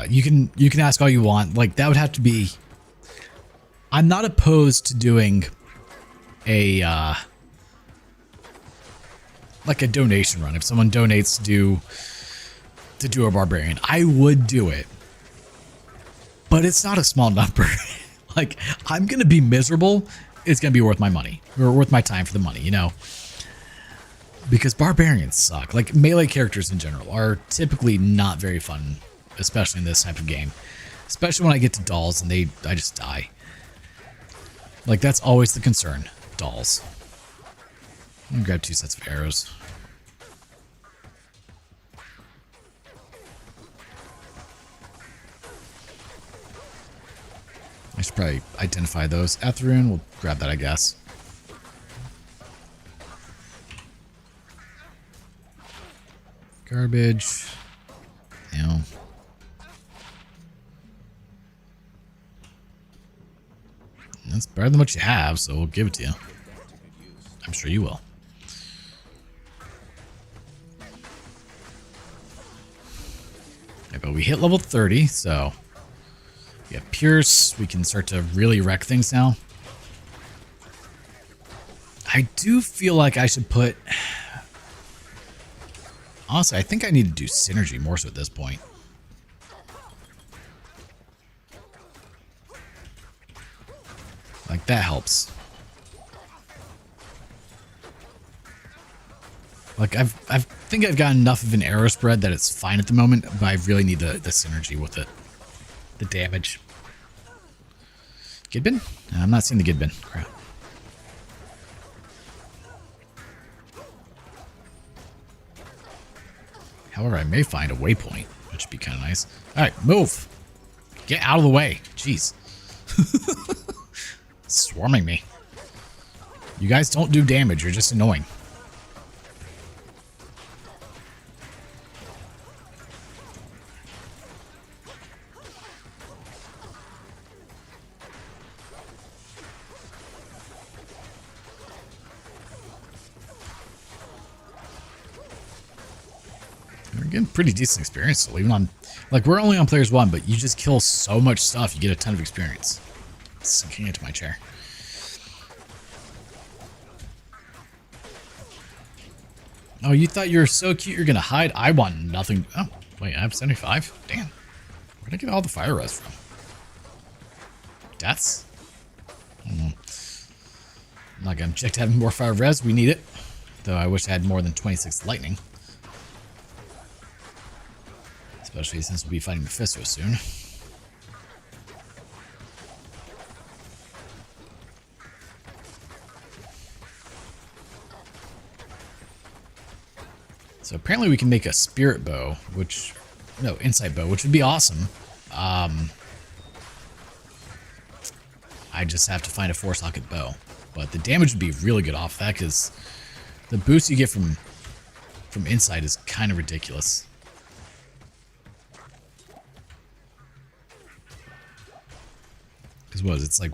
You can ask all you want. Like, that would have to be. I'm not opposed to doing a like a donation run. If someone donates to do a barbarian, I would do it. But it's not a small number. Like, I'm gonna be miserable. It's gonna be worth my money, or worth my time for the money, you know. Because barbarians suck. Like, melee characters in general are typically not very fun, especially in this type of game. Especially when I get to dolls and I just die. Like, that's always the concern. Dolls. I'm gonna grab 2 sets of arrows. I should Should probably identify those. Athrun, we'll grab that, I guess. Garbage. No. That's better than what you have, so we'll give it to you. I'm sure you will. Yeah, but we hit level 30, so we have Pierce. We can start to really wreck things now. I do feel like I should put... Honestly, I think I need to do Synergy more so at this point. Like, that helps. Like, I think I've got enough of an arrow spread that it's fine at the moment, but I really need the Synergy with it. The damage. Gidbin? I'm not seeing the Gidbin. Crap. However, I may find a waypoint, which would be kind of nice. Alright, move! Get out of the way. Jeez. Swarming me. You guys don't do damage, you're just annoying. We're getting pretty decent experience still, even on... Like, we're only on players 1, but you just kill so much stuff, you get a ton of experience. Sinking into my chair. Oh, you thought you were so cute you're gonna hide? I want nothing. Oh, wait, I have 75? Damn. Where'd I get all the fire res from? Deaths? I don't know. I'm not gonna object to having more fire res. We need it. Though I wish I had more than 26 lightning. Especially since we'll be fighting Mephisto soon. So apparently we can make a spirit bow, which... No, insight bow, which would be awesome. I just have to find a 4-socket bow. But the damage would be really good off that, because the boost you get from insight is kind of ridiculous. Because what is it? It's like...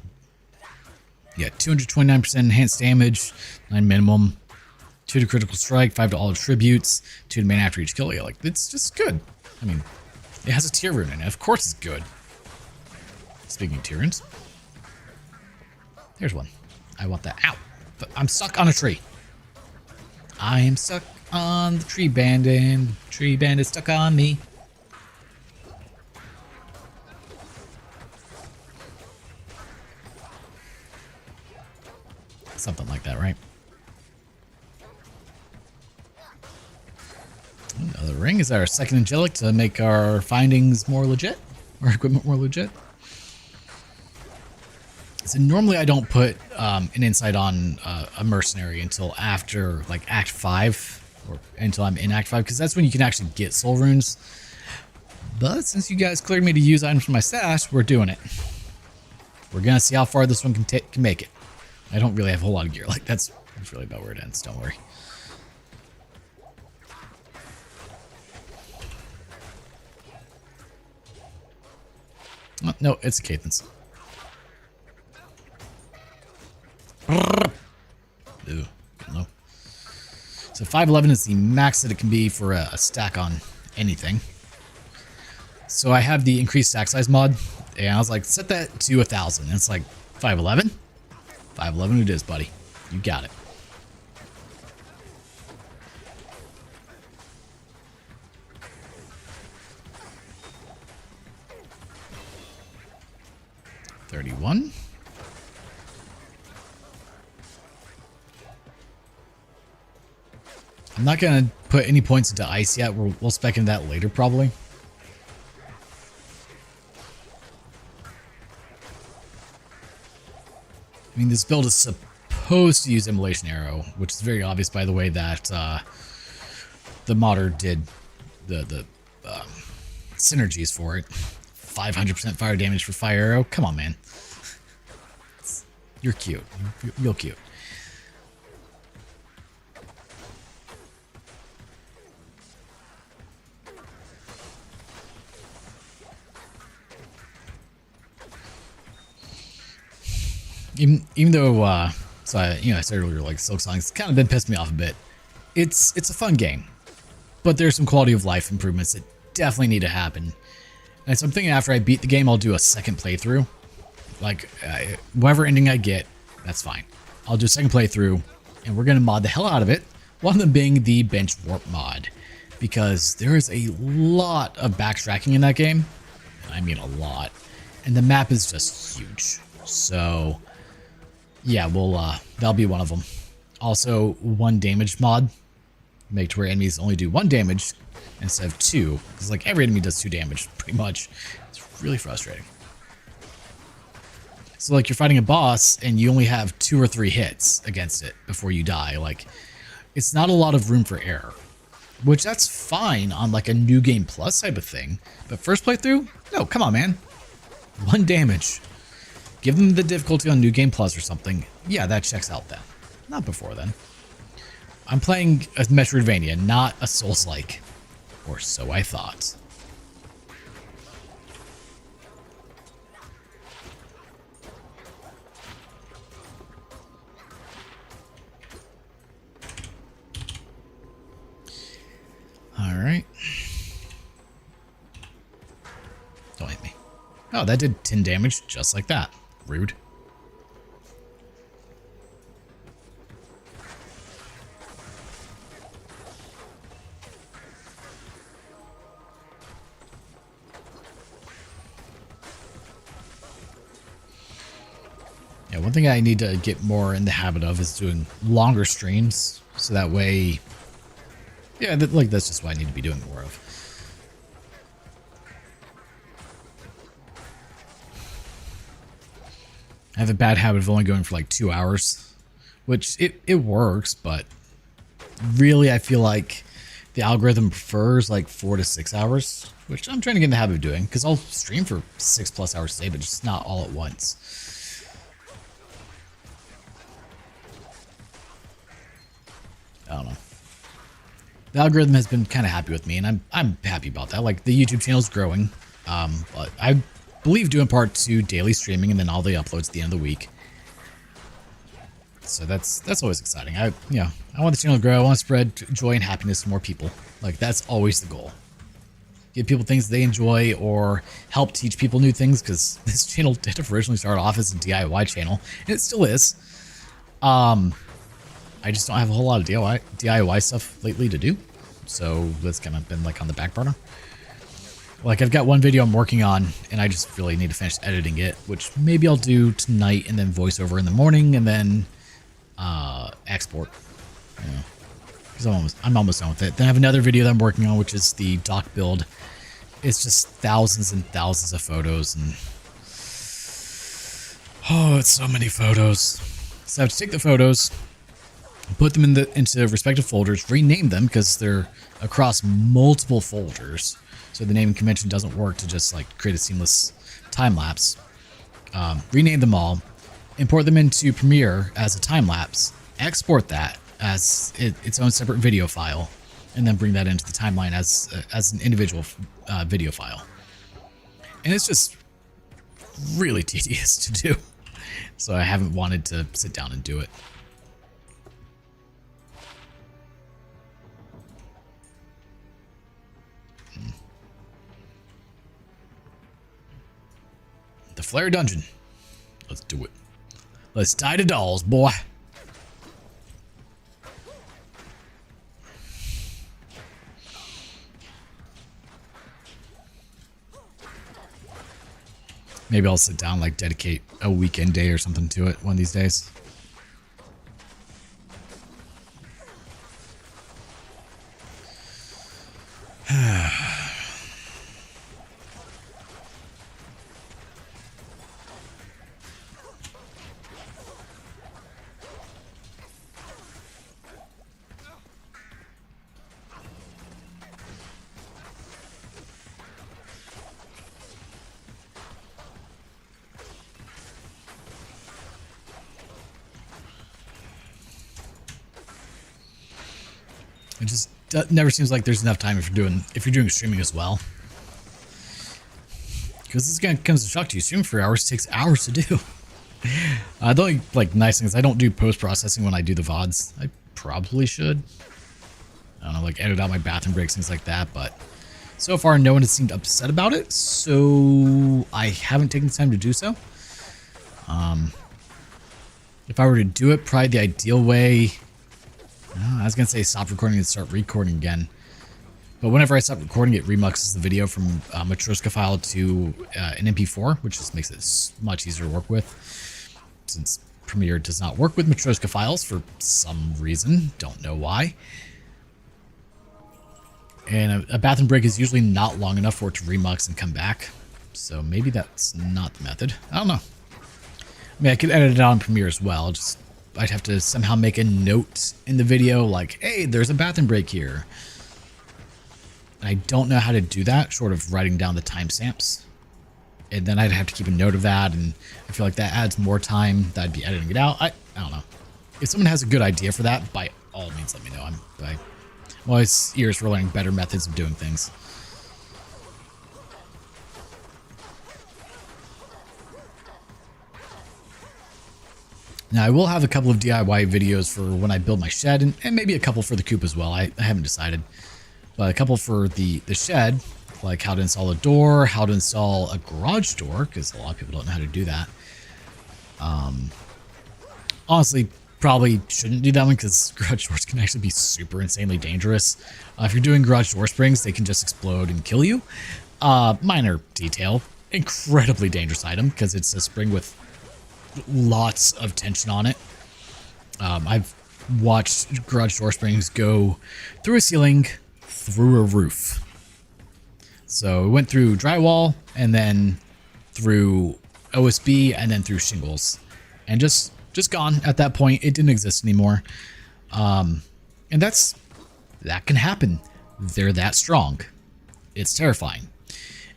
Yeah, 229% enhanced damage, 9 minimum. 2 to critical strike, 5 to all attributes, 2 to main after each kill. Yeah, like, it's just good. I mean, it has a tier rune in it. Of course it's good. Speaking of tier runes. There's one. I want that. Ow! But I'm stuck on a tree. I am stuck on the tree bandit. Tree bandit stuck on me. Something like that, right? Another ring. Is our second angelic to make our findings more legit? Our equipment more legit? So normally I don't put an insight on a mercenary until after like Act 5. Or until I'm in Act 5. Because that's when you can actually get soul runes. But since you guys cleared me to use items from my stash, we're doing it. We're going to see how far this one can make it. I don't really have a whole lot of gear. Like that's really about where it ends. Don't worry. Oh, no, it's a Cathans. Ooh, low. So 511 is the max that it can be for a stack on anything. So I have the increased stack size mod, and I was like, set that to 1,000. And it's like 511. 511 it is, buddy. You got it. $31. I'm not going to put any points into ice yet. We'll spec into that later, probably. I mean, this build is supposed to use Immolation Arrow, which is very obvious by the way that the modder did the synergies for it. 500% fire damage for Fire Arrow. Come on, man. You're cute. You're cute. Even though, so I said earlier, like Silk Song's kind of been pissed me off a bit. It's a fun game, but there's some quality of life improvements that definitely need to happen. And so I'm thinking after I beat the game, I'll do a second playthrough. Like, whatever ending I get, that's fine. I'll do a second playthrough, and we're going to mod the hell out of it. One of them being the bench warp mod, because there is a lot of backtracking in that game. I mean a lot. And the map is just huge. So, yeah, that'll be one of them. Also, 1 damage mod. Make to where enemies only do 1 damage instead of 2. Because, like, every enemy does 2 damage, pretty much. It's really frustrating. So, like, you're fighting a boss, and you only have 2 or 3 hits against it before you die. Like, it's not a lot of room for error. Which, that's fine on, like, a New Game Plus type of thing. But first playthrough? No, come on, man. 1 damage. Give them the difficulty on New Game Plus or something. Yeah, that checks out then. Not before then. I'm playing a Metroidvania, not a Souls-like. Or so I thought. Alright. Don't hit me. Oh, that did 10 damage just like that. Rude. Yeah, one thing I need to get more in the habit of is doing longer streams. So that way... Yeah, that's just what I need to be doing more of. I have a bad habit of only going for like 2 hours, which it works, but really I feel like the algorithm prefers like 4 to 6 hours, which I'm trying to get in the habit of doing because I'll stream for 6+ hours a day, but just not all at once. I don't know. The algorithm has been kind of happy with me, and I'm happy about that. Like, the YouTube channel is growing, but I believe due in part to daily streaming and then all the uploads at the end of the week. So that's always exciting. I want the channel to grow. I want to spread joy and happiness to more people. Like, that's always the goal. Give people things they enjoy or help teach people new things, because this channel did originally start off as a DIY channel, and it still is. I just don't have a whole lot of DIY stuff lately to do, so that's kind of been like on the back burner. Like, I've got one video I'm working on, and I just really need to finish editing it, which maybe I'll do tonight, and then voiceover in the morning, and then export. Yeah. Because I'm almost done with it. Then I have another video that I'm working on, which is the dock build. It's just thousands and thousands of photos, and oh, it's so many photos. So I have to take the photos, put them into respective folders, rename them because they're across multiple folders. So the naming convention doesn't work to just like create a seamless time lapse. Rename them all, import them into Premiere as a time lapse, export that as its own separate video file, and then bring that into the timeline as an individual video file. And it's just really tedious to do. So I haven't wanted to sit down and do it. The Flare Dungeon. Let's do it. Let's die to dolls, boy. Maybe I'll sit down, like dedicate a weekend day or something to it one of these days. It just never seems like there's enough time if you're doing streaming as well. Because this kind of comes to shock to you. Streaming for hours takes hours to do. The only like nice thing is I don't do post-processing when I do the VODs. I probably should. I don't know, like edit out my bathroom breaks, things like that, but so far no one has seemed upset about it, so I haven't taken the time to do so. If I were to do it, probably the ideal way, I was gonna say stop recording and start recording again. But whenever I stop recording, it remuxes the video from Matroska file to an MP4, which just makes it much easier to work with. Since Premiere does not work with Matroska files for some reason, don't know why. And a bathroom break is usually not long enough for it to remux and come back. So maybe that's not the method. I don't know. I mean, I could edit it out in Premiere as well. Just I'd have to somehow make a note in the video like, hey, there's a bathroom break here. I don't know how to do that, short of writing down the timestamps. And then I'd have to keep a note of that, and I feel like that adds more time that I'd be editing it out. I don't know. If someone has a good idea for that, by all means let me know. I'm always ears for learning better methods of doing things. Now, I will have a couple of DIY videos for when I build my shed, and maybe a couple for the coop as well. I haven't decided. But a couple for the shed, like how to install a door, how to install a garage door, because a lot of people don't know how to do that. Honestly, probably shouldn't do that one because garage doors can actually be super insanely dangerous. If you're doing garage door springs, they can just explode and kill you. Minor detail, incredibly dangerous item because it's a spring with lots of tension on it. I've watched garage door springs go through a ceiling, through a roof. So it went through drywall and then through OSB and then through shingles, and just gone at that point. It didn't exist anymore. And that can happen. They're that strong. It's terrifying.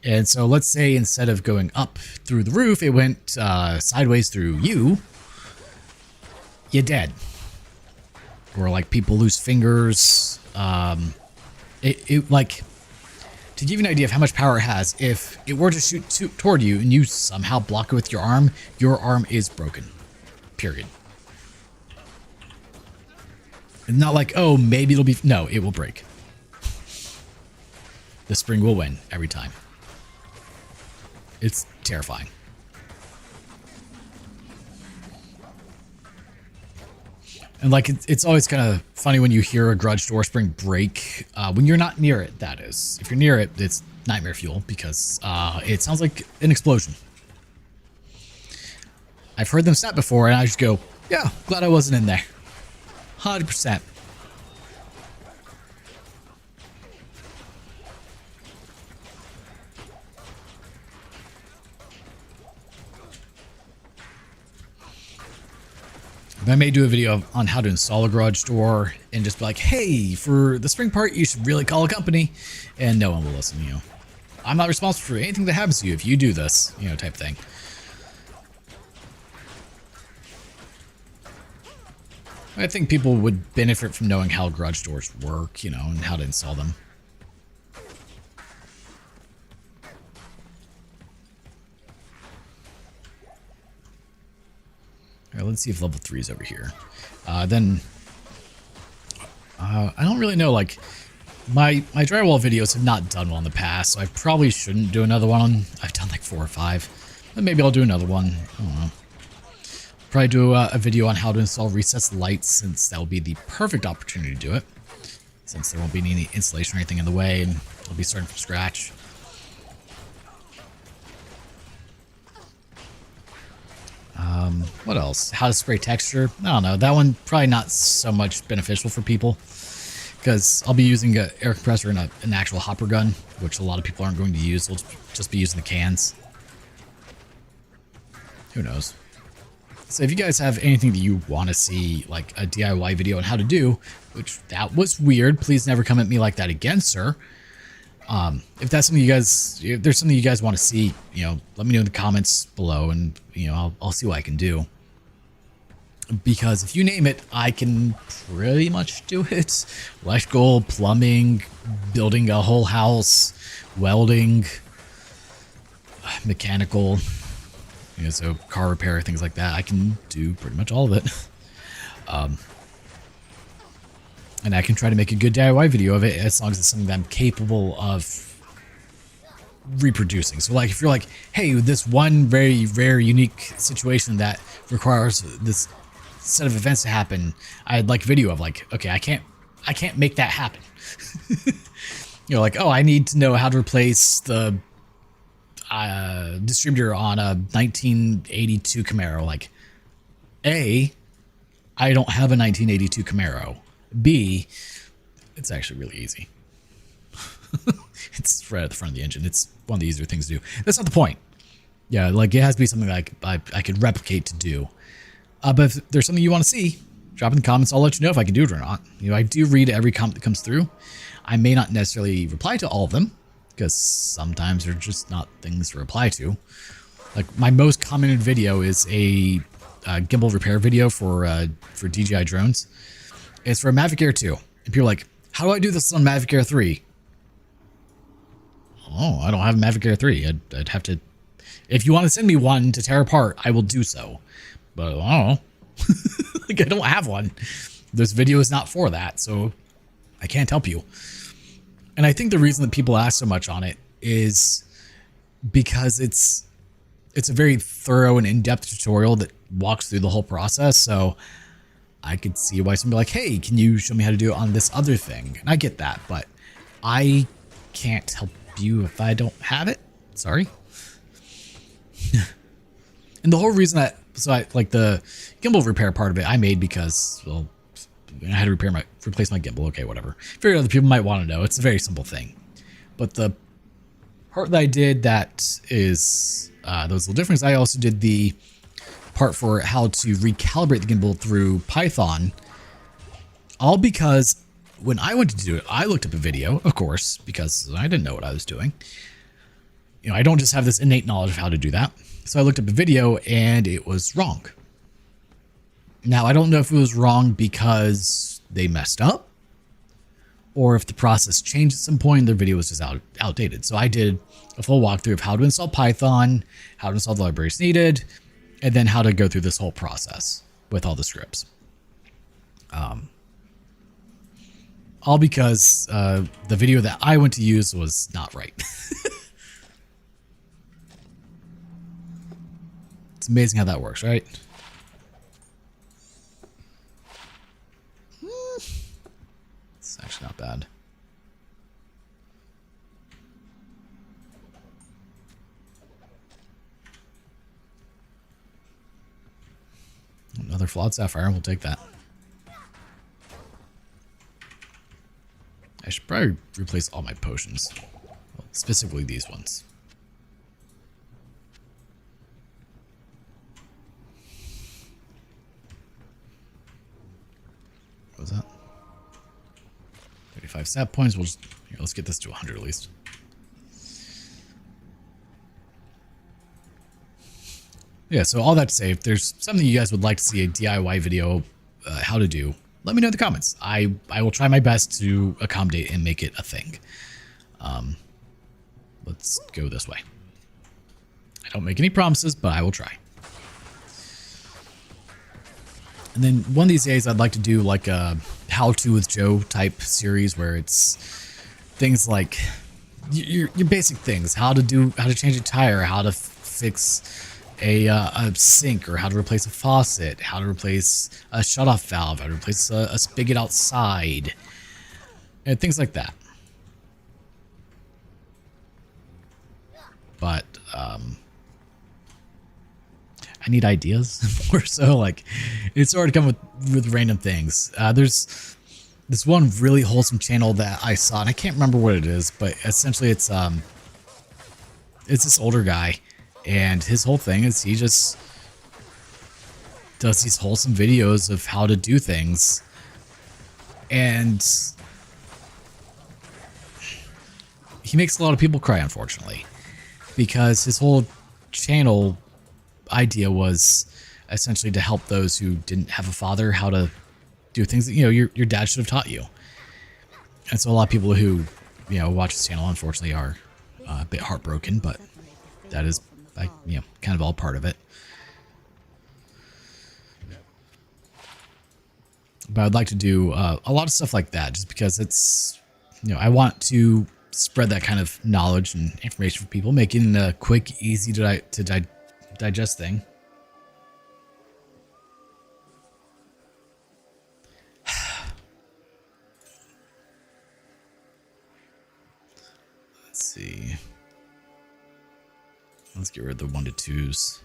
And so let's say instead of going up through the roof, it went sideways through you. You're dead. Or like people lose fingers. Like, to give you an idea of how much power it has, if it were to shoot toward you and you somehow block it with your arm is broken. Period. And not like, oh, maybe it'll be... No, it will break. The spring will win every time. It's terrifying. And like, it's always kind of funny when you hear a garage door spring break, when you're not near it, that is. If you're near it, it's nightmare fuel because it sounds like an explosion. I've heard them snap before and I just go, yeah, glad I wasn't in there. 100%. I may do a video on how to install a garage door and just be like, hey, for the spring part, you should really call a company, and no one will listen to you. I'm not responsible for anything that happens to you if you do this, type thing. I think people would benefit from knowing how garage doors work, and how to install them. Alright, let's see if level 3 is over here. I don't really know, like, my drywall videos have not done well in the past, so I probably shouldn't do another one. I've done like 4 or 5, but maybe I'll do another one. I don't know. Probably do a video on how to install recessed lights, since that will be the perfect opportunity to do it, since there won't be any insulation or anything in the way, and I'll be starting from scratch. What else? How to spray texture? I don't know. That one probably not so much beneficial for people, because I'll be using an air compressor and an actual hopper gun, which a lot of people aren't going to use. They'll just be using the cans. Who knows? So if you guys have anything that you want to see, like a DIY video on how to do, which that was weird, please never come at me like that again, sir. If that's something if there's something you guys want to see, let me know in the comments below, and I'll see what I can do. because if you name it, I can pretty much do it. Electrical, plumbing, building a whole house, welding, mechanical, you know, so car repair, things like that. I can do pretty much all of it. And I can try to make a good DIY video of it as long as it's something that I'm capable of reproducing. So like if you're like, hey, this one very rare unique situation that requires this set of events to happen, I'd like a video of like, okay, I can't make that happen. You know, like, oh, I need to know how to replace the distributor on a 1982 Camaro. Like, A, I don't have a 1982 Camaro. B, it's actually really easy. It's right at the front of the engine. It's one of the easier things to do. That's not the point. Yeah, like it has to be something like I could replicate to do. But if there's something you want to see, drop in the comments. I'll let you know if I can do it or not. You know, I do read every comment that comes through. I may not necessarily reply to all of them because sometimes they're just not things to reply to. Like my most commented video is a gimbal repair video for DJI drones. It's for a Mavic Air 2. And people are like, how do I do this on Mavic Air 3? Oh, I don't have a Mavic Air 3. I'd have to... If you want to send me one to tear apart, I will do so. But I don't know. Like, I don't have one. This video is not for that, so I can't help you. And I think the reason that people ask so much on it is because it's a very thorough and in-depth tutorial that walks through the whole process, so I could see why somebody like, hey, can you show me how to do it on this other thing? And I get that, but I can't help you if I don't have it. Sorry. And the whole reason that, so I like the gimbal repair part of it, I made because, well, I had to replace my gimbal. Okay, whatever. Figured other people might want to know. It's a very simple thing. But the part that I did that is those little difference. I also did the part for how to recalibrate the gimbal through Python, all because when I went to do it, I looked up a video, of course, because I didn't know what I was doing. You know, I don't just have this innate knowledge of how to do that. So I looked up a video and it was wrong. Now, I don't know if it was wrong because they messed up or if the process changed at some point and their video was just outdated. So I did a full walkthrough of how to install Python, how to install the libraries needed, and then how to go through this whole process with all the scripts. All because the video that I went to use was not right. It's amazing how that works, right? It's actually not bad. Another flawed sapphire, we'll take that. I should probably replace all my potions. Well, specifically these ones. What was that? 35 stat points. We'll just, here, let's get this to 100 at least. Yeah, so all that to say, if there's something you guys would like to see a DIY video how to do, let me know in the comments. I will try my best to accommodate and make it a thing. Let's go this way. I don't make any promises, but I will try. And then one of these days, I'd like to do like a how-to with Joe type series where it's things like your basic things: how to change a tire, how to fix a sink, or how to replace a faucet, how to replace a shutoff valve, how to replace a spigot outside, and things like that. But I need ideas more so. Like, it's hard to come with random things. There's this one really wholesome channel that I saw, and I can't remember what it is, but essentially it's this older guy, and his whole thing is he just does these wholesome videos of how to do things, and he makes a lot of people cry, unfortunately, because his whole channel idea was essentially to help those who didn't have a father how to do things that, you know, your dad should have taught you. And so a lot of people who, you know, watch this channel, unfortunately, are a bit heartbroken, but that is, like, you know, kind of all part of it. But I'd like to do a lot of stuff like that, just because it's, you know, I want to spread that kind of knowledge and information for people, making it a quick, easy to digest thing. Let's see. Let's get rid of the 1 to 2s.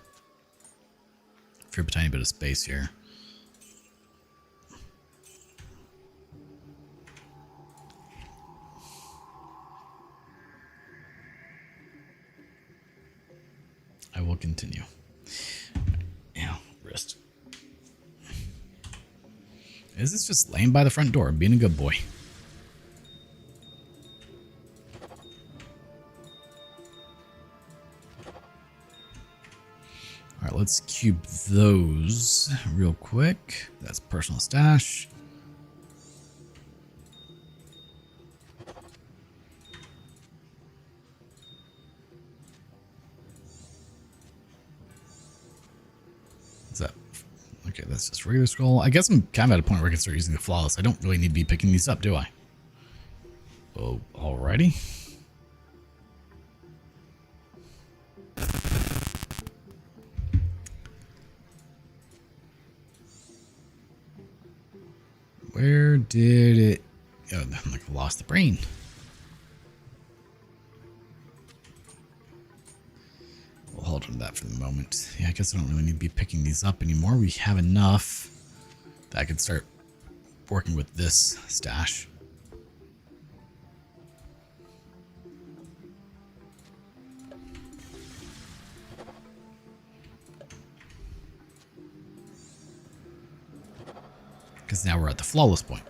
Free up a tiny bit of space here. I will continue. Yeah, wrist. Is this just laying by the front door, being a good boy? All right, let's cube those real quick. That's personal stash. Is that okay? That's just regular scroll. I guess I'm kind of at a point where I can start using the flawless. I don't really need to be picking these up, do I? Oh, alrighty. Where did it? Oh, I'm like lost the brain. We'll hold on to that for the moment. Yeah, I guess I don't really need to be picking these up anymore. We have enough that I can start working with this stash. Because now we're at the flawless point.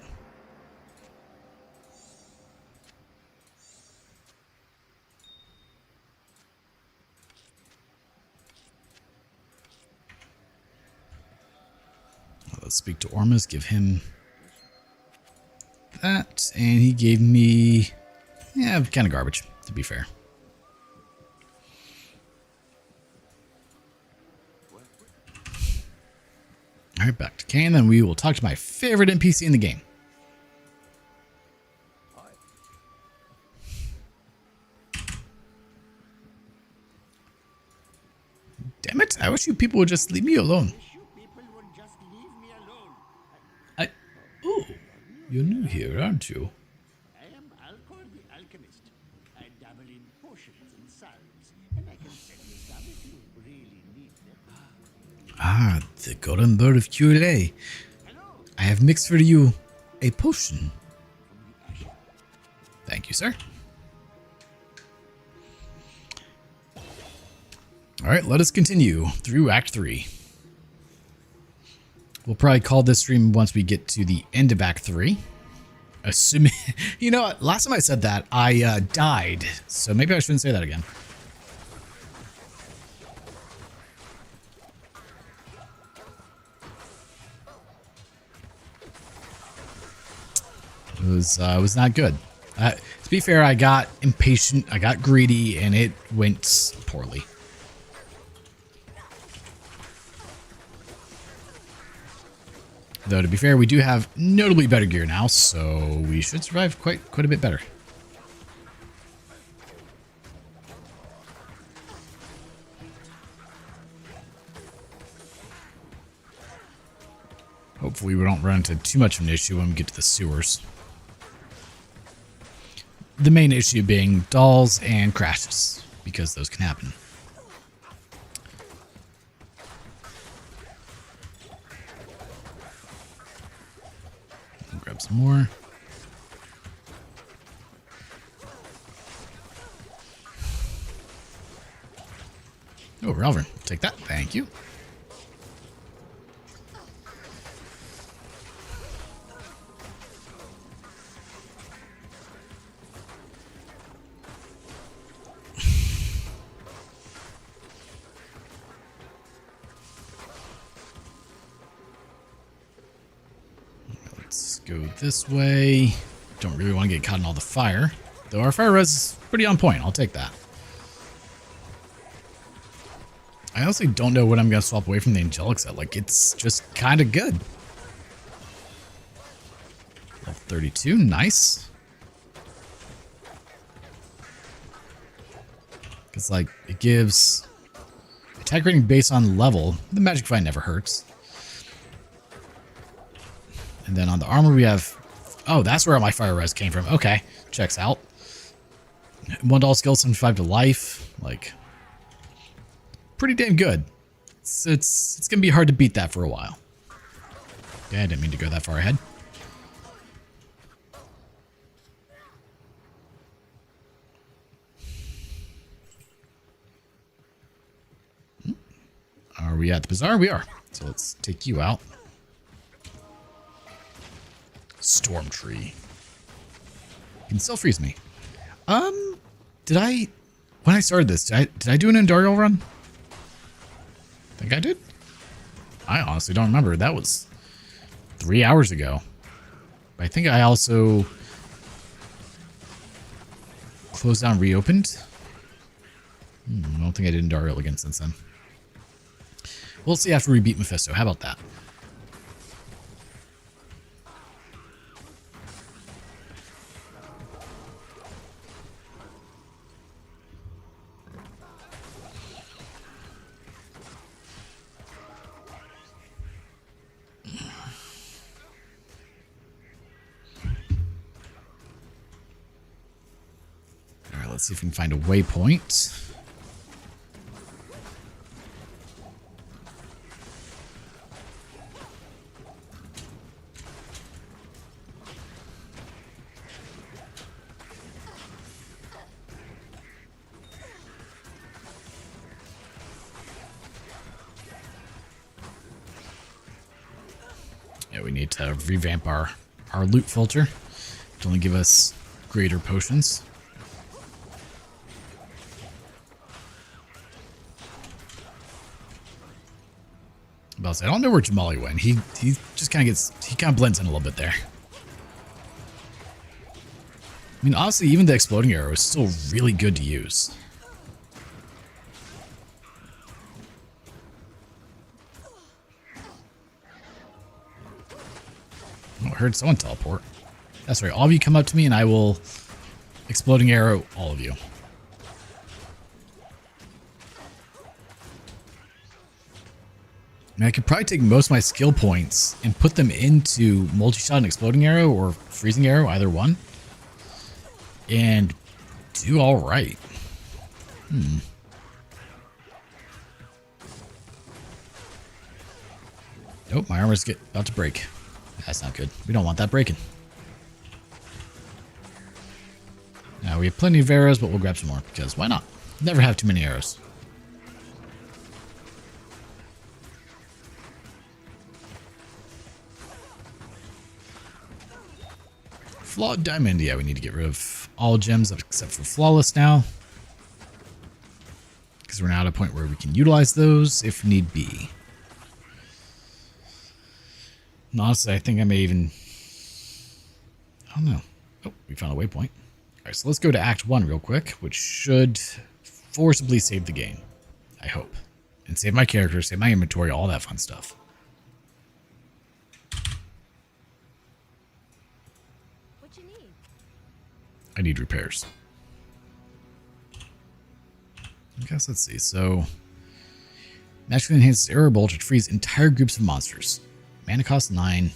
Let's speak to Ormus, give him that, and he gave me, yeah, kind of garbage, to be fair. All right, back to Kane, then we will talk to my favorite NPC in the game. Damn it, I wish you people would just leave me alone. Oh, you're new here, aren't you? I am Alcor the Alchemist. I dabble in potions and salves, and I can send you some if you really need them. Ah, the golden bird of Cure. I have mixed for you a potion. Thank you, sir. All right, let us continue through Act 3. We'll probably call this stream once we get to the end of Act 3. Assuming, you know what, last time I said that, I died. So maybe I shouldn't say that again. It was not good. To be fair, I got impatient, I got greedy, and it went poorly. Though, to be fair, we do have notably better gear now, so we should survive quite a bit better. Hopefully we don't run into too much of an issue when we get to the sewers. The main issue being dolls and crashes, because those can happen. Grab some more. Oh, Relvern, take that. Thank you. go this way. Don't really want to get caught in all the fire. Though our fire res is pretty on point. I'll take that. I honestly don't know what I'm going to swap away from the Angelic set. Like, it's just kind of good. Level 32. Nice. Because, like, it gives attack rating based on level. The Magic Find never hurts. And then on the armor we have... Oh, that's where my fire res came from. Okay, checks out. $1 skill, 75 to life. Like, pretty damn good. It's going to be hard to beat that for a while. Yeah, I didn't mean to go that far ahead. Are we at the bazaar? We are. So let's take you out. Storm tree. You can still freeze me. Did I... When I started this, did I do an Andariel run? I think I did. I honestly don't remember. That was 3 hours ago. I think I also closed down, reopened. I don't think I did Andariel again since then. We'll see after we beat Mephisto. How about that? Alright, let's see if we can find a waypoint. Yeah, we need to revamp our loot filter to only give us greater potions. I don't know where Jamali went. He just kind of blends in a little bit there. I mean, honestly, even the exploding arrow is still really good to use. Oh, I heard someone teleport. That's right. All of you come up to me and I will exploding arrow all of you. I mean, I could probably take most of my skill points and put them into multi-shot and exploding arrow or freezing arrow, either one, and do all right. Nope, my armor's about to break. That's not good. We don't want that breaking. Now, we have plenty of arrows, but we'll grab some more, because why not? Never have too many arrows. Flawed diamond. Yeah, we need to get rid of all gems except for flawless now. Because we're now at a point where we can utilize those if need be. And honestly, I think I may even... I don't know. Oh, we found a waypoint. Alright, so let's go to Act 1 real quick, which should forcibly save the game. I hope. And save my character, save my inventory, all that fun stuff. What you need? I need repairs. I guess let's see. So, magically enhanced arrow bolt to freeze entire groups of monsters. Mana cost 9.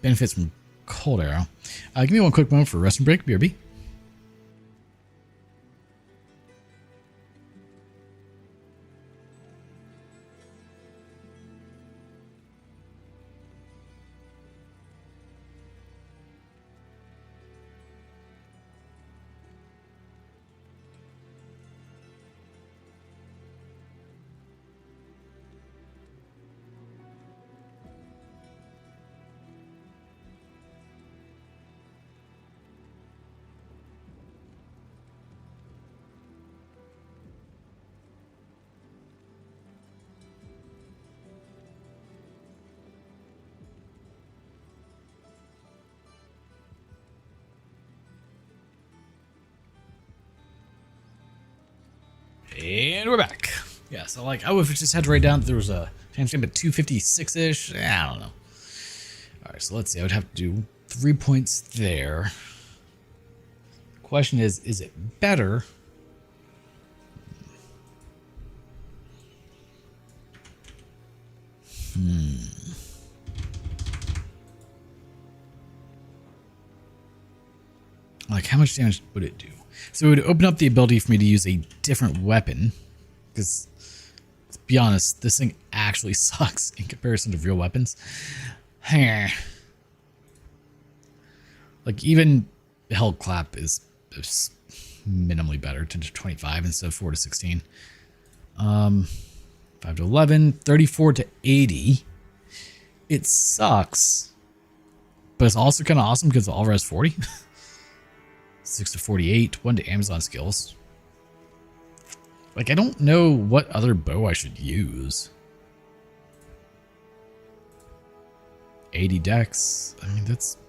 Benefits from cold arrow. Give me one quick moment for a rest and break. BRB. And we're back. Yeah, so like, oh, if it just had to write down that there was a timestamp at 256-ish, I don't know. Alright, so let's see, I would have to do 3 points there. The question is it better? Like, how much damage would it do? So it would open up the ability for me to use a different weapon. Because, to be honest, this thing actually sucks in comparison to real weapons. Like, even Held Clap is minimally better. 10 to 25 instead of 4 to 16. 5 to 11. 34 to 80. It sucks. But it's also kind of awesome because all res 40. 6 to 48, 1 to Amazon skills. Like, I don't know what other bow I should use. 80 dex. I mean,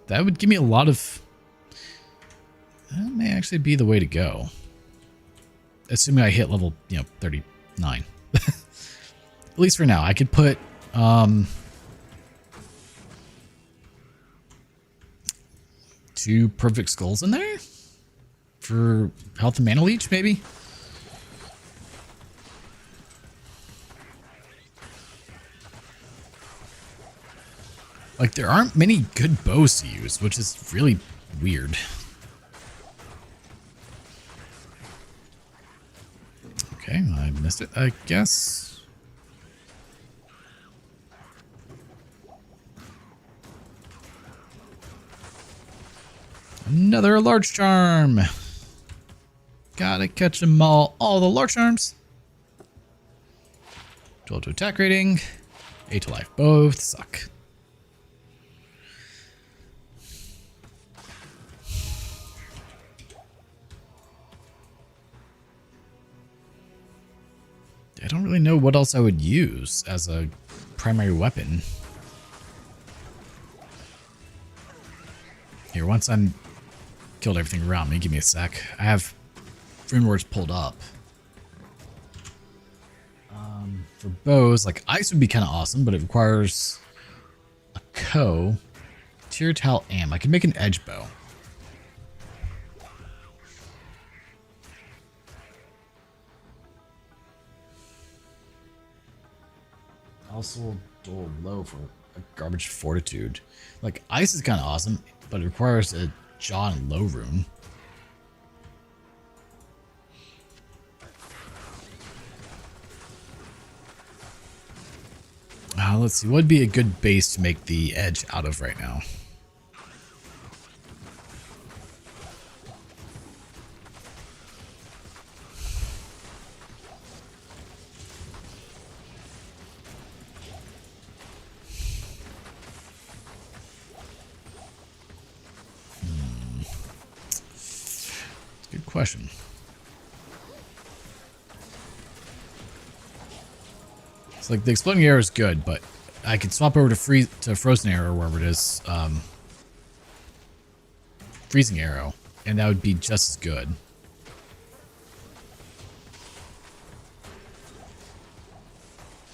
that would give me a lot of... That may actually be the way to go. Assuming I hit level, 39. At least for now. I could put... 2 perfect skulls in there? For health and mana leech, maybe? Like, there aren't many good bows to use, which is really weird. Okay, I missed it, I guess. Another large charm. Gotta catch them all. All the large charms. 12 to attack rating. 8 to life. Both suck. I don't really know what else I would use as a primary weapon. Here, once I'm killed everything around me, give me a sec. I have rune words pulled up. For bows, like ice would be kind of awesome, but it requires a tier tal am. I could make an edge bow. Also dual low for a garbage fortitude. Like ice is kind of awesome, but it requires a jaw and low rune. Let's see, what would be a good base to make the edge out of right now? Good question. It's like the exploding arrow is good, but I could swap over to frozen arrow, wherever it is, freezing arrow, and that would be just as good.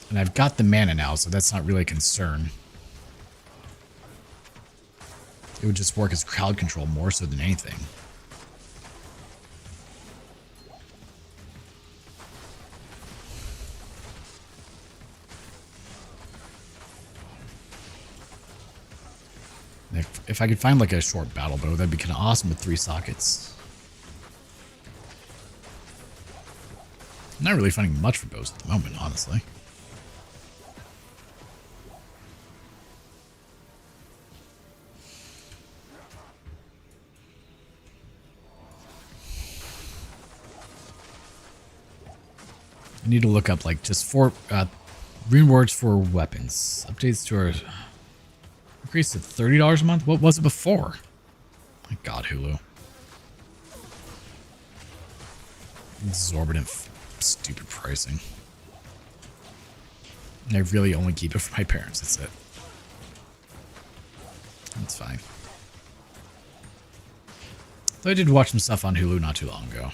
And I've got the mana now, so that's not really a concern. It would just work as crowd control more so than anything. If I could find like a short battle bow, that'd be kind of awesome with 3 sockets. I'm not really finding much for bows at the moment, honestly. I need to look up like just 4 rune words for weapons. Updates to our... Increased to $30 a month? What was it before? My god, Hulu. Exorbitant, stupid pricing. And I really only keep it for my parents, that's it. That's fine. Though I did watch some stuff on Hulu not too long ago.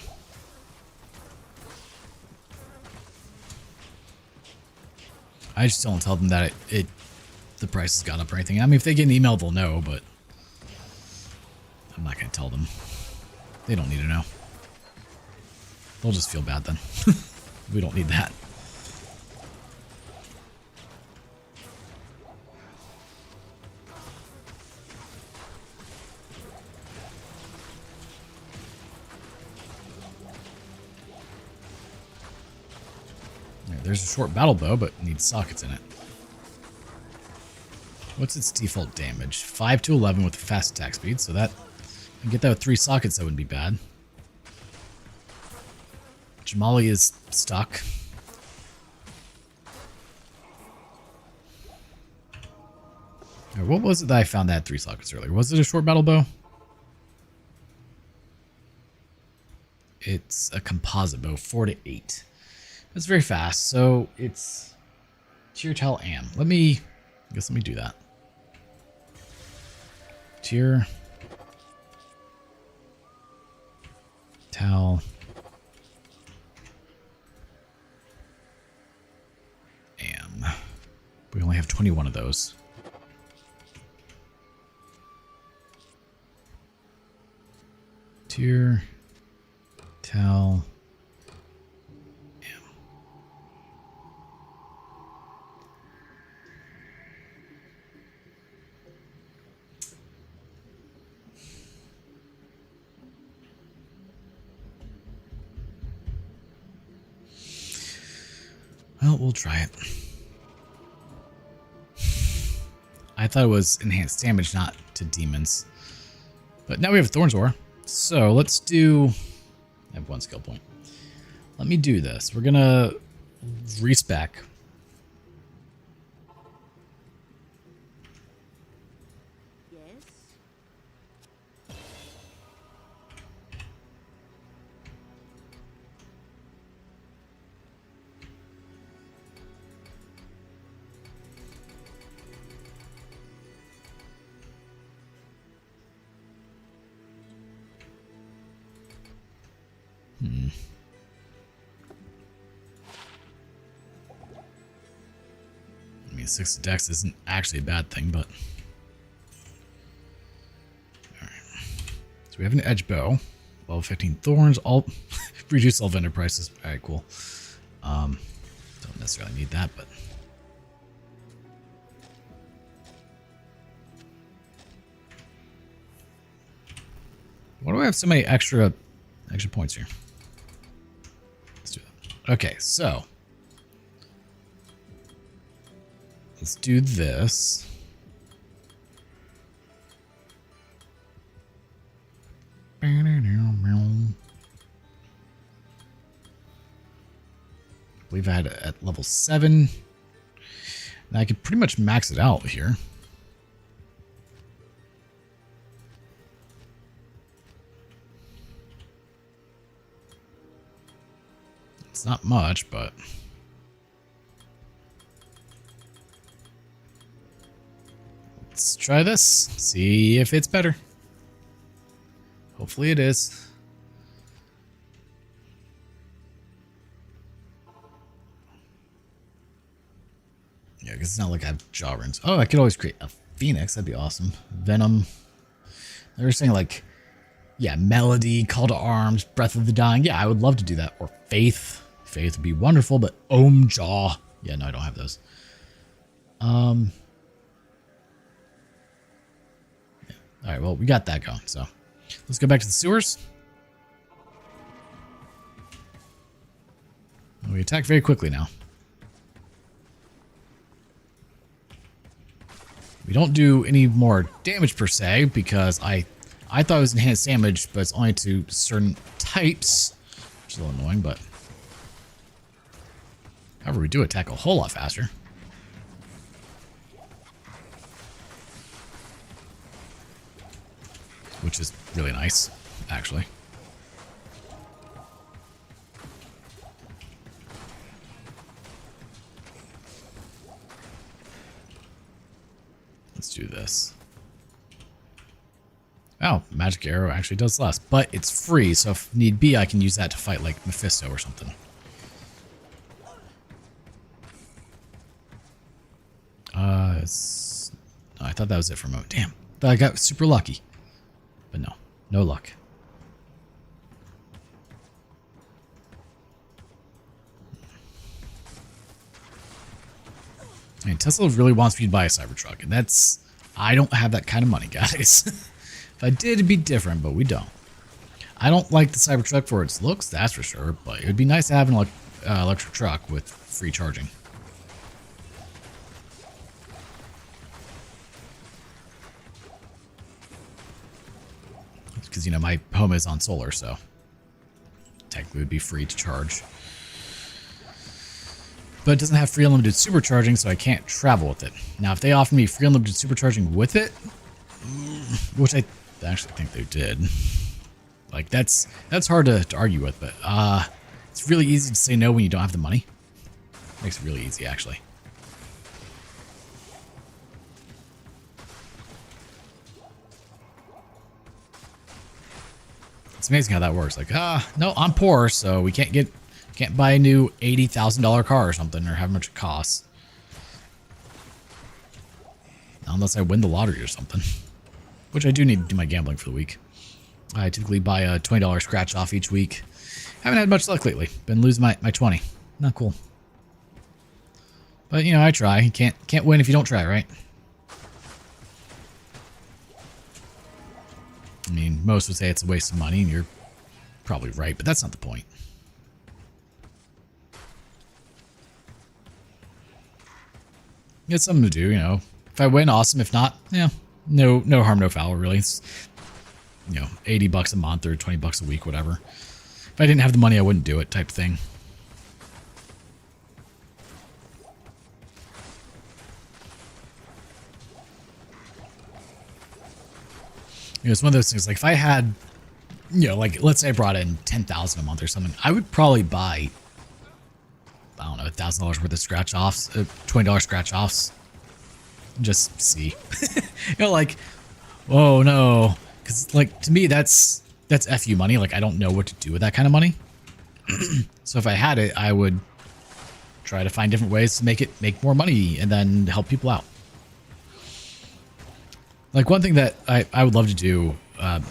I just don't tell them that the price has gone up or anything. I mean, if they get an email, they'll know, but I'm not going to tell them. They don't need to know. They'll just feel bad then. We don't need that. There's a short battle bow, but needs sockets in it. What's its default damage? 5 to 11 with a fast attack speed, so that... I can get that with 3 sockets, that wouldn't be bad. Jamali is stuck. Right, what was it that I found that had 3 sockets earlier? Was it a short battle bow? It's a composite bow, 4 to 8. It's very fast, so it's tier tau am. Let me do that. Tier tau am. We only have 21 of those. Tier tau. Well, we'll try it. I thought it was enhanced damage, not to demons. But now we have Thorn's Ore. So let's do... I have 1 skill point. Let me do this. We're going to respec. Yes. I mean, 6 dex isn't actually a bad thing, but... Alright. So we have an edge bow. Level 15 thorns. All reduce all vendor prices. Alright, cool. Don't necessarily need that, but... Why do I have so many extra points here? Let's do that. Okay, so... Let's do this. I believe I had it at level 7. And I could pretty much max it out here. It's not much, but... Let's try this. See if it's better. Hopefully it is. Yeah, because it's not like I have jaw runes. Oh, I could always create a phoenix. That'd be awesome. Venom. They were saying like, yeah, melody, call to arms, breath of the dying. Yeah, I would love to do that. Or faith. Faith would be wonderful, but Ohm jaw. Yeah, no, I don't have those. All right, well, we got that going, so let's go back to the sewers. We attack very quickly now. We don't do any more damage per se because I thought it was enhanced damage, but it's only to certain types, which is a little annoying, but however, we do attack a whole lot faster. Which is really nice, actually. Let's do this. Oh, magic arrow actually does less, but it's free, so if need be, I can use that to fight like Mephisto or something. No, I thought that was it for a moment. Damn. Thought I got super lucky. But no. No luck. And Tesla really wants me to buy a Cybertruck, and that's... I don't have that kind of money, guys. If I did, it'd be different, but we don't. I don't like the Cybertruck for its looks, that's for sure, but it would be nice to have an electric truck with free charging. Because, you know, my home is on solar, so technically it would be free to charge. But it doesn't have free unlimited supercharging, so I can't travel with it. Now, if they offer me free unlimited supercharging with it, which I actually think they did, like that's hard to argue with, but it's really easy to say no when you don't have the money. Makes it really easy, actually. It's amazing how that works. Like, no, I'm poor, so we can't buy a new $80,000 car or something, or however much it costs. Unless I win the lottery or something. Which I do need to do my gambling for the week. I typically buy a $20 scratch off each week. Haven't had much luck lately. Been losing my 20. Not cool. But, you know, I try. You can't win if you don't try, right? I mean, most would say it's a waste of money, and you're probably right, but that's not the point. It's something to do, you know. If I win, awesome. If not, yeah, no harm, no foul, really. It's, you know, $80 a month or $20 a week, whatever. If I didn't have the money, I wouldn't do it, type thing. You know, it's one of those things, like if I had, you know, like let's say I brought in $10,000 a month or something, I would probably buy, I don't know, $1,000 worth of scratch offs, $20 scratch offs. Just see. You know, like, oh no, because like to me that's FU money. Like I don't know what to do with that kind of money. So if I had it, I would try to find different ways to make more money and then help people out. Like one thing that I would love to do,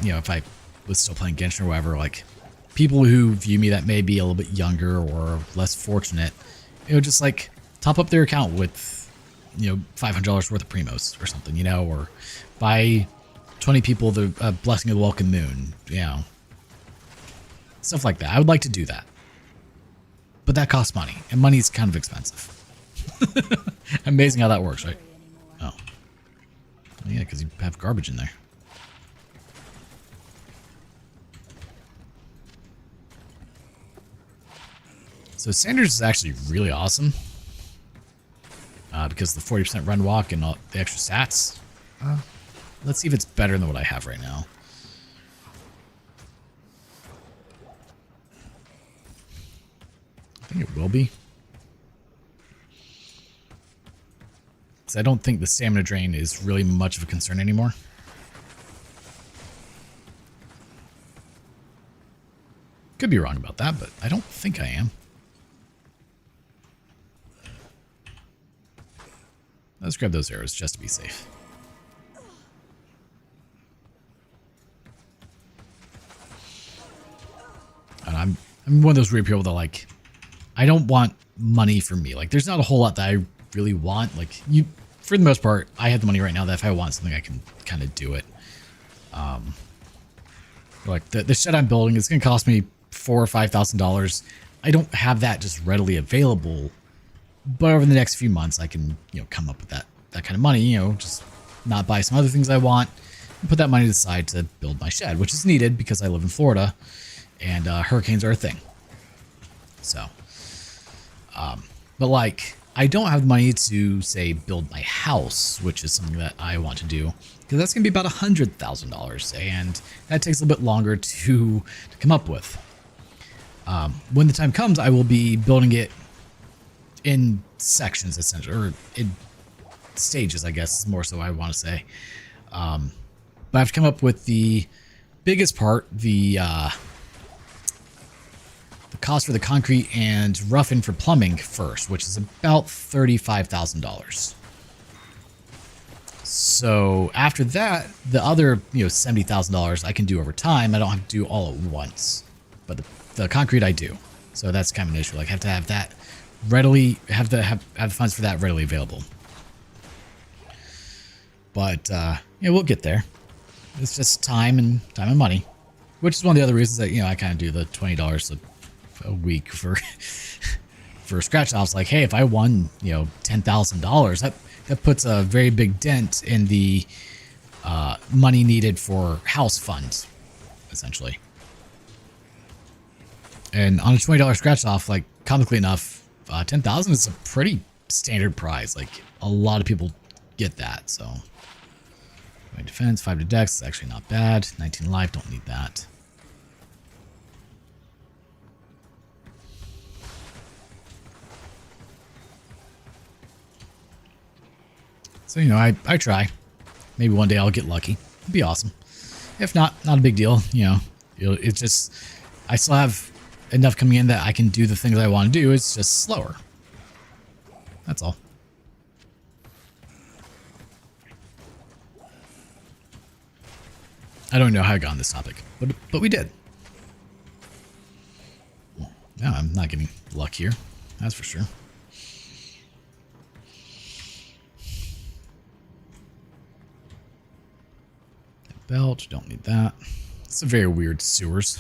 you know, if I was still playing Genshin or whatever, like people who view me that may be a little bit younger or less fortunate, you know, just like top up their account with, you know, $500 worth of primos or something, you know, or buy 20 people the Blessing of the Welcome Moon, you know, stuff like that. I would like to do that, but that costs money, and money's kind of expensive. Amazing how that works, right? Oh. Yeah, because you have garbage in there. So Sanders is actually really awesome. Because of the 40% run walk and all the extra stats. Let's see if it's better than what I have right now. I think it will be. Because I don't think the stamina drain is really much of a concern anymore. Could be wrong about that, but I don't think I am. Let's grab those arrows just to be safe. And I'm one of those weird people that, like, I don't want money for me. Like, there's not a whole lot that I really want. Like, for the most part, I have the money right now that if I want something, I can kind of do it. Like the shed I'm building is going to cost me $4,000 or $5,000. I don't have that just readily available. But over the next few months, I can, you know, come up with that kind of money, you know, just not buy some other things I want and put that money to the side to build my shed, which is needed because I live in Florida and hurricanes are a thing. So, but like, I don't have the money to, say, build my house, which is something that I want to do, because that's going to be about $100,000, and that takes a little bit longer to come up with. When the time comes, I will be building it in sections, essentially, or in stages, I guess, is more so I want to say. But I have to come up with the biggest part, the cost for the concrete and rough-in for plumbing first, which is about $35,000. So after that, the other, $70,000 I can do over time. I don't have to do all at once, but the concrete I do. So that's kind of an issue. Like I have to have that readily, have funds for that readily available. But we'll get there. It's just time and money, which is one of the other reasons that I kind of do the $20 a week for for scratch offs. Like, hey, if I won $10,000, that puts a very big dent in the money needed for house funds, essentially. And on a $20 scratch off, like comically enough, 10,000 is a pretty standard prize. Like a lot of people get that. So, defense, 5 to dex is actually not bad. 19 life, don't need that. So, I try. Maybe one day I'll get lucky. It'd be awesome. If not, not a big deal. It's just, I still have enough coming in that I can do the things I want to do. It's just slower. That's all. I don't know how I got on this topic, but we did. No, I'm not getting luck here. That's for sure. Belt, don't need that. It's a very weird sewers.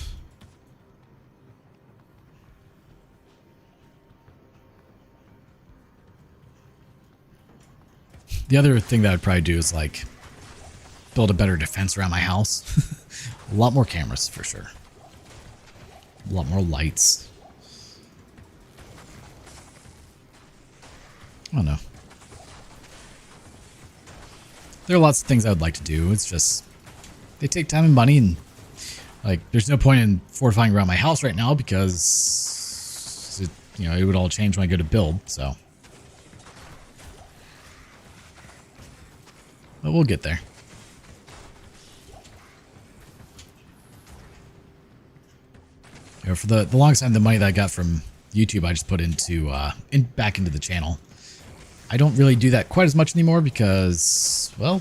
The other thing that I'd probably do is like build a better defense around my house. A lot more cameras for sure. A lot more lights. I don't know. There are lots of things I would like to do. It's just they take time and money, and like there's no point in fortifying around my house right now because it would all change when I go to build. So, but we'll get there. For the longest time, the money that I got from YouTube, I just put into back into the channel. I don't really do that quite as much anymore because, well,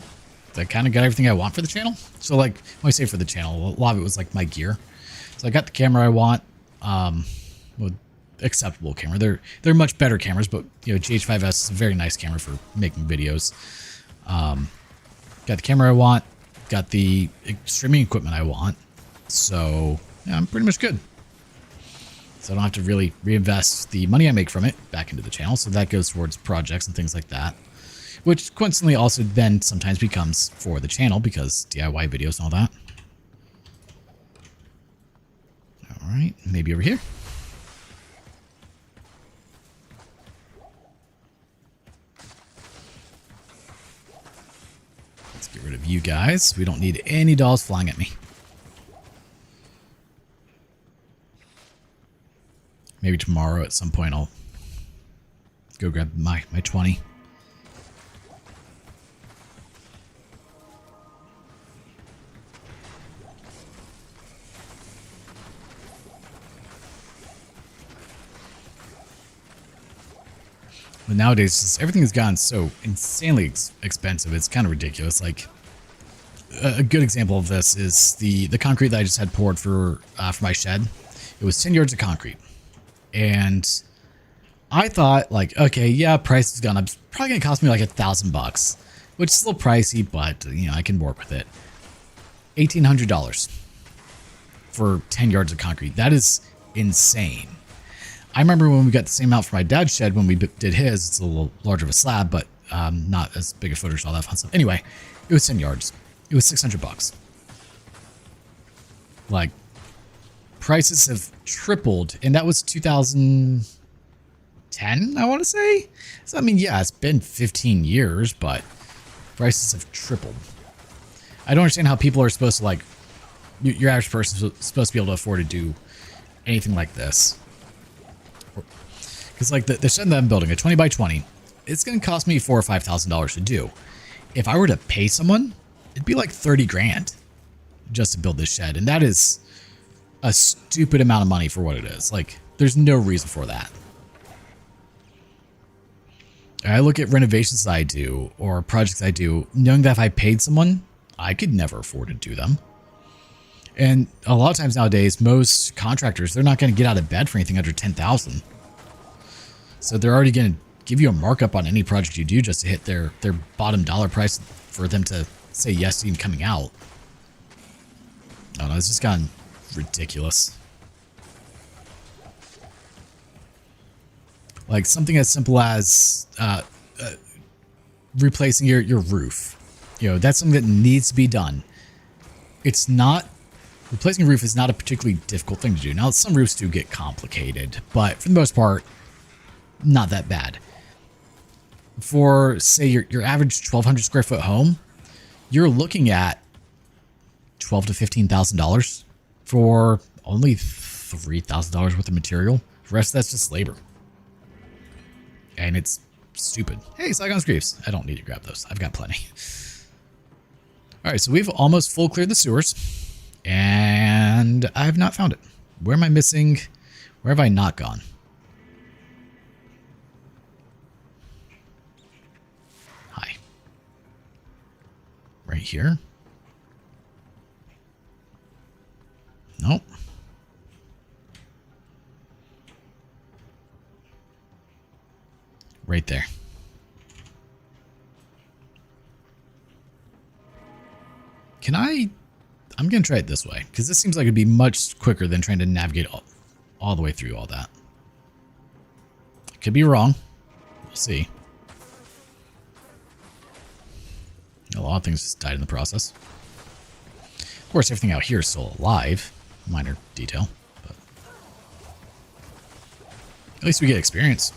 I kind of got everything I want for the channel. So, like, when I say for the channel, a lot of it was like my gear. So I got the camera I want, well, acceptable camera. They're much better cameras, but GH5S is a very nice camera for making videos. Got the camera I want, got the streaming equipment I want. So yeah, I'm pretty much good. So I don't have to really reinvest the money I make from it back into the channel. So that goes towards projects and things like that, which coincidentally also then sometimes becomes for the channel because DIY videos and all that. All right, maybe over here. Let's get rid of you guys. We don't need any dolls flying at me. Maybe tomorrow at some point I'll go grab my 20. But nowadays, everything has gotten so insanely expensive. It's kind of ridiculous. Like a good example of this is the concrete that I just had poured for my shed. It was 10 yards of concrete. And I thought, like, okay, yeah, price has gone up. It's probably going to cost me like $1,000, which is a little pricey, but, I can work with it. $1,800 for 10 yards of concrete. That is insane. I remember when we got the same amount for my dad's shed when we did his. It's a little larger of a slab, but not as big a footage, all that fun stuff. Anyway, it was 10 yards. It was $600. Like, prices have tripled, and that was 2010, I want to say. So, I mean, yeah, it's been 15 years, but prices have tripled. I don't understand how people are supposed to, like, your average person is supposed to be able to afford to do anything like this. Because, like, the shed that I'm building, a 20 by 20, it's going to cost me $4,000 or $5,000 to do. If I were to pay someone, it'd be like 30 grand just to build this shed, and that is a stupid amount of money for what it is. Like, there's no reason for that. I look at renovations I do or projects I do, knowing that if I paid someone, I could never afford to do them. And a lot of times nowadays, most contractors, they're not going to get out of bed for anything under 10,000. So they're already going to give you a markup on any project you do just to hit their bottom dollar price for them to say yes to even coming out. I don't know, it's just gotten ridiculous. Like something as simple as replacing your roof. You know, that's something that needs to be done. It's not, replacing a roof is not a particularly difficult thing to do. Now, some roofs do get complicated, but for the most part, not that bad. For, say, your average 1,200 square foot home, you're looking at $12,000 to $15,000 for only $3,000 worth of material. The rest of that's just labor. And it's stupid. Hey, Saigon's Greaves. I don't need to grab those. I've got plenty. All right, so we've almost full cleared the sewers. And I've not found it. Where am I missing? Where have I not gone? Hi. Right here? Nope. Right there. Can I'm going to try it this way, because this seems like it'd be much quicker than trying to navigate all the way through all that. Could be wrong. We'll see. A lot of things just died in the process. Of course, everything out here is still alive. Minor detail, but at least we get experience.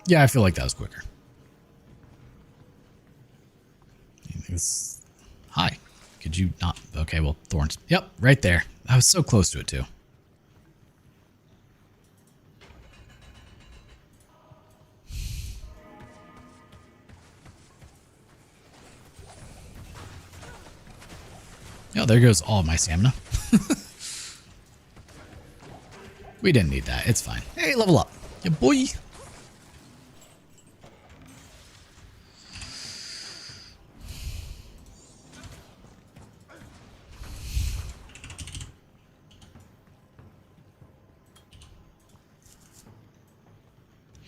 Yeah, I feel like that was quicker. Hi. Could you not? Okay, well, thorns. Yep, right there. I was so close to it, too. Oh, there goes all my stamina. We didn't need that. It's fine. Hey, level up. Yeah, boy.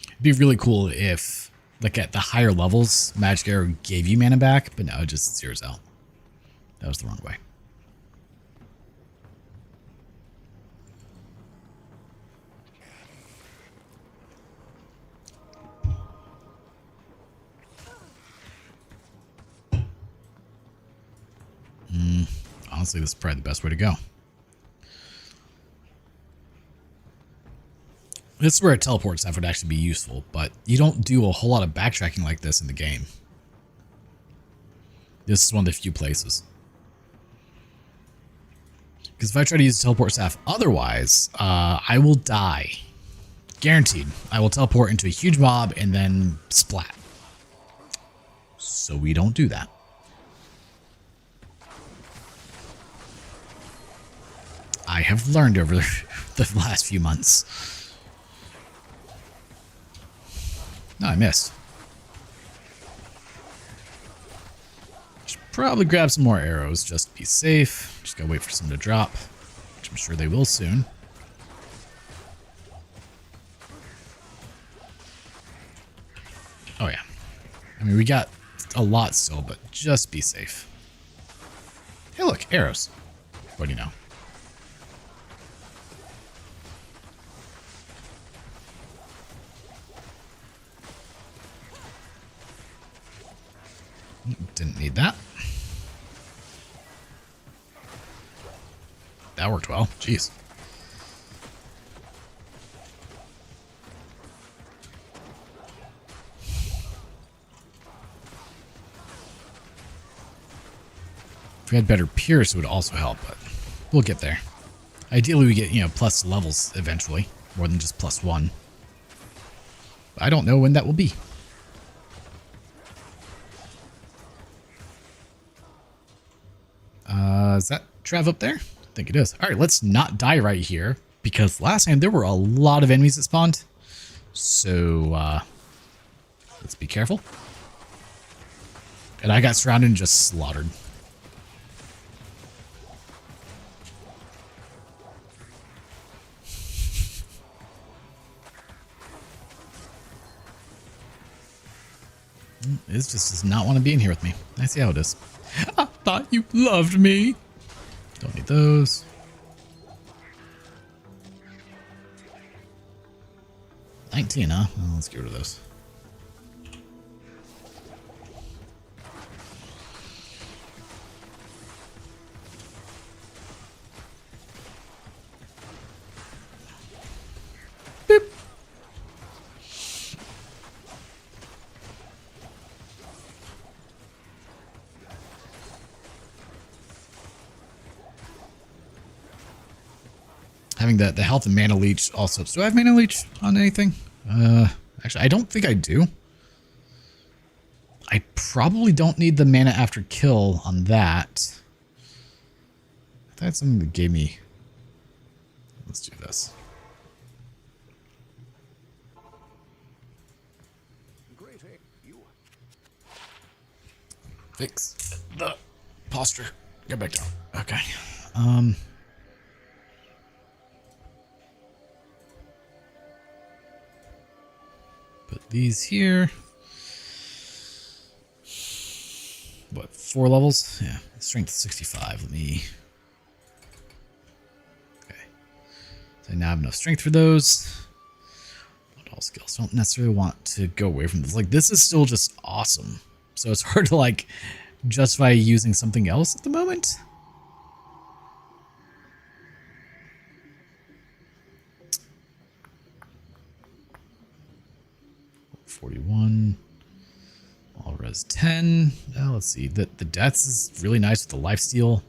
It'd be really cool if, like, at the higher levels, Magic Arrow gave you mana back, but no, it just zeroes out. That was the wrong way. Honestly, this is probably the best way to go. This is where a teleport stuff would actually be useful, but you don't do a whole lot of backtracking like this in the game. This is one of the few places. Because if I try to use a teleport staff otherwise, I will die. Guaranteed. I will teleport into a huge mob and then splat. So we don't do that. I have learned over the last few months. No, I missed. Should probably grab some more arrows just to be safe. Just gotta wait for some to drop, which I'm sure they will soon. Oh yeah. I mean, we got a lot still, but just be safe. Hey look, arrows. What do you know? Didn't need that. That worked well. Jeez. If we had better Pierce, it would also help, but we'll get there. Ideally, we get, you know, plus levels eventually, more than just +1. But I don't know when that will be. Is that Trev up there? I think it is. All right, let's not die right here because last time there were a lot of enemies that spawned. So let's be careful. And I got surrounded and just slaughtered. This just does not want to be in here with me. I see how it is. I thought you loved me. Don't need those. $19, huh? Well, let's get rid of those. Boop. Having the health and mana leech also. Do I have mana leech on anything? Actually, I don't think I do. I probably don't need the mana after kill on that. I thought something that gave me. Let's do this. Fix the posture. Get back down. Okay. Put these here. What, 4 levels? Yeah, strength 65. Let me. Okay. So I now have enough strength for those. Not all skills. Don't necessarily want to go away from this. Like, this is still just awesome. So it's hard to, like, justify using something else at the moment. $41. All res 10. Let's see. The deaths is really nice with the lifesteal.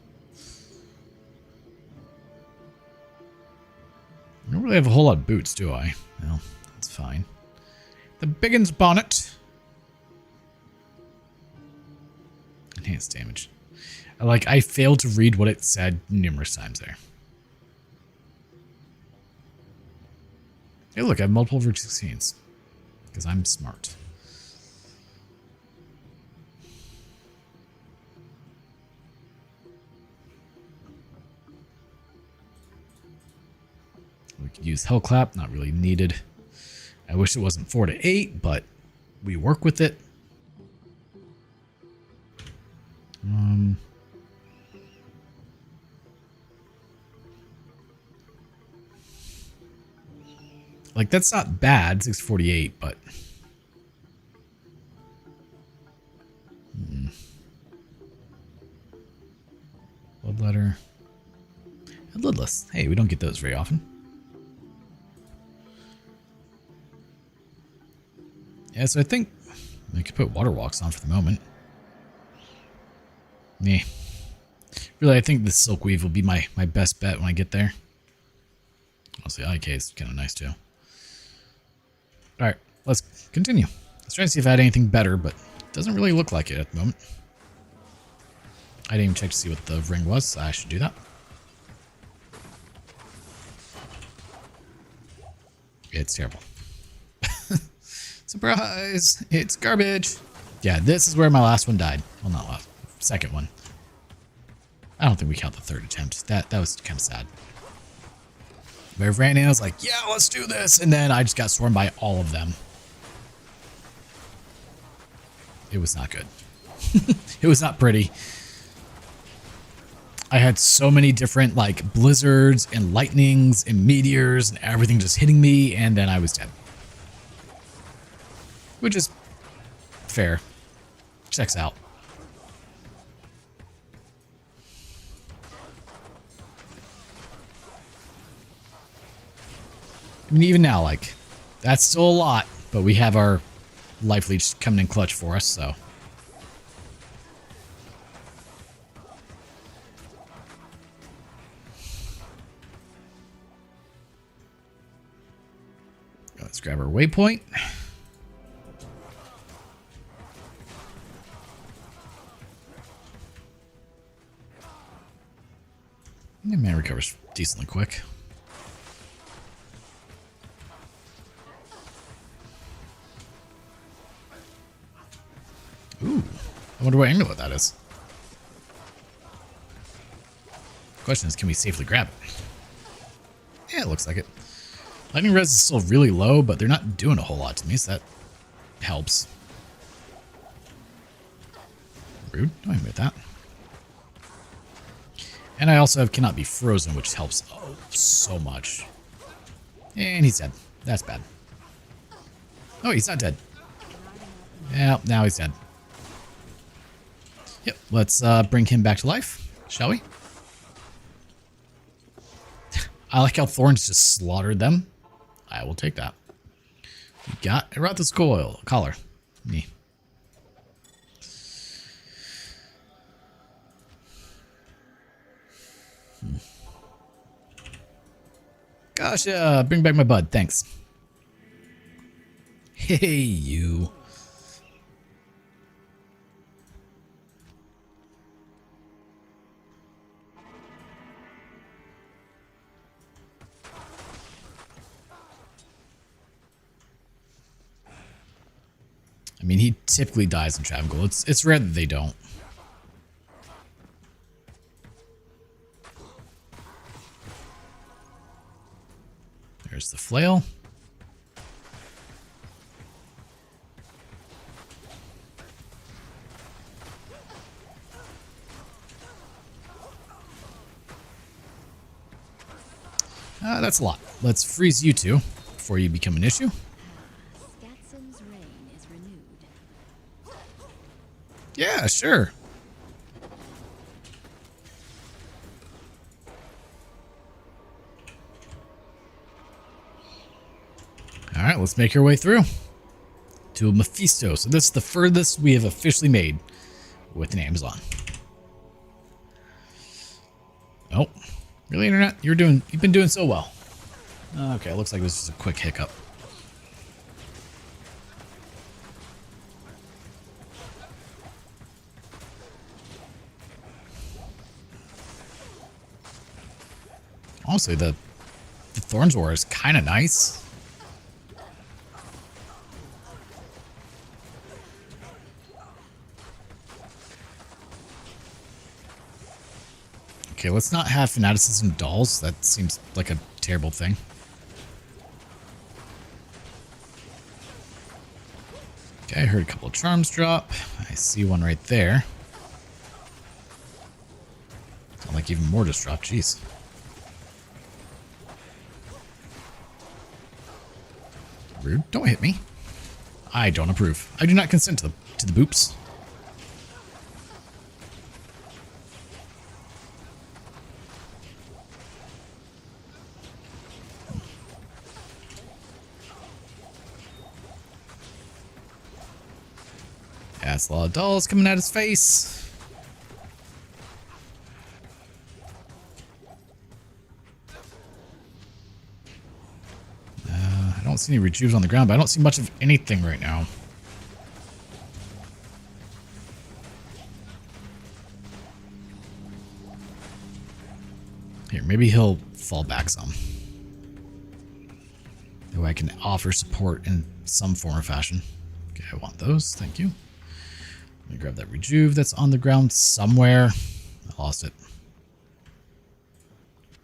I don't really have a whole lot of boots, do I? Well, that's fine. The Biggins bonnet. Enhanced damage. I failed to read what it said numerous times there. Hey, look, I have multiple over 16s. Because I'm smart. We could use Hellclap, not really needed. I wish it wasn't 4 to 8, but we work with it. Like, that's not bad, 648, but... Bloodletter. And Lidless. Hey, we don't get those very often. Yeah, so I think I could put Water Walks on for the moment. Nah. Really, I think the Silk Weave will be my best bet when I get there. Also, the IK is kind of nice too. Alright, let's continue. Let's try and see if I had anything better, but it doesn't really look like it at the moment. I didn't even check to see what the ring was, so I should do that. It's terrible. Surprise! It's garbage! Yeah, this is where my last one died. Well, not last. Second one. I don't think we count the third attempt. That was kind of sad. But I ran in, I was like, yeah, let's do this! And then I just got swarmed by all of them. It was not good. It was not pretty. I had so many different, like, blizzards and lightnings and meteors and everything just hitting me, and then I was dead. Which is fair. Checks out. I mean, even now, like, that's still a lot, but we have our life leech coming in clutch for us, so. Let's grab our waypoint. Yeah, man recovers decently quick. Ooh, I wonder what amulet that is. Question is, can we safely grab it? Yeah, it looks like it. Lightning res is still really low, but they're not doing a whole lot to me, so that helps. Rude. Don't admit that. And I also have cannot be frozen, which helps so much. And he's dead. That's bad. Oh, he's not dead. Yeah, now he's dead. Yep, let's bring him back to life, shall we? I like how Thorns just slaughtered them. I will take that. We got Erathis collar. Me. Gosh, bring back my bud. Thanks. Hey, you. I mean, he typically dies in Travangle. It's rare that they don't. There's the flail. That's a lot. Let's freeze you two before you become an issue. Scatson's reign is renewed. Yeah, sure. All right, let's make our way through to Mephisto. So this is the furthest we have officially made with an Amazon. Oh, really, Internet? You've been doing so well. Okay, looks like this is a quick hiccup. Honestly, the Thorns War is kind of nice. Okay, let's not have fanaticism dolls. That seems like a terrible thing. Okay, I heard a couple of charms drop. I see one right there. Sound like even more just dropped. Jeez. Rude. Don't hit me. I don't approve. I do not consent to the boops. That's a lot of dolls coming at his face. I don't see any rejuves on the ground, but I don't see much of anything right now. Here, maybe he'll fall back some. That way I can offer support in some form or fashion. Okay, I want those. Thank you. Let me grab that rejuve that's on the ground somewhere. I lost it.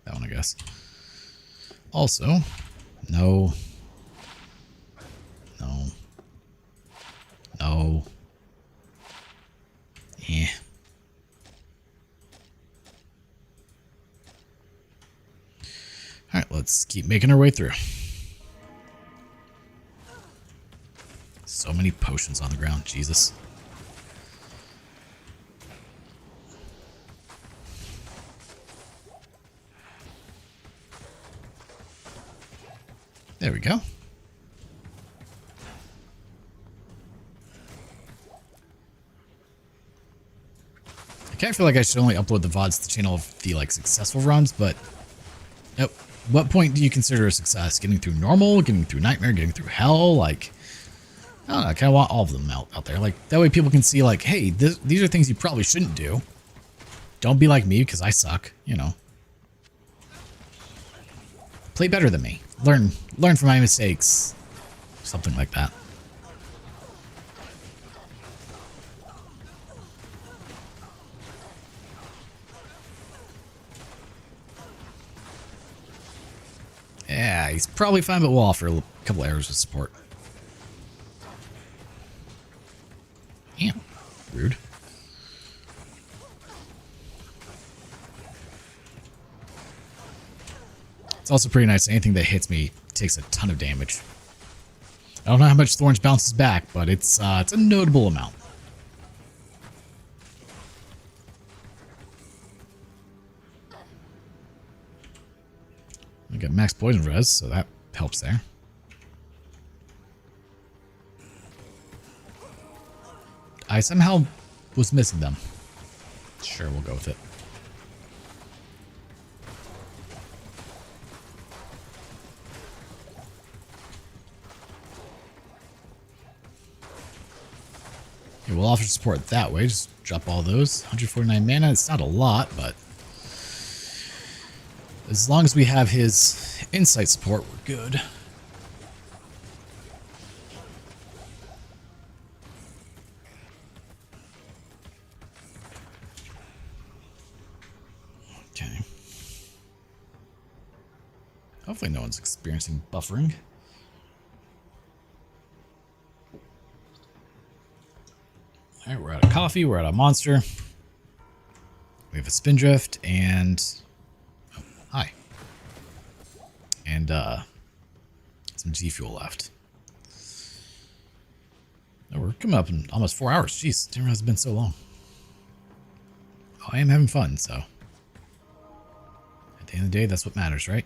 That one, I guess. Also, no. No. No. Yeah. Alright, let's keep making our way through. So many potions on the ground, Jesus. There we go. I kind of feel like I should only upload the VODs to the channel of the successful runs, but at what point do you consider a success? Getting through normal, getting through nightmare, getting through hell? I don't know. I kind of want all of them out there. That way people can see hey, these are things you probably shouldn't do. Don't be like me because I suck, you know. Play better than me. Learn from my mistakes. Something like that. Yeah, he's probably fine, but we'll offer a couple arrows of support. Damn. Rude. It's also pretty nice. Anything that hits me takes a ton of damage. I don't know how much Thorns bounces back, but it's a notable amount. I got max poison res, so that helps there. I somehow was missing them. Sure, we'll go with it. Okay, we'll offer support that way. Just drop all those. 149 mana. It's not a lot, but as long as we have his insight support, we're good. Okay. Hopefully no one's experiencing buffering. Alright, we're out of coffee, we're out of monster. We have a spindrift and... Oh, hi. And, some G fuel left. Oh, we're coming up in almost 4 hours. Jeez, didn't realize it's been so long. Oh, I am having fun, so... At the end of the day, that's what matters, right?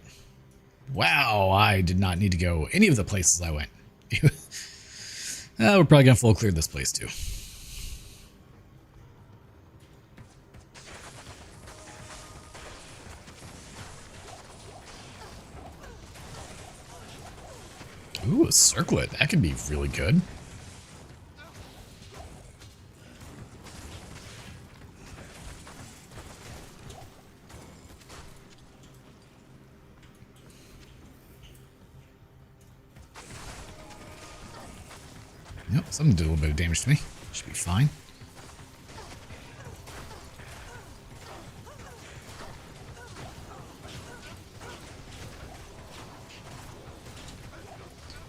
Wow, I did not need to go any of the places I went. We're probably gonna full clear this place, too. Ooh, a circlet. That could be really good. Yep, something did a little bit of damage to me. Should be fine.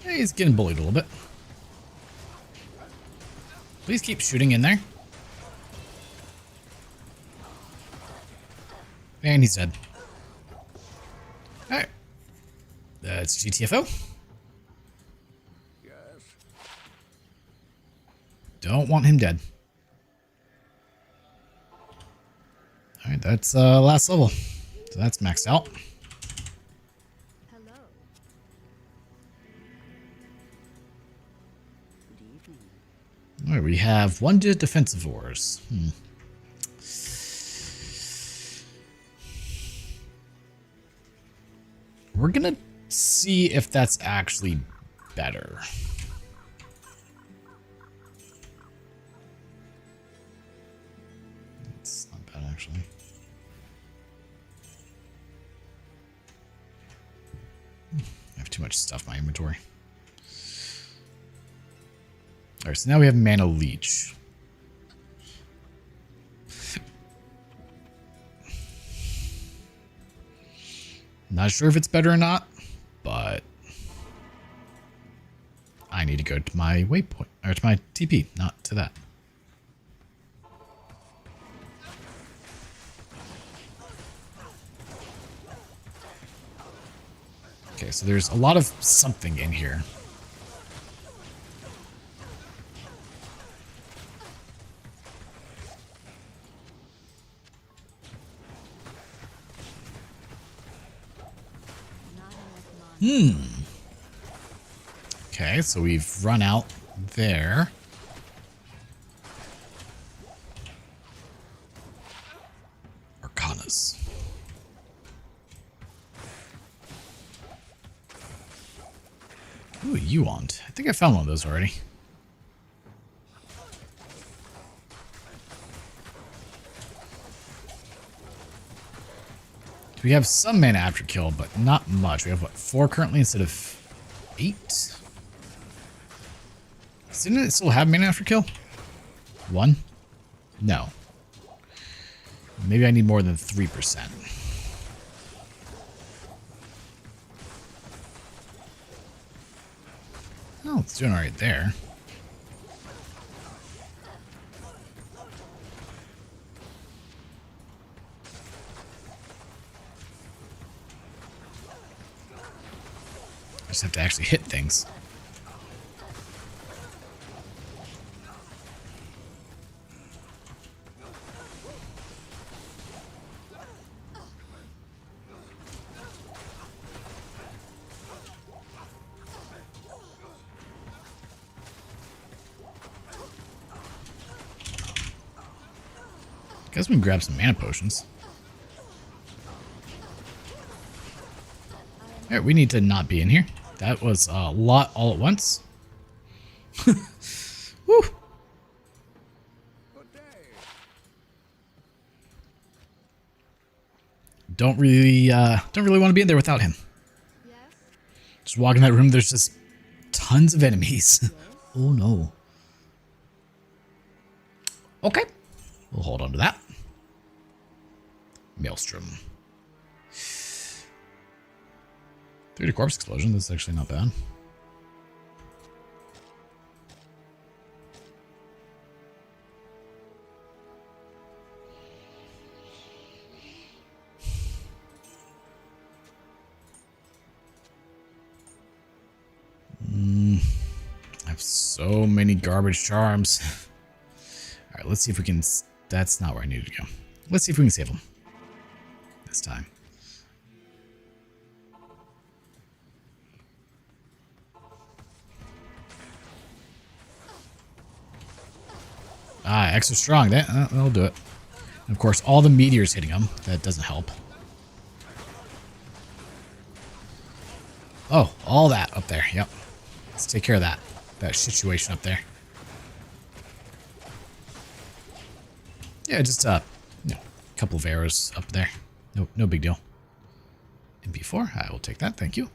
He's getting bullied a little bit. Please keep shooting in there. And he's dead. Alright. That's GTFO. Yes. Don't want him dead. Alright, that's last level. So that's maxed out. Hello. Good evening. Alright, we have one defensive ores. We're gonna see if that's actually better. It's not bad, actually. I have too much stuff in my inventory. Alright, so now we have Mana Leech. Not sure if it's better or not, but I need to go to my waypoint, or to my TP, not to that. Okay, so there's a lot of something in here. Okay, so we've run out there. Arcanas. Ooh, you want? I think I found one of those already. We have some mana after kill, but not much. We have, what, 4 currently instead of 8? Didn't it still have mana after kill? 1? No. Maybe I need more than 3%. Oh, it's doing alright there. I just have to actually hit things. Guess we can grab some mana potions. Alright, we need to not be in here. That was a lot all at once. Woo! Don't really want to be in there without him. Yes? Just walk in that room, there's just tons of enemies. Oh no. Okay. We'll hold on to that. Maelstrom. 3 corpse explosion. That's actually not bad. I have so many garbage charms. All right, let's see if we can. That's not where I needed to go. Let's see if we can save them this time. Ah, extra strong. That'll do it. And of course, all the meteors hitting them. That doesn't help. Oh, all that up there. Yep. Let's take care of that. That situation up there. Yeah, just you know, a couple of arrows up there. No big deal. MP4, I will take that. Thank you.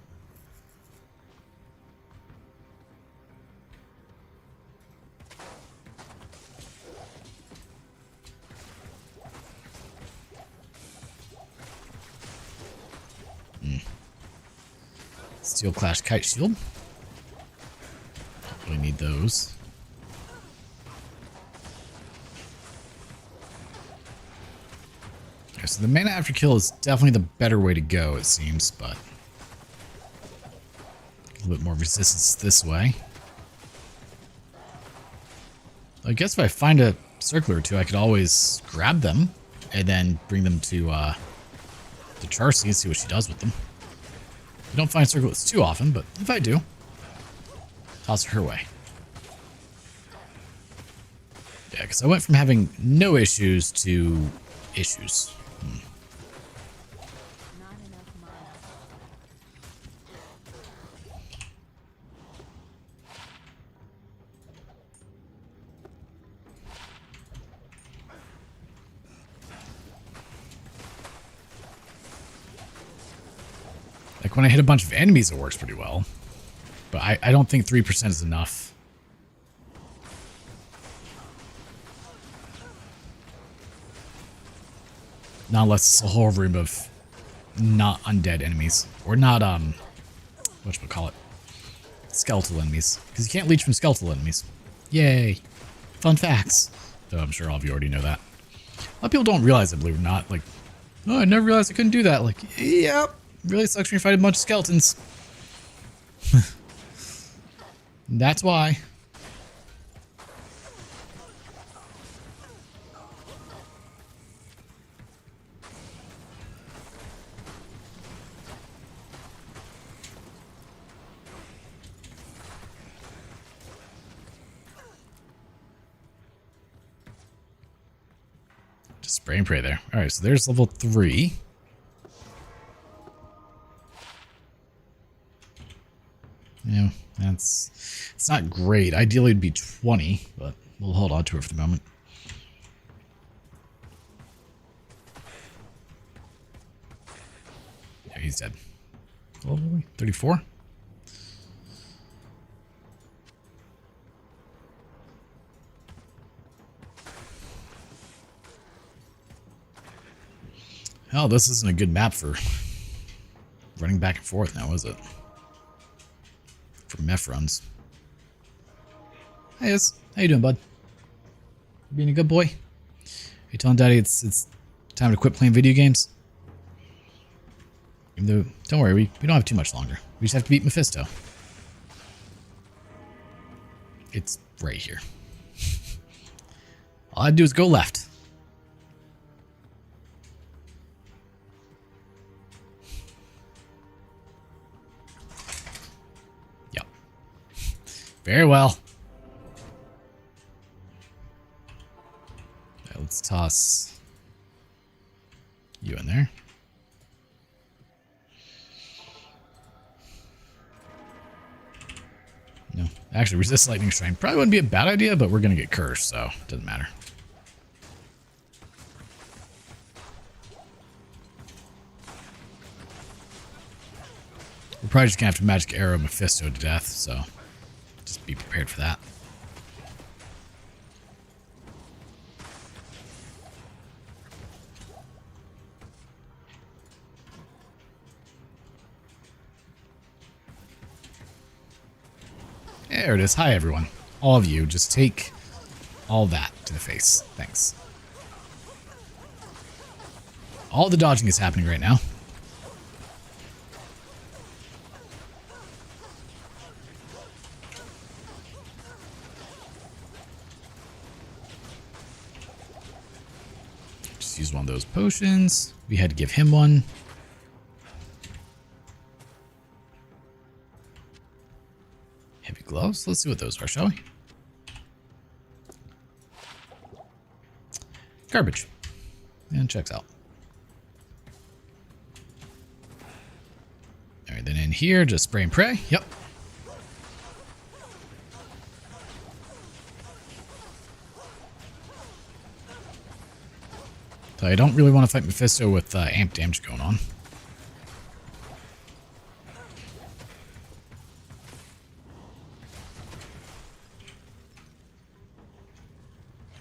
Steel Clash Kite Shield. Don't really need those. Okay, so the mana after kill is definitely the better way to go, it seems, but a little bit more resistance this way. I guess if I find a circler or two, I could always grab them and then bring them to Charcy and see what she does with them. I don't find circlets too often, but if I do, toss her way. Yeah, because I went from having no issues to issues. Not enough mana. Like when I hit a bunch of enemies, it works pretty well. But I don't think 3% is enough. Not unless it's a whole room of not undead enemies. Or not, whatchamacallit, skeletal enemies. Because you can't leech from skeletal enemies. Yay. Fun facts. Though I'm sure all of you already know that. A lot of people don't realize it, believe it or not. Like, oh, I never realized I couldn't do that. Like, yep. Really sucks when you fight a bunch of skeletons. That's why. Just spray and pray there. All right, so there's level 3. Yeah, it's not great. Ideally it'd be 20, but we'll hold on to it for the moment. he's dead. Oh, 34. Oh, this isn't a good map for running back and forth now, is it? For Meph runs. Hey, how you doing, bud? You being a good boy? You telling Daddy it's time to quit playing video games? Even though, don't worry, we don't have too much longer. We just have to beat Mephisto. It's right here. All I do is go left. Yep. Very well. Right, let's toss you in there. No, actually, resist lightning strike probably wouldn't be a bad idea, but we're gonna get cursed, so it doesn't matter. We're probably just gonna have to magic arrow Mephisto to death, so just be prepared for that. There it is. Hi, everyone. All of you, just take all that to the face. Thanks. All the dodging is happening right now. Just use one of those potions. We had to give him one. Heavy gloves. Let's see what those are, shall we? Garbage. And checks out. Alright, then in here, just spray and pray. Yep. So I don't really want to fight Mephisto with amp damage going on.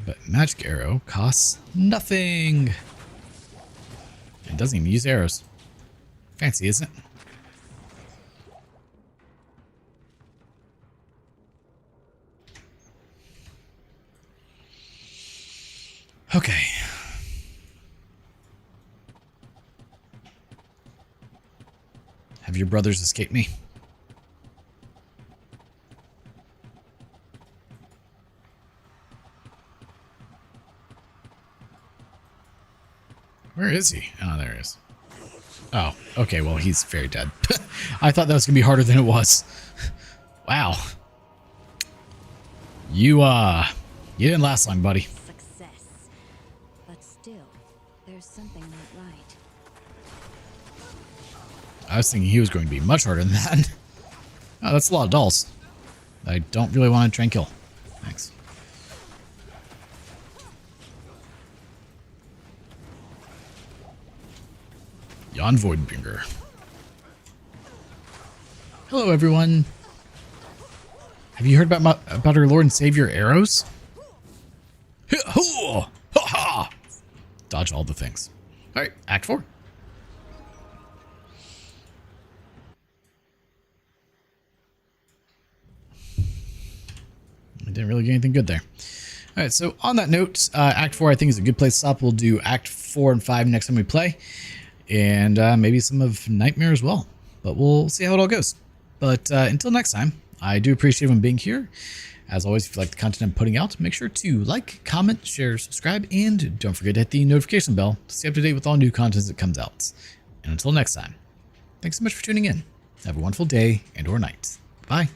But magic arrow costs nothing. It doesn't even use arrows. Fancy, isn't it? Okay. Have your brothers escaped me? Where is he? Oh, there he is. Oh, okay, well, he's very dead. I thought that was going to be harder than it was. Wow. You didn't last long, buddy. Success. But still, there's something not right. I was thinking he was going to be much harder than that. Oh, that's a lot of dolls. I don't really want to try and kill. Thanks. Jan Voidbringer. Hello, everyone. Have you heard about our Lord and Savior arrows? Dodge all the things. All right, Act 4. I didn't really get anything good there. All right, so on that note, Act 4 I think is a good place to stop. We'll do Act 4 and 5 next time we play. And maybe some of Nightmare as well. But we'll see how it all goes. But until next time, I do appreciate everyone being here. As always, if you like the content I'm putting out, make sure to like, comment, share, subscribe, and don't forget to hit the notification bell to stay up to date with all new content that comes out. And until next time, thanks so much for tuning in. Have a wonderful day and or night. Bye.